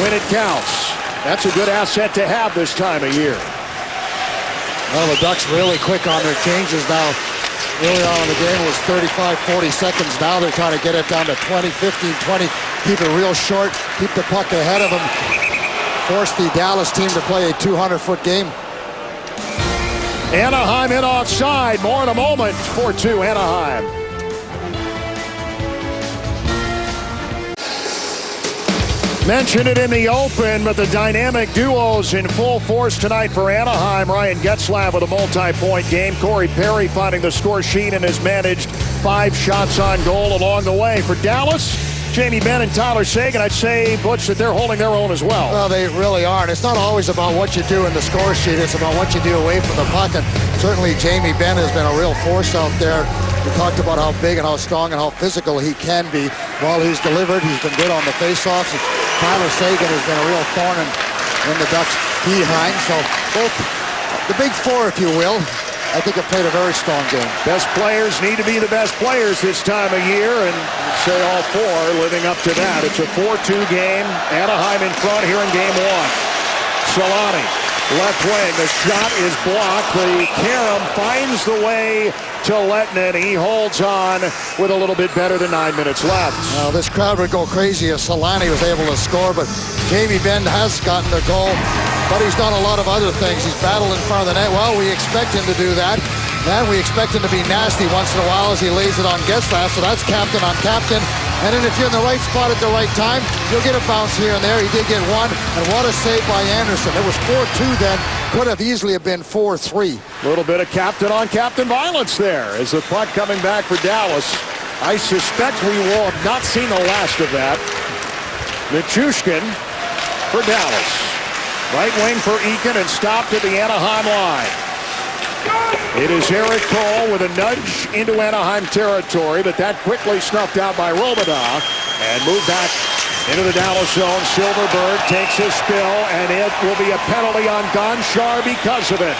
when it counts. That's a good asset to have this time of year. Well, the Ducks really quick on their changes now. Early on in the game it was 35, 40 seconds. Now they're trying to get it down to 20, 15, 20. Keep it real short. Keep the puck ahead of them. Force the Dallas team to play a 200-foot game. Anaheim in offside. More in a moment. 4-2 Anaheim. Mentioned it in the open, but the dynamic duos in full force tonight for Anaheim. Ryan Getzlaf with a multi-point game. Corey Perry finding the score sheet and has managed 5 shots on goal along the way. For Dallas, Jamie Benn and Tyler Seguin, I'd say, Butch, that they're holding their own as well. Well, they really are. And it's not always about what you do in the score sheet. It's about what you do away from the puck. And certainly Jamie Benn has been a real force out there. We talked about how big and how strong and how physical he can be. While he's delivered, he's been good on the faceoffs. Tyler Seguin has been a real thorn in the Ducks' behind. So both the big four, if you will, I think have played a very strong game. Best players need to be the best players this time of year, and I'd say all 4 living up to that. It's a 4-2 game. Anaheim in front here in Game 1. Solani, left wing. The shot is blocked. The carom finds the way to Lettinen. He holds on with a little bit better than 9 minutes left. Now, this crowd would go crazy if Solani was able to score, but Jamie Benn has gotten the goal, but he's done a lot of other things. He's battled in front of the net. Well, we expect him to do that. And we expect him to be nasty once in a while as he lays it on Getzlaf, so that's captain on captain. And then if you're in the right spot at the right time, you'll get a bounce here and there. He did get one, and what a save by Anderson. It was 4-2 then. Could have easily have been 4-3. A little bit of captain on captain violence there as the puck coming back for Dallas. I suspect we will have not seen the last of that. Nichushkin for Dallas. Right wing for Eakin and stopped at the Anaheim line. It is Eric Cole with a nudge into Anaheim territory, but that quickly snuffed out by Robidas and moved back into the Dallas zone. Silverberg takes his spill, and it will be a penalty on Gonchar because of it.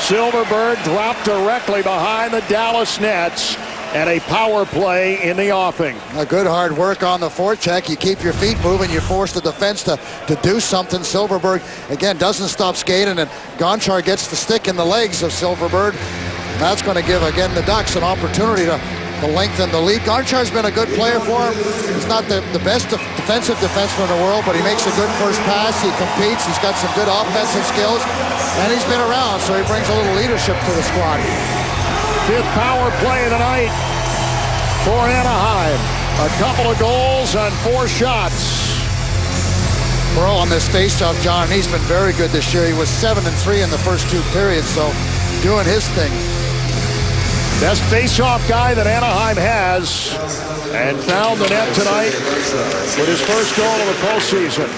Silverberg dropped directly behind the Dallas nets, and a power play in the offing. A good hard work on the forecheck. You keep your feet moving. You force the defense to do something. Silverberg, again, doesn't stop skating, and Gonchar gets the stick in the legs of Silverberg. And that's going to give, again, the Ducks an opportunity to lengthen the lead. Gonchar's been a good player for him. He's not the best defensive defenseman in the world, but he makes a good first pass. He competes. He's got some good offensive skills, and he's been around, so he brings a little leadership to the squad. 5th power play of the night for Anaheim. A couple of goals on 4 shots. Pearl on this faceoff, John, he's been very good this year. He was 7-3 in the first 2 periods, so doing his thing. Best faceoff guy that Anaheim has, and found the net tonight with his first goal of the postseason.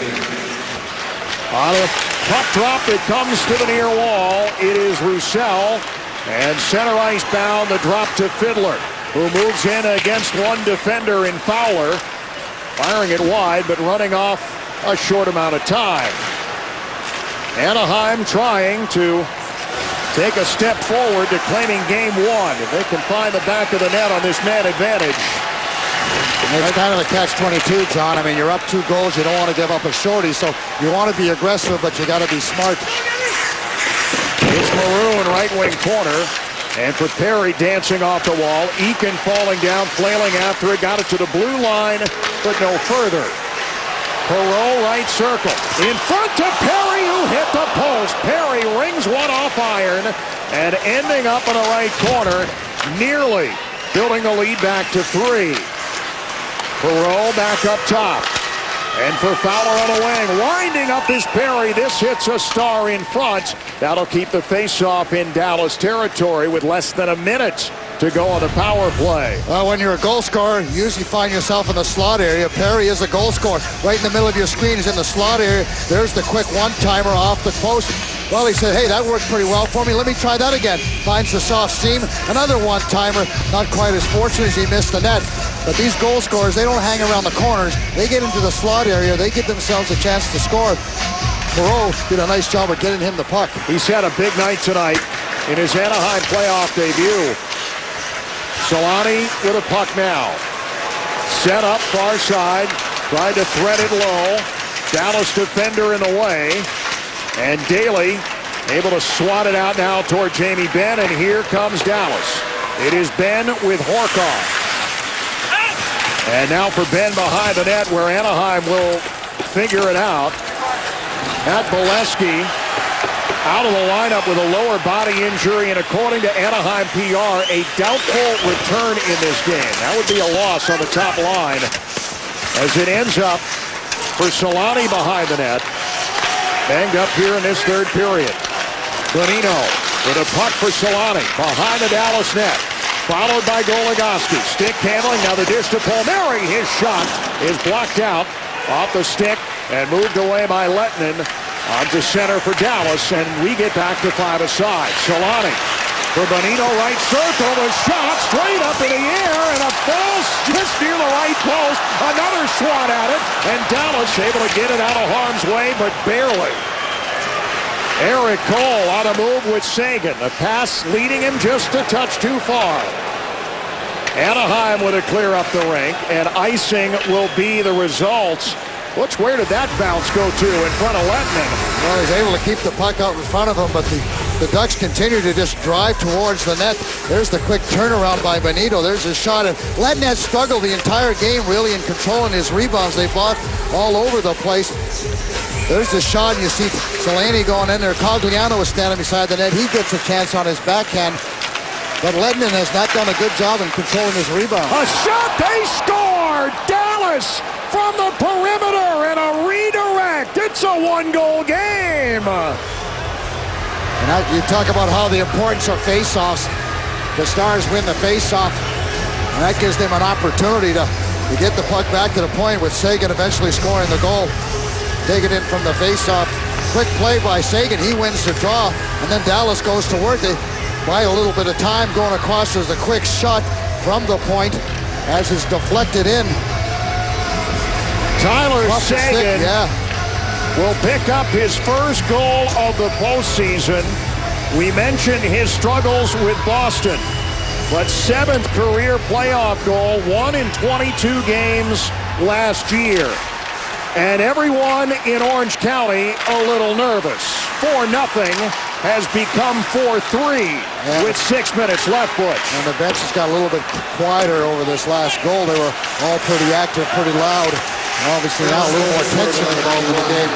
On a puck drop, it comes to the near wall. It is Roussel. And center ice bound, the drop to Fiddler, who moves in against one defender in Fowler. Firing it wide, but running off a short amount of time. Anaheim trying to take a step forward to claiming Game 1. If they can find the back of the net on this man advantage. It's kind of a catch-22, John. I mean, you're up 2 goals. You don't want to give up a shorty, so you want to be aggressive, but you got to be smart. It's Maroon, right wing corner. And for Perry dancing off the wall. Eakin falling down, flailing after it. Got it to the blue line, but no further. Perreault, right circle. In front to Perry, who hit the post. Perry rings one off iron and ending up in the right corner, nearly building the lead back to 3. Perreault back up top. And for Fowler on the wing, winding up is Perry. This hits a star in front. That'll keep the faceoff in Dallas territory with less than a minute to go on the power play. Well, when you're a goal scorer, you usually find yourself in the slot area. Perry is a goal scorer. Right in the middle of your screen is in the slot area. There's the quick one-timer off the post. Well, he said, hey, that worked pretty well for me. Let me try that again. Finds the soft seam. Another one-timer. Not quite as fortunate as he missed the net. But these goal scorers, they don't hang around the corners. They get into the slot area. They give themselves a chance to score. Perreault did a nice job of getting him the puck. He's had a big night tonight in his Anaheim playoff debut. Solani with a puck now. Set up far side. Tried to thread it low. Dallas defender in the way. And Daly able to swat it out now toward Jamie Benn. And here comes Dallas. It is Benn with Horkoff. And now for Benn behind the net, where Anaheim will figure it out. Matt Bolesky out of the lineup with a lower body injury, and according to Anaheim PR, a doubtful return in this game. That would be a loss on the top line as it ends up for Solani behind the net. Banged up here in this third period. Bonino with a puck for Solani behind the Dallas net. Followed by Goligoski. Stick handling. Now the dish to Palmieri. His shot is blocked out off the stick and moved away by Lettinen onto center for Dallas. And we get back to 5-a-side. Solani for Bonino, right circle. The shot straight up in the air and a false just near the right post. Another swat at it. And Dallas able to get it out of harm's way, but barely. Eric Cole on a move with Sagan. The pass leading him just a touch too far. Anaheim with a clear up the rink, and icing will be the result. Where did that bounce go to in front of Lettinen? Well, he's able to keep the puck out in front of him, but the Ducks continue to just drive towards the net. There's the quick turnaround by Benito. There's a shot, and Lettinen struggled the entire game really in controlling his rebounds. They blocked all over the place. There's the shot, and you see Solani going in there. Cogliano is standing beside the net. He gets a chance on his backhand, but Lettinen has not done a good job in controlling his rebound. A shot, they score! Dallas from the perimeter and a redirect. It's a one-goal game. And you talk about how the importance of face-offs. The Stars win the face-off, and that gives them an opportunity to get the puck back to the point with Sagan eventually scoring the goal. Take it in from the face-off. Quick play by Sagan. He wins the draw, and then Dallas goes to work. They buy a little bit of time going across. There's a quick shot from the point as it's deflected in. Tyler Sagan will pick up his first goal of the postseason. We mentioned his struggles with Boston, but 7th career playoff goal, 1 in 22 games last year. And everyone in Orange County a little nervous. 4-0 has become 4-3 with 6 minutes left, Butch. And the bench has got a little bit quieter over this last goal. They were all pretty active, pretty loud. And obviously now a little more tension involved in the game.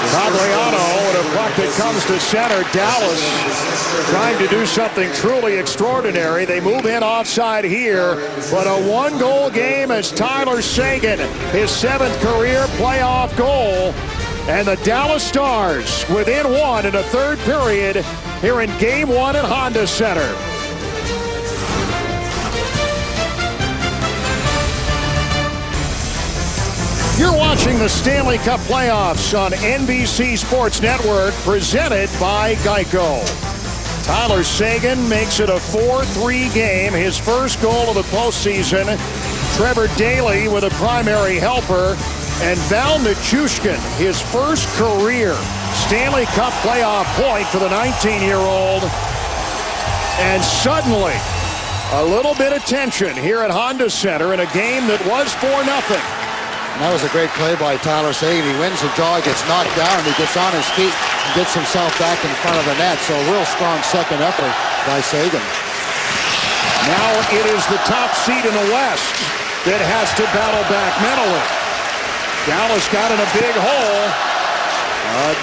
Cogliano with a puck that comes to center. Dallas trying to do something truly extraordinary. They move in offside here, but a one-goal game as Tyler Sagan, his 7th career playoff goal. And the Dallas Stars within 1 in the third period here in Game 1 at Honda Center. You're watching the Stanley Cup playoffs on NBC Sports Network, presented by Geico. Tyler Sagan makes it a 4-3 game, his first goal of the postseason. Trevor Daley with a primary helper. And Val Nichushkin, his first career Stanley Cup playoff point for the 19-year-old. And suddenly, a little bit of tension here at Honda Center in a game that was 4-0. And that was a great play by Tyler Sagan. He wins the draw, gets knocked down, he gets on his feet and gets himself back in front of the net. So a real strong second effort by Sagan. Now it is the top seed in the West that has to battle back mentally. Dallas got in a big hole.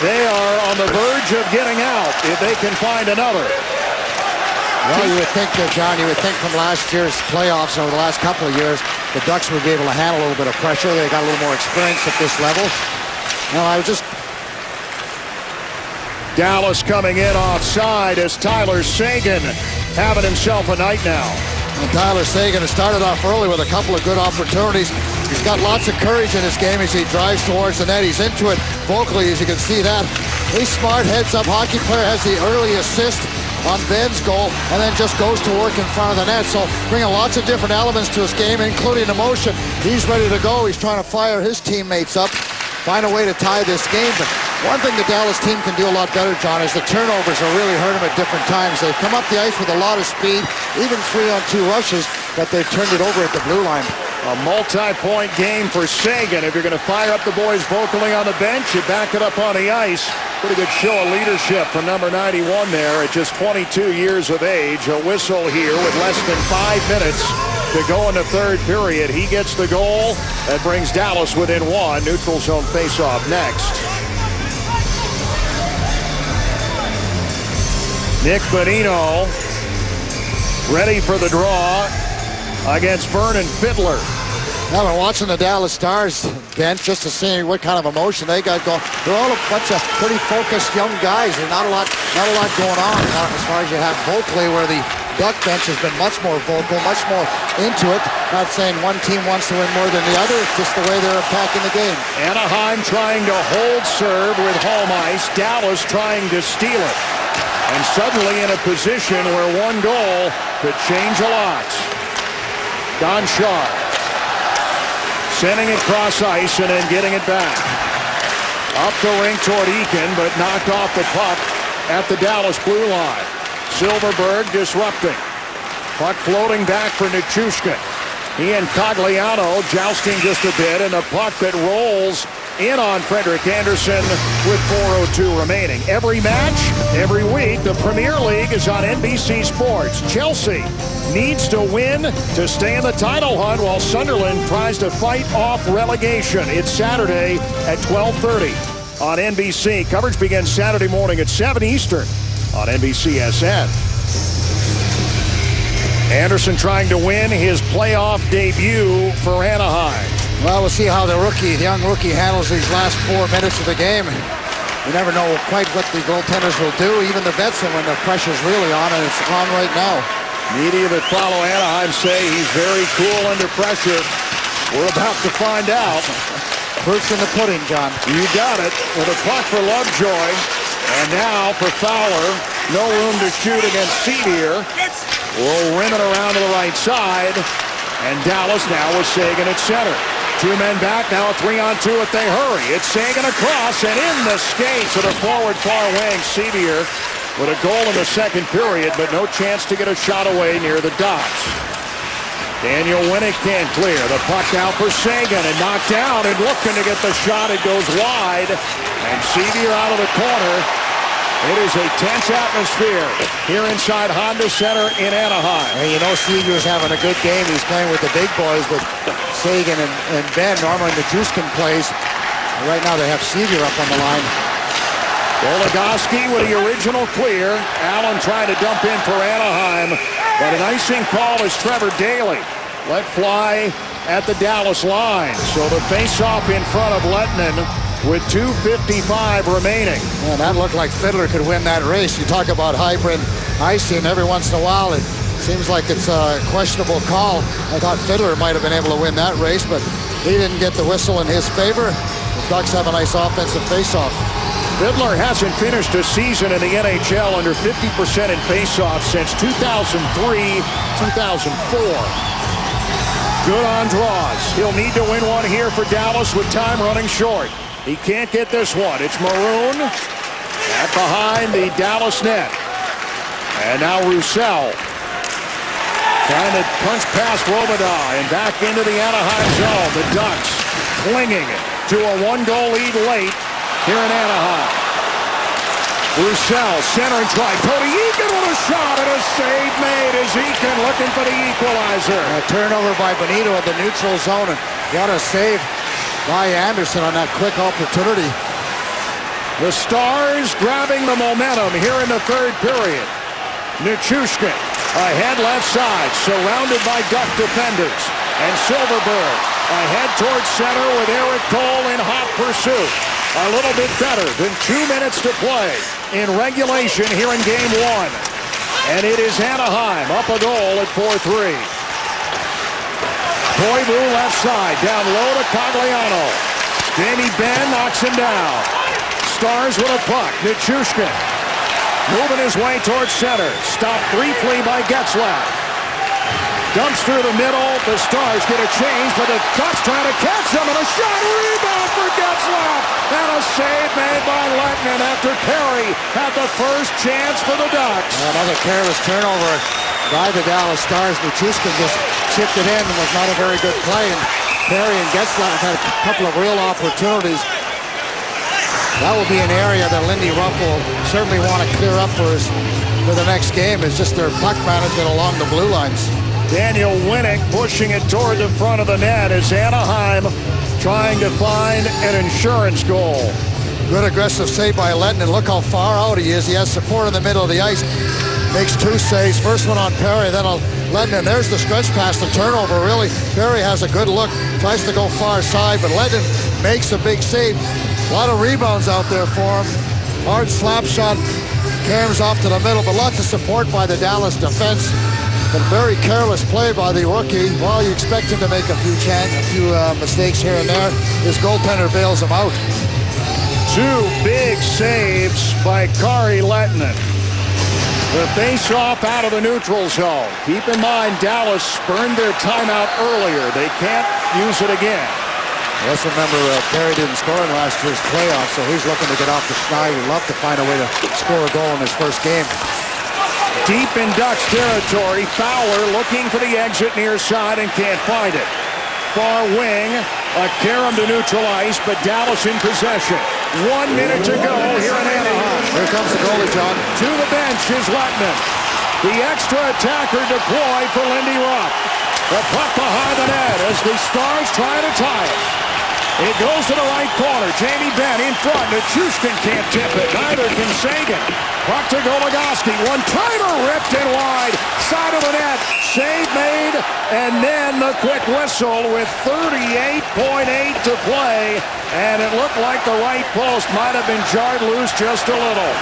They are on the verge of getting out if they can find another. Well, you would think that, John, you would think from last year's playoffs over the last couple of years, the Ducks would be able to handle a little bit of pressure. They got a little more experience at this level. Dallas coming in offside as Tyler Seguin having himself a night now. And Tyler Seguin has started off early with a couple of good opportunities. He's got lots of courage in his game as he drives towards the net. He's into it vocally, as you can see that. He's smart, heads-up hockey player, has the early assist on Ben's goal, and then just goes to work in front of the net. So bringing lots of different elements to his game, including emotion. He's ready to go. He's trying to fire his teammates up, find a way to tie this game. But one thing the Dallas team can do a lot better, John, is the turnovers are really hurt them at different times. They've come up the ice with a lot of speed, even 3-on-2 rushes, but they've turned it over at the blue line. A multi-point game for Seguin. If you're going to fire up the boys vocally on the bench, you back it up on the ice. Pretty good show of leadership from number 91 there at just 22 years of age. A whistle here with less than 5 minutes to go in the third period. He gets the goal. That brings Dallas within one. Neutral zone faceoff next. Nick Bonino ready for the draw against Vernon Fiddler. Now we're watching the Dallas Stars bench just to see what kind of emotion they got going. They're all a bunch of pretty focused young guys. There's not a lot going on as far as you have vocally, where the Duck bench has been much more vocal, much more into it. Not saying one team wants to win more than the other. It's just the way they're attacking the game. Anaheim trying to hold serve with home ice. Dallas trying to steal it. And suddenly in a position where one goal could change a lot. Don Sharp sending it cross ice and then getting it back. Up the rink toward Eakin, but knocked off the puck at the Dallas blue line. Silverberg disrupting. Puck floating back for Nichushkin. He and Cogliano jousting just a bit, and a puck that rolls in on Frederik Andersen with 4:02 remaining. Every match, every week, the Premier League is on NBC Sports. Chelsea needs to win to stay in the title hunt while Sunderland tries to fight off relegation. It's Saturday at 12:30 on NBC. Coverage begins Saturday morning at 7 Eastern on NBCSN. Andersen trying to win his playoff debut for Anaheim. Well, we'll see how the young rookie handles these last 4 minutes of the game. You never know quite what the goaltenders will do. Even the vets when the pressure's really on, and it's on right now. Media that follow Anaheim say he's very cool under pressure. We're about to find out. Proof's in the pudding, John. You got it. With a puck for Lovejoy. And now for Fowler. No room to shoot against Sevier. We'll rim it around to the right side. And Dallas now with Seguin at center. 2 men back, now a 3-on-2 if they hurry. It's Seguin across and in the skates of the forward far wing. Sevier with a goal in the second period, but no chance to get a shot away near the dots. Daniel Winnick can't clear. The puck now for Seguin and knocked down and looking to get the shot. It goes wide. And Sevier out of the corner. It is a tense atmosphere here inside Honda Center in Anaheim. And you know Sevier's having a good game. He's playing with the big boys with Seguin and Ben. Normally Nichushkin plays. Right now they have Sevier up on the line. Goligoski with the original clear. Allen trying to dump in for Anaheim. But an icing call is Trevor Daley. Let fly at the Dallas line. So the face-off in front of Lettinen with 2:55 remaining. Man, that looked like Fiddler could win that race. You talk about hybrid icing every once in a while. It seems like it's a questionable call. I thought Fiddler might have been able to win that race, but he didn't get the whistle in his favor. The Ducks have a nice offensive face-off. Fiddler hasn't finished a season in the NHL under 50% in face-offs since 2003, 2004. Good on draws. He'll need to win one here for Dallas with time running short. He can't get this one. It's Maroon at behind the Dallas net. And now Roussel trying to punch past Robidas and back into the Anaheim zone. The Ducks clinging to a 1-goal lead late here in Anaheim. Roussel centering try. Cody Eakin with a shot and a save made as Eakin looking for the equalizer. A turnover by Bonito at the neutral zone. And got a save by Andersen on that quick opportunity. The Stars grabbing the momentum here in the third period. Nichushkin ahead left side, surrounded by Duck defenders. And Silverberg ahead towards center with Eric Cole in hot pursuit. A little bit better than 2 minutes to play in regulation here in Game 1. And it is Anaheim up a goal at 4-3. Koivu left side, down low to Cogliano. Jamie Benn knocks him down. Stars with a puck. Nichushkin moving his way towards center. Stopped briefly by Getzlaf. Dumps through the middle. The Stars get a change, but the Ducks trying to catch him, and a shot rebound for Getzlaf. And a save made by Lettinen after Perry had the first chance for the Ducks. Another careless turnover by the Dallas Stars. Nichushkin just chipped it in and was not a very good play. And Perry and Getzlaf had a couple of real opportunities. That will be an area that Lindy Ruff will certainly want to clear up for the next game. It's just their puck management along the blue lines. Daniel Winnick pushing it toward the front of the net as Anaheim trying to find an insurance goal. Good aggressive save by Lettinen. Look how far out he is. He has support in the middle of the ice. Makes two saves. First one on Perry, then on Lettinen. There's the stretch pass, the turnover. Really, Perry has a good look. Tries to go far side, but Lettinen makes a big save. A lot of rebounds out there for him. Hard slap shot. Caroms off to the middle, but lots of support by the Dallas defense. But very careless play by the rookie. Well, you expect him to make a few mistakes here and there. His goaltender bails him out. Two big saves by Kari Lettinen. The face-off out of the neutral zone. Keep in mind, Dallas spurned their timeout earlier. They can't use it again. Let's remember Perry didn't score in last year's playoffs, so he's looking to get off the schneid. He'd love to find a way to score a goal in his first game. Deep in Ducks territory, Fowler looking for the exit near side and can't find it. Far wing, a Karam to neutral ice, but Dallas in possession. 1 minute to go here in Anaheim. Here comes the goalie, John. To the bench is Lettinen. The extra attacker deployed for Lindy Ruff. The puck behind the net as the Stars try to tie it. It goes to the right corner. Jamie Benn in front. Nichushkin can't tip it. Neither can Sagan. Puck to Goligoski. One-timer ripped in wide. Side of the net. Save made. And then the quick whistle with 38.8 to play. And it looked like the right post might have been jarred loose just a little.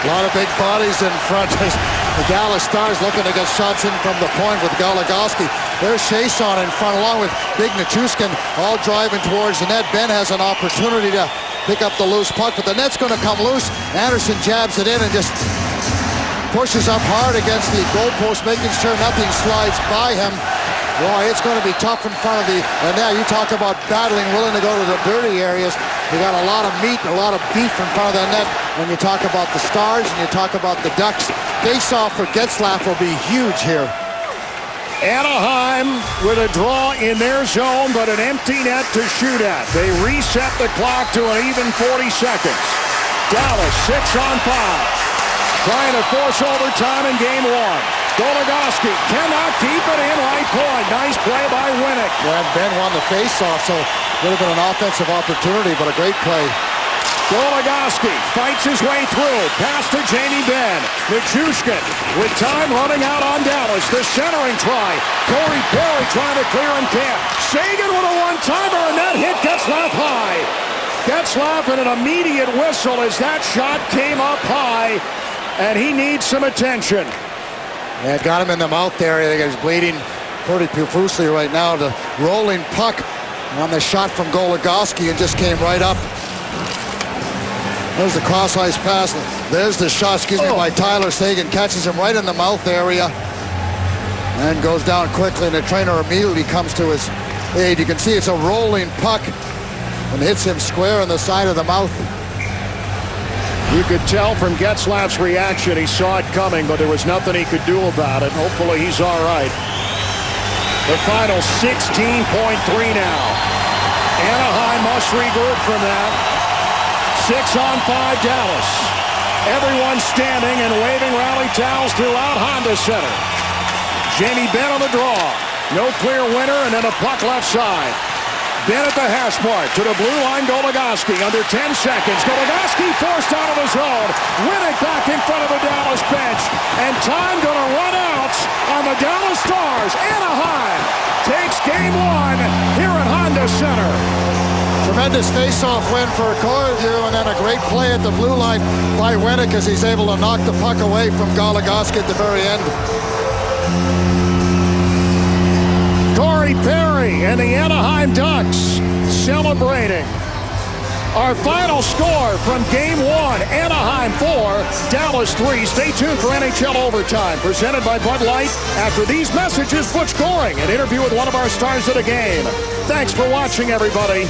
A lot of big bodies in front. The Dallas Stars looking to get shots in from the point with Goligoski. There's Chason in front along with Big Nichushkin all driving towards the net. Ben has an opportunity to pick up the loose puck, but the net's going to come loose. Anderson jabs it in and just pushes up hard against the goalpost, making sure nothing slides by him. Boy, it's going to be tough in front of the... And now you talk about battling, willing to go to the dirty areas. You got a lot of meat, a lot of beef in front of the net when you talk about the Stars and you talk about the Ducks. Face-off for Getzlaf will be huge here. Anaheim with a draw in their zone, but an empty net to shoot at. They reset the clock to an even 40 seconds. Dallas 6 on 5. Trying to force overtime in game 1. Goligoski cannot keep it in right point. Nice play by Winnick. Yeah, Ben won the face-off, so would have been an offensive opportunity, but a great play. Goligoski fights his way through. Pass to Jamie Benn. Nichushkin with time running out on Dallas. The centering try. Corey Perry trying to clear and can't. Sagan with a one-timer, and that hit Getzlaf high. Getzlaf and an immediate whistle as that shot came up high, and he needs some attention. Yeah, got him in the mouth area. I think he's bleeding pretty profusely right now. The rolling puck on the shot from Goligoski and just came right up. There's the cross-ice pass. There's the shot, by Tyler Sagan. Catches him right in the mouth area and goes down quickly, and the trainer immediately comes to his aid. You can see it's a rolling puck and hits him square in the side of the mouth. You could tell from Getzlaf's reaction he saw it coming, but there was nothing he could do about it. Hopefully he's all right. The final 16.3 now. Anaheim must regroup from that. 6 on 5 Dallas. Everyone standing and waving rally towels throughout Honda Center. Jamie Benn on the draw. No clear winner, and then a puck left side. been at the hash mark. To the blue line, Goligoski under 10 seconds. Goligoski forced out of his own. Winnick back in front of the Dallas bench. And time going to run out on the Dallas Stars. Anaheim takes Game 1 here at Honda Center. Tremendous face-off win for Corriveau, and then a great play at the blue line by Winnick as he's able to knock the puck away from Goligoski at the very end. Corey Perry and the Anaheim Ducks celebrating. Our final score from Game 1, Anaheim 4, Dallas 3. Stay tuned for NHL Overtime, presented by Bud Light. After these messages, Butch Goring, an interview with one of our stars of the game. Thanks for watching, everybody.